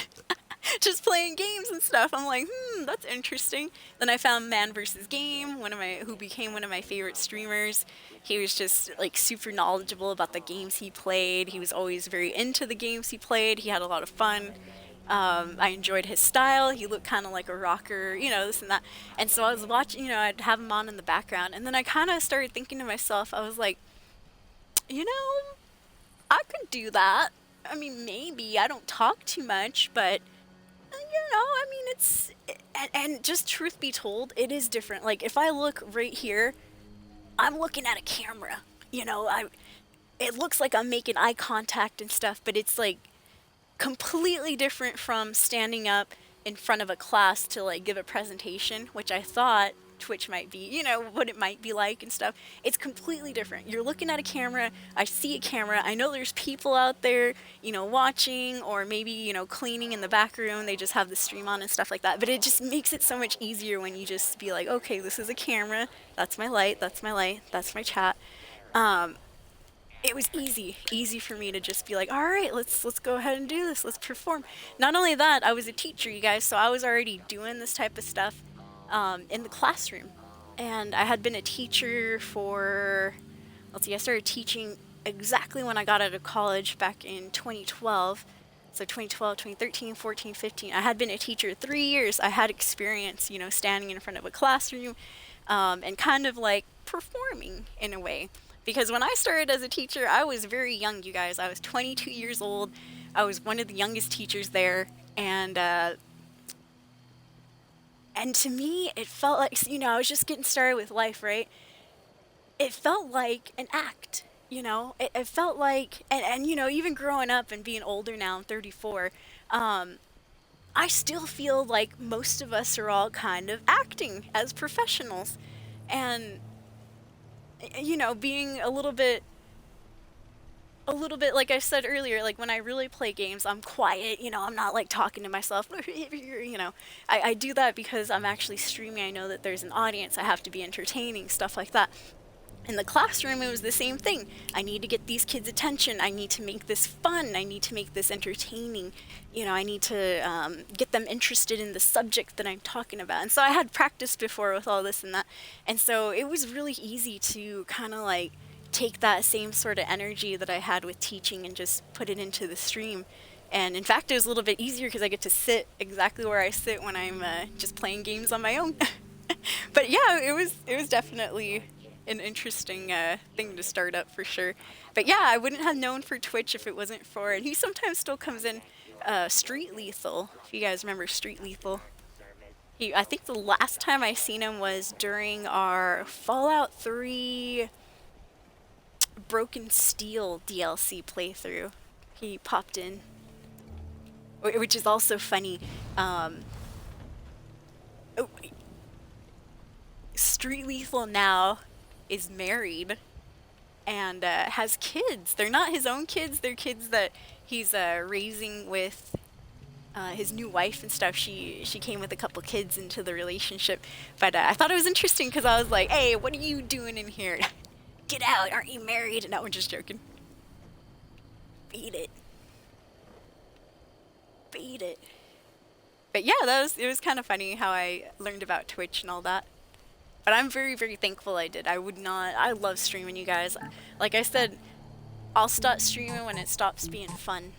just playing games and stuff. I'm like, that's interesting. Then I found Man vs. Game, who became one of my favorite streamers. He was just like super knowledgeable about the games he played. He was always very into the games he played. He had a lot of fun. I enjoyed his style. He looked kind of like a rocker, this and that. And so I was watching, I'd have him on in the background. And then I kind of started thinking to myself, I was like, I could do that. I mean, maybe I don't talk too much, but I mean, and just truth be told, it is different. Like if I look right here, I'm looking at a camera. It looks like I'm making eye contact and stuff, but it's like completely different from standing up in front of a class to like give a presentation, which I thought Twitch might be, what it might be like and stuff. It's completely different. You're looking at a camera, I see a camera, I know there's people out there, watching, or maybe, cleaning in the back room, they just have the stream on and stuff like that, but it just makes it so much easier when you just be like, okay, this is a camera, that's my light, that's my chat. It was easy for me to just be like, all right, let's go ahead and do this, let's perform. Not only that, I was a teacher, you guys, so I was already doing this type of stuff in the classroom. And I had been a teacher for, I started teaching exactly when I got out of college back in 2012. So 2012, 2013, 14, 15. I had been a teacher 3 years. I had experience, standing in front of a classroom and kind of like performing in a way. Because when I started as a teacher, I was very young, you guys. I was 22 years old. I was one of the youngest teachers there. And to me, it felt like, I was just getting started with life, right? It felt like an act, It felt like, and even growing up and being older now, I'm 34, I still feel like most of us are all kind of acting as professionals. And, being a little bit, like I said earlier, like when I really play games, I'm quiet, I'm not like talking to myself, I do that because I'm actually streaming. I know that there's an audience, I have to be entertaining, stuff like that. In the classroom, it was the same thing. I need to get these kids' attention. I need to make this fun. I need to make this entertaining. I need to get them interested in the subject that I'm talking about. And so I had practiced before with all this and that. And so it was really easy to kind of like take that same sort of energy that I had with teaching and just put it into the stream. And in fact, it was a little bit easier because I get to sit exactly where I sit when I'm just playing games on my own. But yeah, it was definitely an interesting thing to start up for sure. But yeah, I wouldn't have known for Twitch if it wasn't for, and he sometimes still comes in Street Lethal. If you guys remember Street Lethal. I think the last time I seen him was during our Fallout 3 Broken Steel DLC playthrough. He popped in, which is also funny. Oh, Street Lethal now is married and has kids. They're not his own kids. They're kids that he's raising with his new wife and stuff. She came with a couple kids into the relationship. But I thought it was interesting because I was like, hey, what are you doing in here? Get out, aren't you married? No, we're just joking. Beat it. Beat it. But yeah, it was kind of funny how I learned about Twitch and all that. But I'm very, very thankful I did. I love streaming, you guys. Like I said, I'll stop streaming when it stops being fun.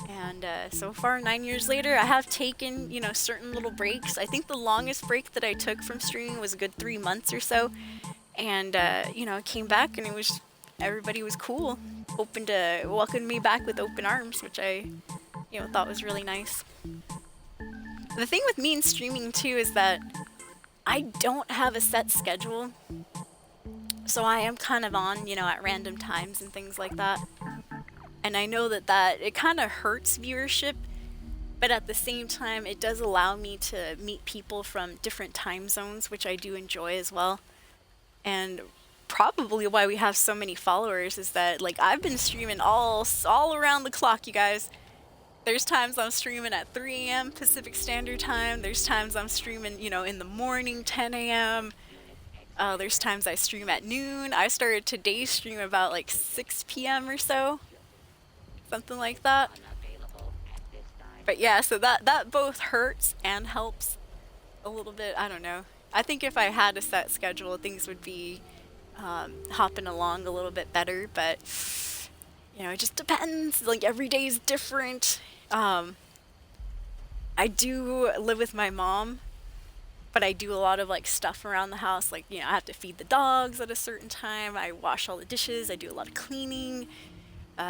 And so far, 9 years later, I have taken, you know, certain little breaks. I think the longest break that I took from streaming was a good 3 months or so. And, you know, I came back and everybody was cool. Open to welcome me back with open arms, which I, you know, thought was really nice. The thing with me and streaming too is that I don't have a set schedule. So I am kind of on, you know, at random times and things like that. And I know that it kind of hurts viewership, but at the same time, it does allow me to meet people from different time zones, which I do enjoy as well. And probably why we have so many followers is that, like, I've been streaming all around the clock, you guys. There's times I'm streaming at 3 a.m. Pacific Standard Time. There's times I'm streaming, you know, in the morning, 10 a.m. There's times I stream at noon. I started today's stream about like 6 p.m. or so. Something like that. But yeah, so that both hurts and helps a little bit. I don't know. I think if I had a set schedule, things would be hopping along a little bit better. But, you know, it just depends. Like, every day is different. I do live with my mom, but I do a lot of, like, stuff around the house. Like, you know, I have to feed the dogs at a certain time. I wash all the dishes. I do a lot of cleaning.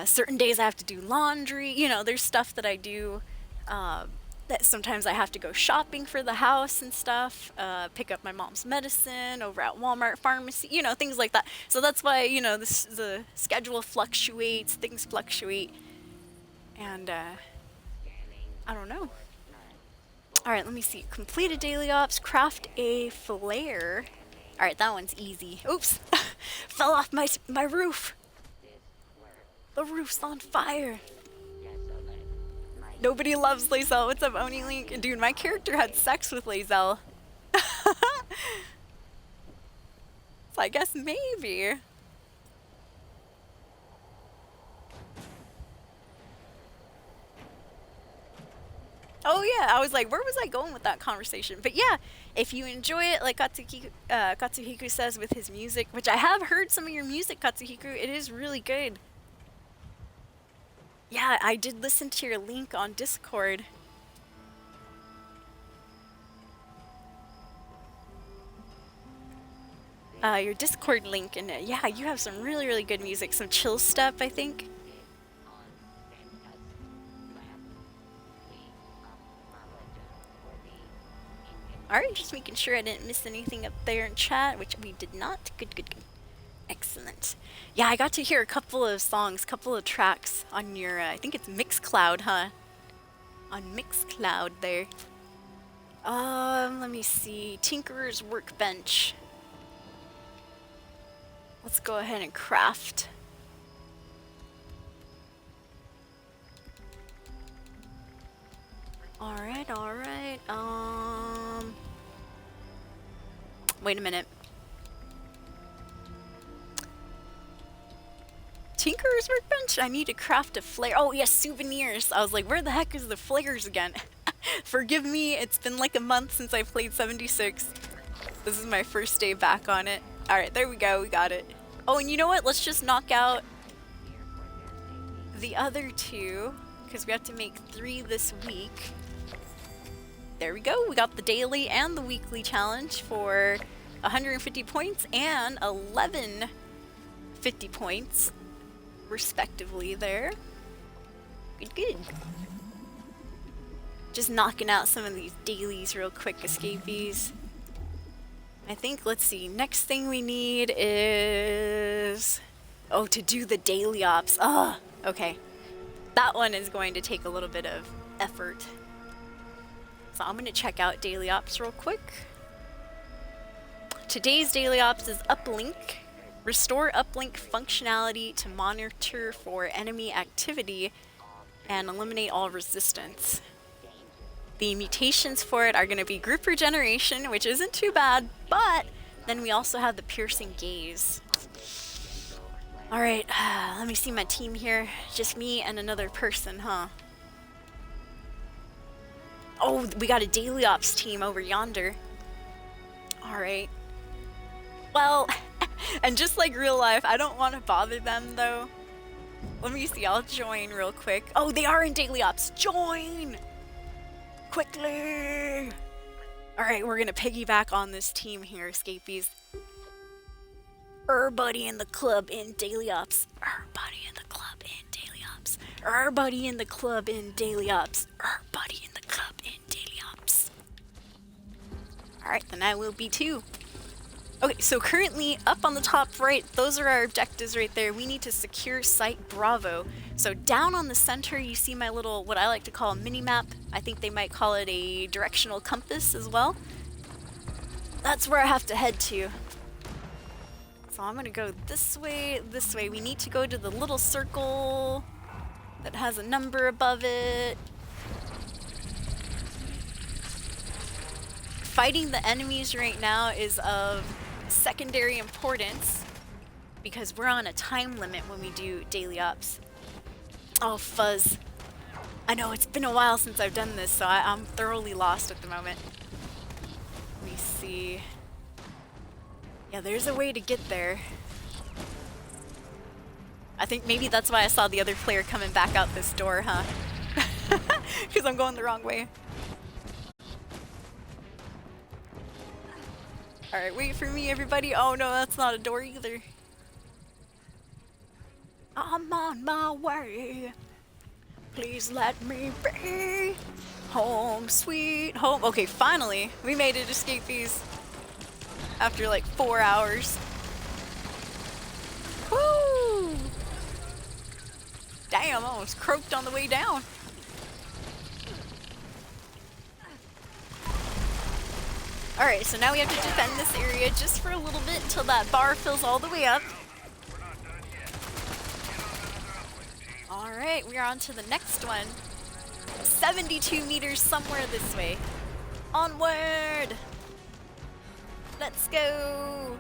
Certain days I have to do laundry. You know, there's stuff that I do that sometimes I have to go shopping for the house and stuff, pick up my mom's medicine over at Walmart pharmacy, you know, things like that. So that's why, you know, the schedule fluctuates, things fluctuate, and I don't know. Alright, let me see. Completed daily ops, craft a flare. Alright, that one's easy. Oops! Fell off my roof! The roof's on fire! Nobody loves Lae'zel. What's up, Oni Link? Dude, my character had sex with Lae'zel. So I guess maybe. Oh yeah, I was like, where was I going with that conversation? But yeah, if you enjoy it, like Katsuhiku says with his music, which I have heard some of your music, Katsuhiku, it is really good. Yeah, I did listen to your link on Discord. Your Discord link, and yeah, you have some really, really good music. Some chill step, I think. Alright, just making sure I didn't miss anything up there in chat, which we did not. Good, good, good. Excellent. Yeah, I got to hear a couple of songs, couple of tracks on your, I think it's Mixcloud, huh? On Mixcloud there. Let me see. Tinkerer's Workbench. Let's go ahead and craft. Alright, alright. Wait a minute. Tinkerer's Workbench? I need to craft a flare. Oh, yes, souvenirs. I was like, where the heck is the flares again? Forgive me, it's been like a month since I played 76. This is my first day back on it. Alright, there we go, we got it. Oh, and you know what? Let's just knock out the other two, because we have to make 3 this week. There we go, we got the daily and the weekly challenge for 150 points and 11 50 points, respectively there. Good, good. Just knocking out some of these dailies real quick, escapees. I think, let's see, next thing we need is... Oh, to do the daily ops. Ah, okay. That one is going to take a little bit of effort. So I'm going to check out daily ops real quick. Today's daily ops is uplink. Restore uplink functionality to monitor for enemy activity and eliminate all resistance. The mutations for it are going to be group regeneration, which isn't too bad, but then we also have the piercing gaze. Alright, let me see my team here. Just me and another person, huh? Oh, we got a daily ops team over yonder. Alright. Well, and just like real life, I don't want to bother them though. Let me see, I'll join real quick. Oh, they are in daily ops. Join! Quickly! Alright, we're gonna piggyback on this team here, escapees. Everybody in the club in daily ops. Everybody in the club in daily ops. Everybody in the club in daily ops. Everybody in the club in daily ops. Alright, then I will be too. Okay, so currently up on the top right, those are our objectives right there. We need to secure Site Bravo. So down on the center, you see my little, what I like to call a mini-map. I think they might call it a directional compass as well. That's where I have to head to. So I'm gonna go this way, this way. We need to go to the little circle that has a number above it. Fighting the enemies right now is of secondary importance because we're on a time limit when we do daily ops. Oh, fuzz. I know it's been a while since I've done this, so I'm thoroughly lost at the moment. Let me see. Yeah, there's a way to get there. I think maybe that's why I saw the other player coming back out this door, huh? Because I'm going the wrong way. Alright, wait for me, everybody. Oh no, that's not a door either. I'm on my way. Please let me be. Home, sweet home. Okay, finally, we made it, escapees. After like 4 hours. Woo! Damn, I almost croaked on the way down. Alright, so now we have to defend this area just for a little bit until that bar fills all the way up. Alright, we are on to the next one. 72 meters somewhere this way. Onward! Let's go!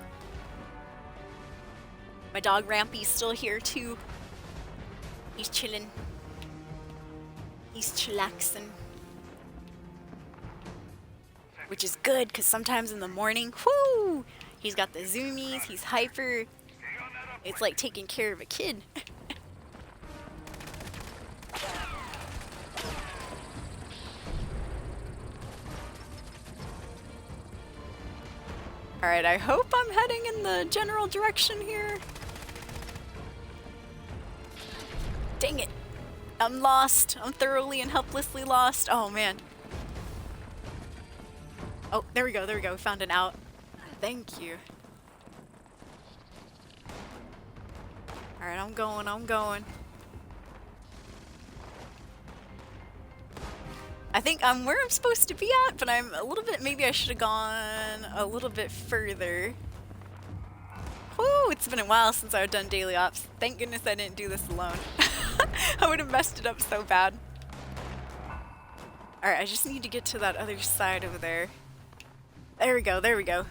My dog Rampy's still here too. He's chilling. He's chillaxing. Which is good, because sometimes in the morning, whoo! He's got the zoomies, he's hyper. It's like taking care of a kid. Alright, I hope I'm heading in the general direction here. Dang it! I'm lost. I'm thoroughly and helplessly lost. Oh man. Oh, there we go, there we go. We found an out. Thank you. Alright, I'm going. I think I'm where I'm supposed to be at, but I'm a little bit, maybe I should have gone a little bit further. Woo, it's been a while since I've done daily ops. Thank goodness I didn't do this alone. I would have messed it up so bad. Alright, I just need to get to that other side over there. There we go, there we go.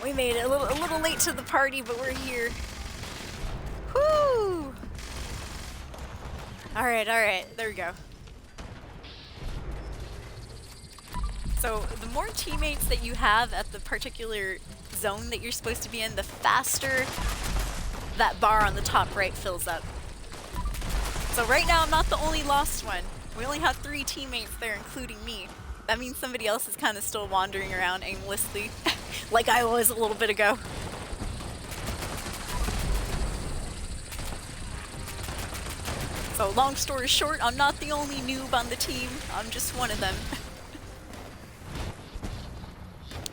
We made it a little late to the party, but we're here. Whoo! Alright, there we go. So, the more teammates that you have at the particular zone that you're supposed to be in, the faster that bar on the top right fills up. So right now, I'm not the only lost one. We only have 3 teammates there, including me. That means somebody else is kind of still wandering around aimlessly, like I was a little bit ago. So long story short, I'm not the only noob on the team. I'm just one of them.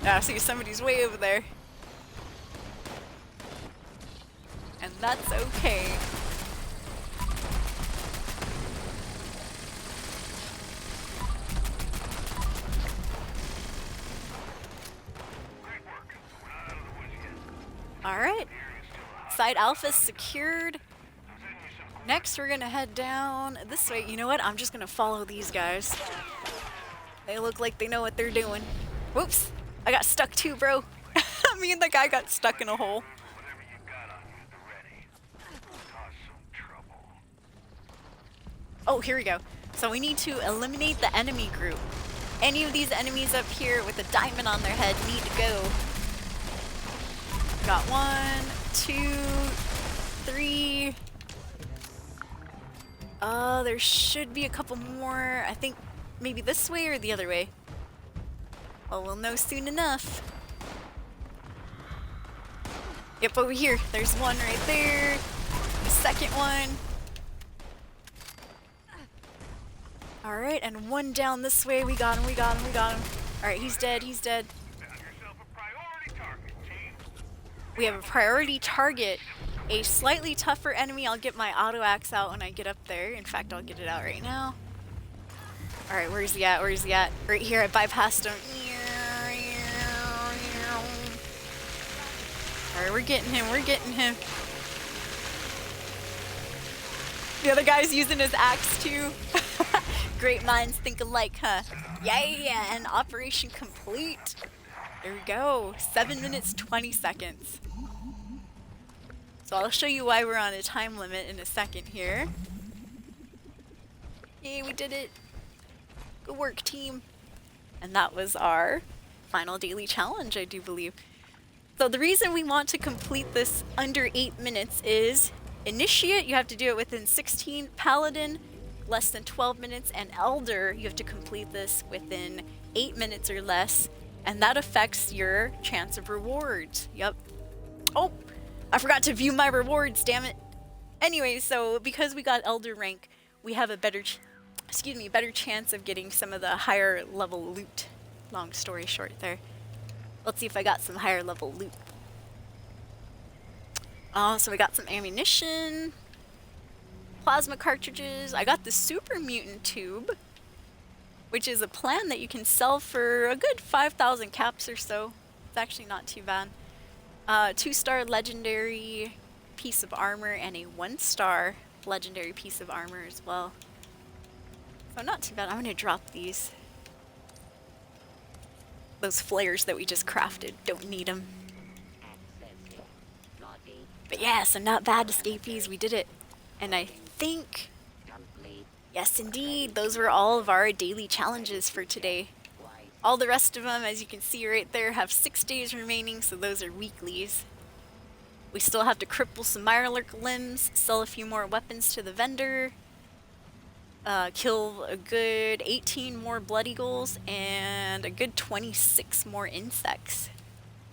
I see somebody's way over there. And that's okay. Alright. Site Alpha secured. Next, we're gonna head down this way. You know what? I'm just gonna follow these guys. They look like they know what they're doing. Whoops! I got stuck too, bro. Me and the guy got stuck in a hole. Whatever you got on you at the ready. Cause some trouble. Oh, here we go. So we need to eliminate the enemy group. Any of these enemies up here with a diamond on their head need to go. Got 1, 2, 3. There should be a couple more. I think maybe this way or the other way. Well, we'll know soon enough. Yep, over here. There's one right there. The second one. Alright, and one down this way. We got him, we got him, we got him. Alright, he's dead, he's dead. Found yourself a priority target, team. We have a priority target. A slightly tougher enemy. I'll get my auto axe out when I get up there. In fact, I'll get it out right now. Alright, where's he at? Where's he at? Right here, I bypassed him. Alright, we're getting him, we're getting him. The other guy's using his axe too. Great minds think alike, huh? Yeah, and operation complete. There we go. 7 minutes, 20 seconds. So I'll show you why we're on a time limit in a second here. Yay, we did it. Good work, team. And that was our final daily challenge, I do believe. So the reason we want to complete this under 8 minutes is Initiate, you have to do it within 16. Paladin, less than 12 minutes. And Elder, you have to complete this within 8 minutes or less. And that affects your chance of rewards. Yep. Oh, I forgot to view my rewards, damn it. Anyway, so because we got Elder rank, we have a better chance of getting some of the higher level loot. Long story short there. Let's see if I got some higher level loot. So we got some ammunition, plasma cartridges. I got the super mutant tube, which is a plan that you can sell for a good 5,000 caps or so. It's actually not too bad. 2-star legendary piece of armor and a 1-star legendary piece of armor as well. So not too bad. I'm gonna drop these. Those flares that we just crafted, don't need them. But yeah, so not bad, escapees, we did it. And I think, yes indeed, those were all of our daily challenges for today. All the rest of them, as you can see right there, have 6 days remaining, so those are weeklies. We still have to cripple some Mirelurk limbs, sell a few more weapons to the vendor, kill a good 18 more blood eagles, and a good 26 more insects.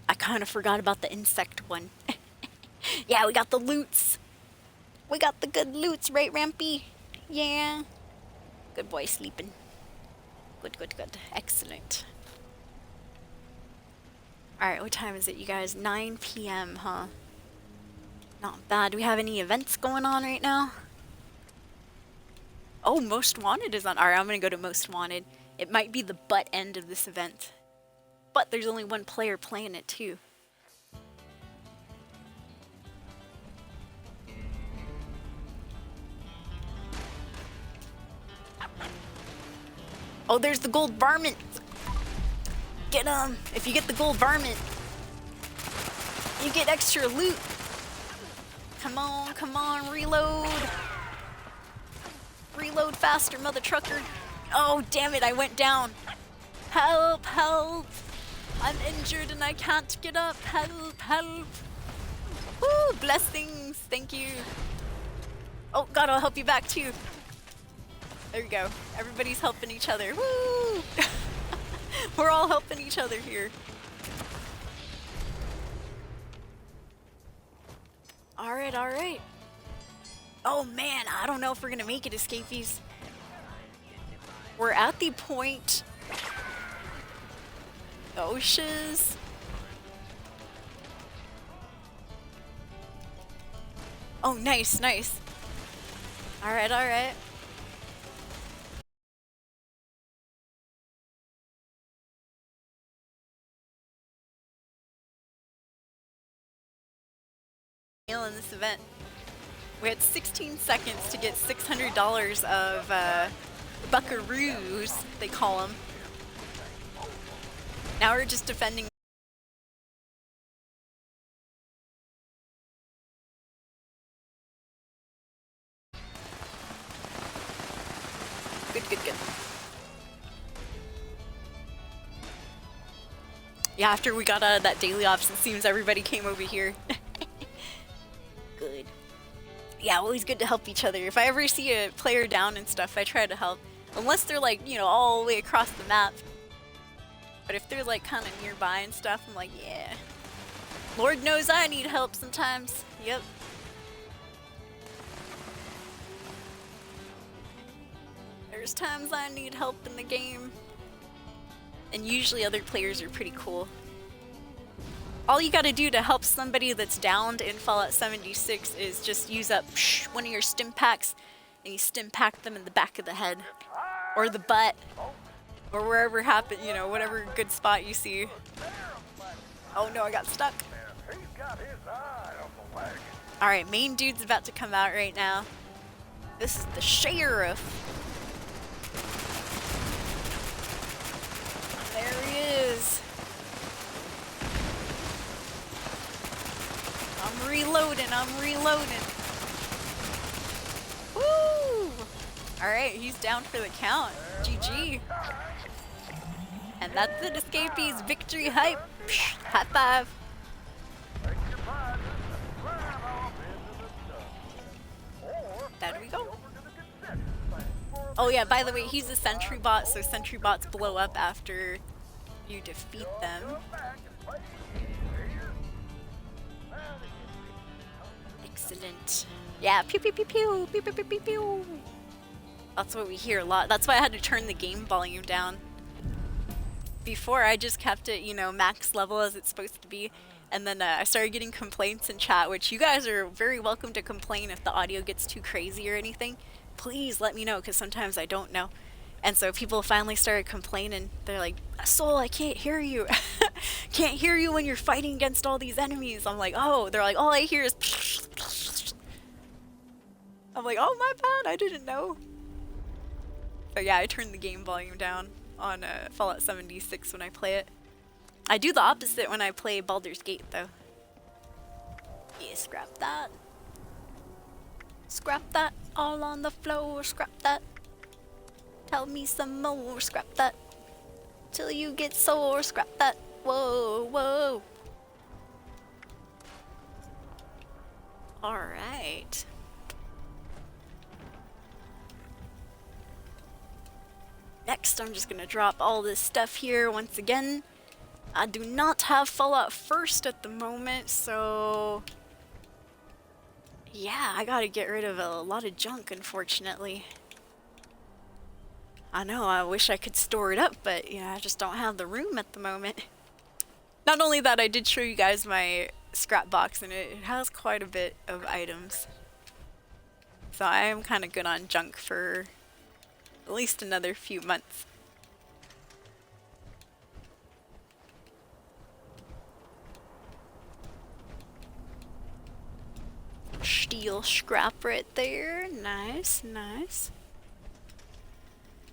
I kind of forgot about the insect one. Yeah, we got the loots. We got the good loots, right, Rampy? Yeah. Good boy, sleeping. Good, good, good. Excellent. Alright, what time is it, you guys? 9 p.m., huh? Not bad. Do we have any events going on right now? Oh, Most Wanted is on. Alright, I'm gonna go to Most Wanted. It might be the butt end of this event. But there's only one player playing it, too. Oh, there's the gold varmint. Get him. If you get the gold varmint, you get extra loot. Come on, reload. Reload faster, mother trucker. Oh, damn it, I went down. Help, help. I'm injured and I can't get up. Help, help. Woo, blessings. Thank you. Oh, God, I'll help you back too. There we go. Everybody's helping each other. Woo! We're all helping each other here. Alright, alright. Oh man, I don't know if we're gonna make it, escapees. We're at the point. Oh shiz. Oh, nice, nice. Alright, alright. In this event. We had 16 seconds to get $600 of buckaroos, they call them. Now we're just defending. Good, good, good. Yeah, after we got out of that daily ops, it seems everybody came over here. Good. Yeah, always good to help each other. If I ever see a player down and stuff, I try to help. Unless they're like, you know, all the way across the map. But if they're like kind of nearby and stuff, I'm like, yeah. Lord knows I need help sometimes. Yep. There's times I need help in the game. And usually other players are pretty cool. All you gotta do to help somebody that's downed in Fallout 76 is just use up one of your stim packs and you stim pack them in the back of the head. Or the butt. Or wherever happen, you know, whatever good spot you see. Oh no, I got stuck. Alright, main dude's about to come out right now. This is the sheriff. There he is. I'm reloading, I'm reloading. Woo! Alright, he's down for the count. GG. And that's it, escapees. Victory hype. High five. There we go. Oh yeah, by the way, he's a sentry bot, so sentry bots blow up after you defeat them. Excellent. Yeah, pew pew pew pew, pew pew pew pew pew. That's what we hear a lot. That's why I had to turn the game volume down. Before, I just kept it, you know, max level as it's supposed to be. And then I started getting complaints in chat, which you guys are very welcome to complain if the audio gets too crazy or anything. Please let me know, because sometimes I don't know. And so people finally started complaining. They're like, Soul, I can't hear you. Can't hear you when you're fighting against all these enemies. I'm like, oh. They're like, all I hear is... I'm like, oh, my bad. I didn't know. So yeah, I turned the game volume down on Fallout 76 when I play it. I do the opposite when I play Baldur's Gate, though. Yeah, scrap that. Scrap that all on the floor. Scrap that. Tell me some more. Scrap that. Till you get sore. Scrap that. Whoa, whoa. Alright. Next, I'm just gonna drop all this stuff here once again. I do not have Fallout First at the moment, so... yeah, I gotta get rid of a lot of junk, unfortunately. I know, I wish I could store it up, but yeah, I just don't have the room at the moment. Not only that, I did show you guys my scrap box, and it has quite a bit of items. So I am kind of good on junk for at least another few months. Steel scrap right there. Nice, nice.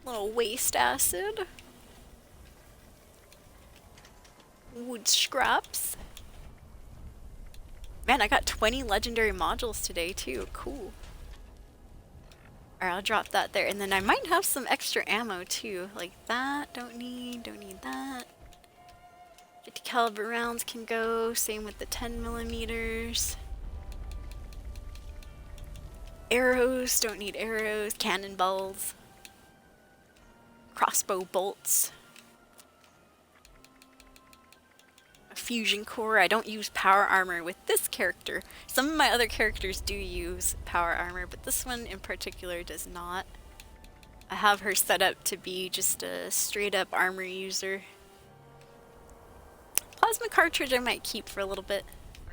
Little waste acid. Wood scraps. Man, I got 20 legendary modules today too. Cool. Alright, I'll drop that there. And then I might have some extra ammo too. Like that. Don't need that. 50 caliber rounds can go. Same with the 10 millimeters. Arrows, don't need arrows. Cannonballs. Crossbow bolts. fusion core. I don't use power armor with this character. Some of my other characters do use power armor, but this one in particular does not. I have her set up to be just a straight up armor user. Plasma cartridge I might keep for a little bit.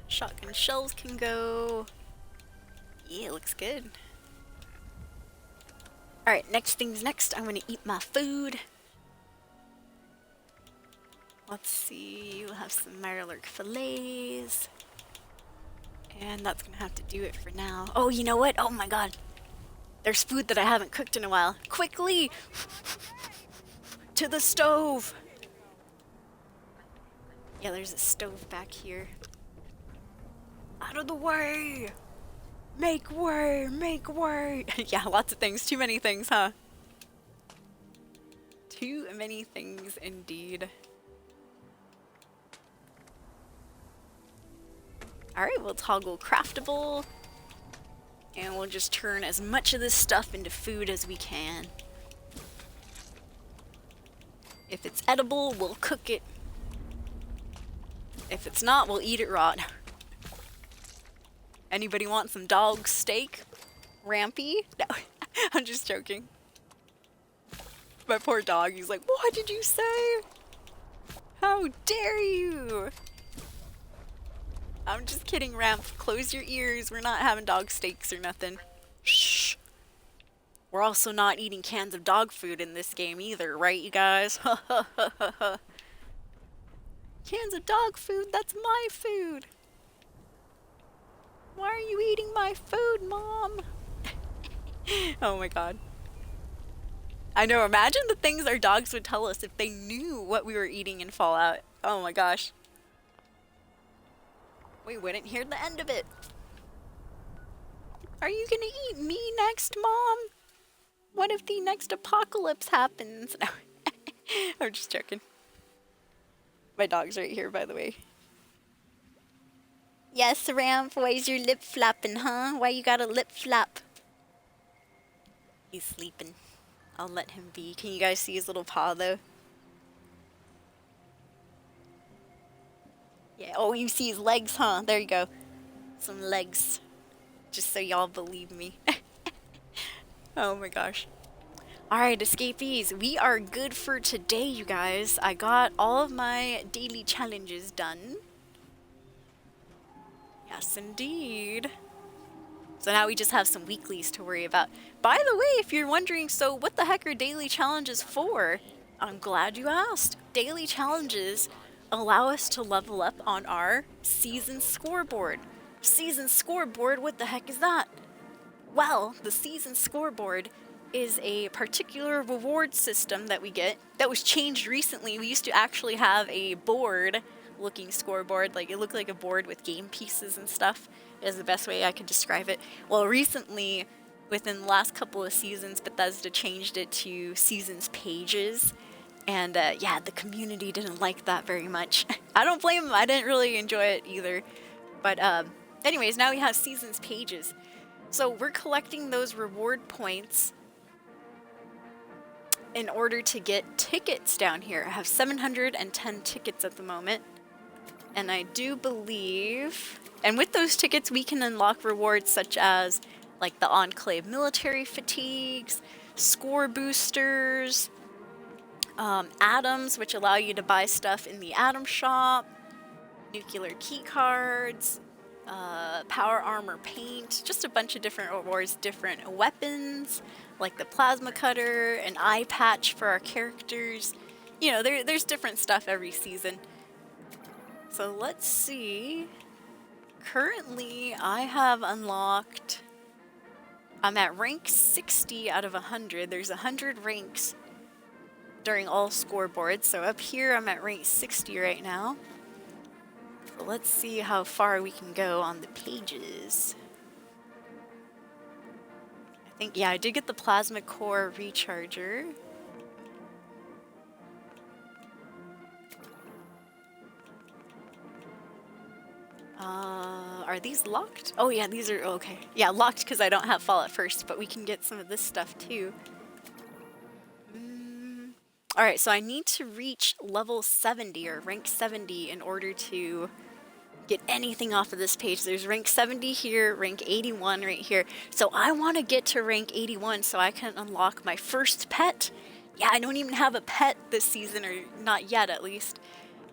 Shotgun shells can go. Yeah, it looks good. Alright, next thing's next. I'm gonna eat my food. Let's see, we'll have some Mirelurk fillets. And that's gonna have to do it for now. Oh, you know what? Oh my god. There's food that I haven't cooked in a while. Quickly! To the stove! Yeah, there's a stove back here. Out of the way! Make way! Make way! Yeah, lots of things. Too many things, huh? Too many things indeed. Alright, we'll toggle craftable. And we'll just turn as much of this stuff into food as we can. If it's edible, we'll cook it. If it's not, we'll eat it raw. Anybody want some dog steak? Rampy? No, I'm just joking. My poor dog, he's like, what did you say? How dare you? I'm just kidding, Ramp. Close your ears. We're not having dog steaks or nothing. Shh. We're also not eating cans of dog food in this game either, right, you guys? Cans of dog food, that's my food. Why are you eating my food, Mom? Oh my god. I know, imagine the things our dogs would tell us if they knew what we were eating in Fallout. Oh my gosh. We wouldn't hear the end of it. Are you gonna eat me next, Mom? What if the next apocalypse happens? No. I'm just joking. My dog's right here, by the way. Yes, Ramp, why's your lip flapping, huh? Why you got a lip flap? He's sleeping. I'll let him be. Can you guys see his little paw, though? Yeah, oh, you see his legs, huh? There you go. Some legs. Just so y'all believe me. Oh my gosh. Alright, escapees. We are good for today, you guys. I got all of my daily challenges done. Yes, indeed. So now we just have some weeklies to worry about. By the way, if you're wondering, so what the heck are daily challenges for? I'm glad you asked. Daily challenges allow us to level up on our season scoreboard. Season scoreboard, what the heck is that? Well, the season scoreboard is a particular reward system that we get that was changed recently. We used to actually have a board looking scoreboard, like it looked like a board with game pieces and stuff is the best way I could describe it. Well, recently, within the last couple of seasons, Bethesda changed it to seasons pages. And yeah, the community didn't like that very much. I don't blame them. I didn't really enjoy it either. But anyways, now we have seasons pages. So we're collecting those reward points in order to get tickets down here. I have 710 tickets at the moment. And I do believe... And with those tickets, we can unlock rewards such as like the Enclave military fatigues, score boosters, atoms, which allow you to buy stuff in the atom shop, nuclear key cards, power armor paint, just a bunch of different rewards, different weapons, like the plasma cutter, an eye patch for our characters. You know, there's different stuff every season. So let's see. Currently, I have unlocked... I'm at rank 60 out of 100. There's 100 ranks during all scoreboards. So up here, I'm at rank 60 right now. So let's see how far we can go on the pages. I think, yeah, I did get the plasma core recharger. Are these locked? Oh yeah, these are, okay. Yeah, locked because I don't have Fallout First, but we can get some of this stuff too. Alright, so I need to reach level 70 or rank 70 in order to get anything off of this page. There's rank 70 here, rank 81 right here. So I want to get to rank 81 so I can unlock my first pet. Yeah, I don't even have a pet this season, or not yet at least.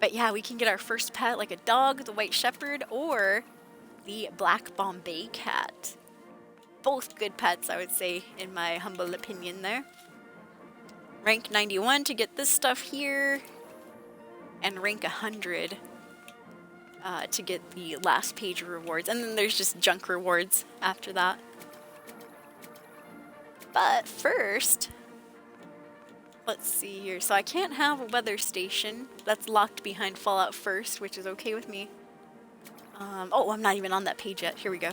But yeah, we can get our first pet, like a dog, the white shepherd, or the black Bombay cat. Both good pets, I would say, in my humble opinion there. Rank 91 to get this stuff here, and rank 100 to get the last page rewards. And then there's just junk rewards after that. But first, let's see here. So I can't have a weather station. That's locked behind Fallout First, which is okay with me. Oh, I'm not even on that page yet. Here we go.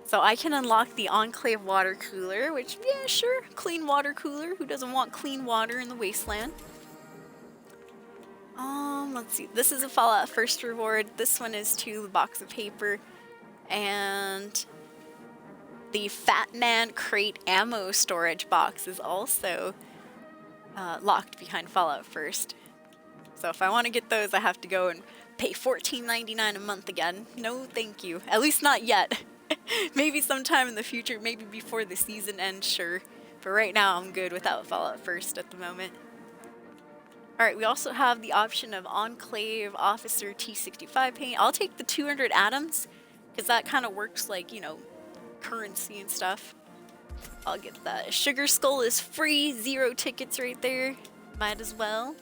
So I can unlock the Enclave water cooler, which, yeah, sure, clean water cooler. Who doesn't want clean water in the wasteland? Let's see. This is a Fallout First reward. This one is to the box of paper. And the Fat Man Crate ammo storage box is also locked behind Fallout First. So if I want to get those, I have to go and pay $14.99 a month again. No, thank you. At least not yet. Maybe sometime in the future, maybe before the season ends, sure. But right now, I'm good without Fallout First at the moment. Alright, we also have the option of Enclave Officer T65 paint. I'll take the 200 atoms, because that kind of works like, you know, currency and stuff. I'll get that. Sugar Skull is free, 0 tickets right there. Might as well.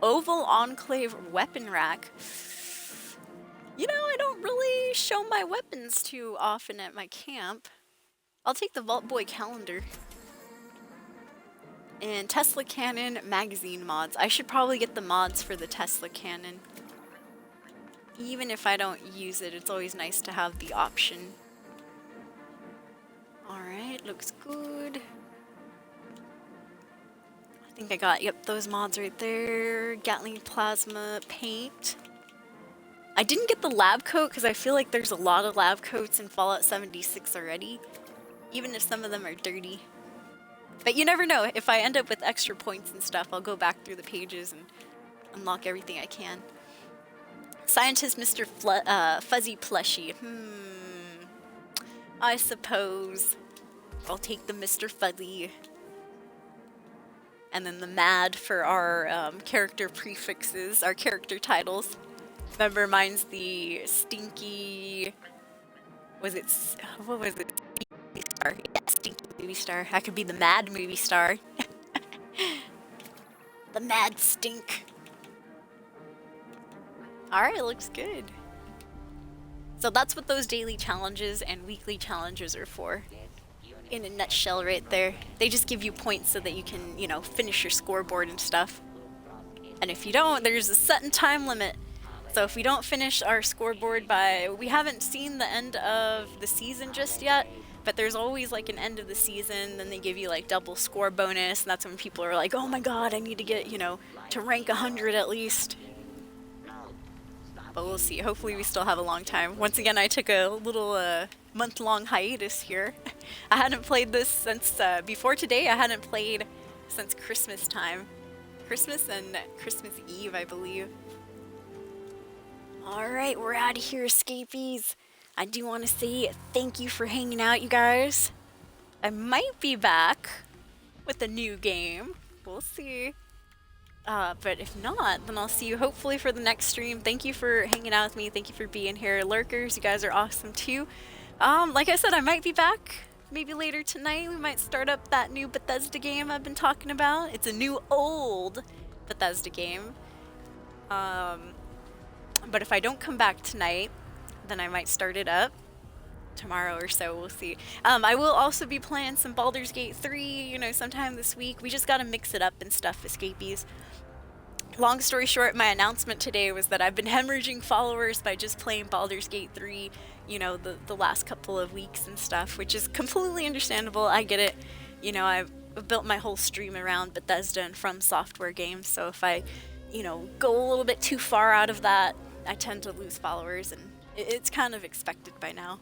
Oval Enclave weapon rack. You know, I don't really show my weapons too often at my camp. I'll take the Vault Boy calendar. And Tesla Cannon magazine mods. I should probably get the mods for the Tesla Cannon. Even if I don't use it, it's always nice to have the option. Alright, looks good. I think I got, yep, those mods right there. Gatling Plasma paint. I didn't get the lab coat because I feel like there's a lot of lab coats in Fallout 76 already, even if some of them are dirty. But you never know. If I end up with extra points and stuff, I'll go back through the pages and unlock everything I can. Scientist Mr. Fuzzy Plushie. I suppose I'll take the Mr. Fuzzy. And then the MAD for our character prefixes, our character titles. Remember, mine's the Stinky... what was it? Movie star. Yeah, Stinky movie star. I could be the Mad movie star. The Mad Stink. Alright, looks good. So that's what those daily challenges and weekly challenges are for. In a nutshell right there. They just give you points so that you can, you know, finish your scoreboard and stuff. And if you don't, there's a set time limit. So if we don't finish our scoreboard by... we haven't seen the end of the season just yet, but there's always like an end of the season, then they give you like double score bonus, and that's when people are like, oh my god, I need to get, you know, to rank 100 at least. But we'll see. Hopefully we still have a long time. Once again, I took a little month-long hiatus here. I hadn't played this since, before today, I hadn't played since Christmas time. Christmas and Christmas Eve, I believe. Alright, we're out of here, escapees. I do want to say thank you for hanging out, you guys. I might be back with a new game. We'll see. But if not, then I'll see you hopefully for the next stream. Thank you for hanging out with me. Thank you for being here. Lurkers, you guys are awesome too. Like I said, I might be back maybe later tonight. We might start up that new Bethesda game I've been talking about. It's a new old Bethesda game. But if I don't come back tonight, then I might start it up tomorrow or so. We'll see. I will also be playing some Baldur's Gate 3, you know, sometime this week. We just gotta mix it up and stuff, escapees. Long story short, my announcement today was that I've been hemorrhaging followers by just playing Baldur's Gate 3, you know, the last couple of weeks and stuff, which is completely understandable. I get it. You know, I've built my whole stream around Bethesda and From Software games, so if I, you know, go a little bit too far out of that, I tend to lose followers, and it's kind of expected by now.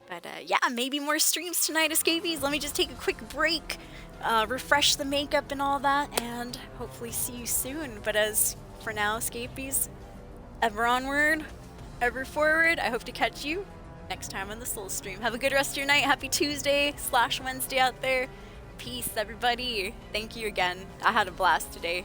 But yeah, maybe more streams tonight, Escapees. Let me just take a quick break, refresh the makeup and all that, and hopefully see you soon. But as for now, Escapees, ever onward, ever forward. I hope to catch you next time on the Soul Stream. Have a good rest of your night. Happy Tuesday/Wednesday out there. Peace, everybody. Thank you again. I had a blast today.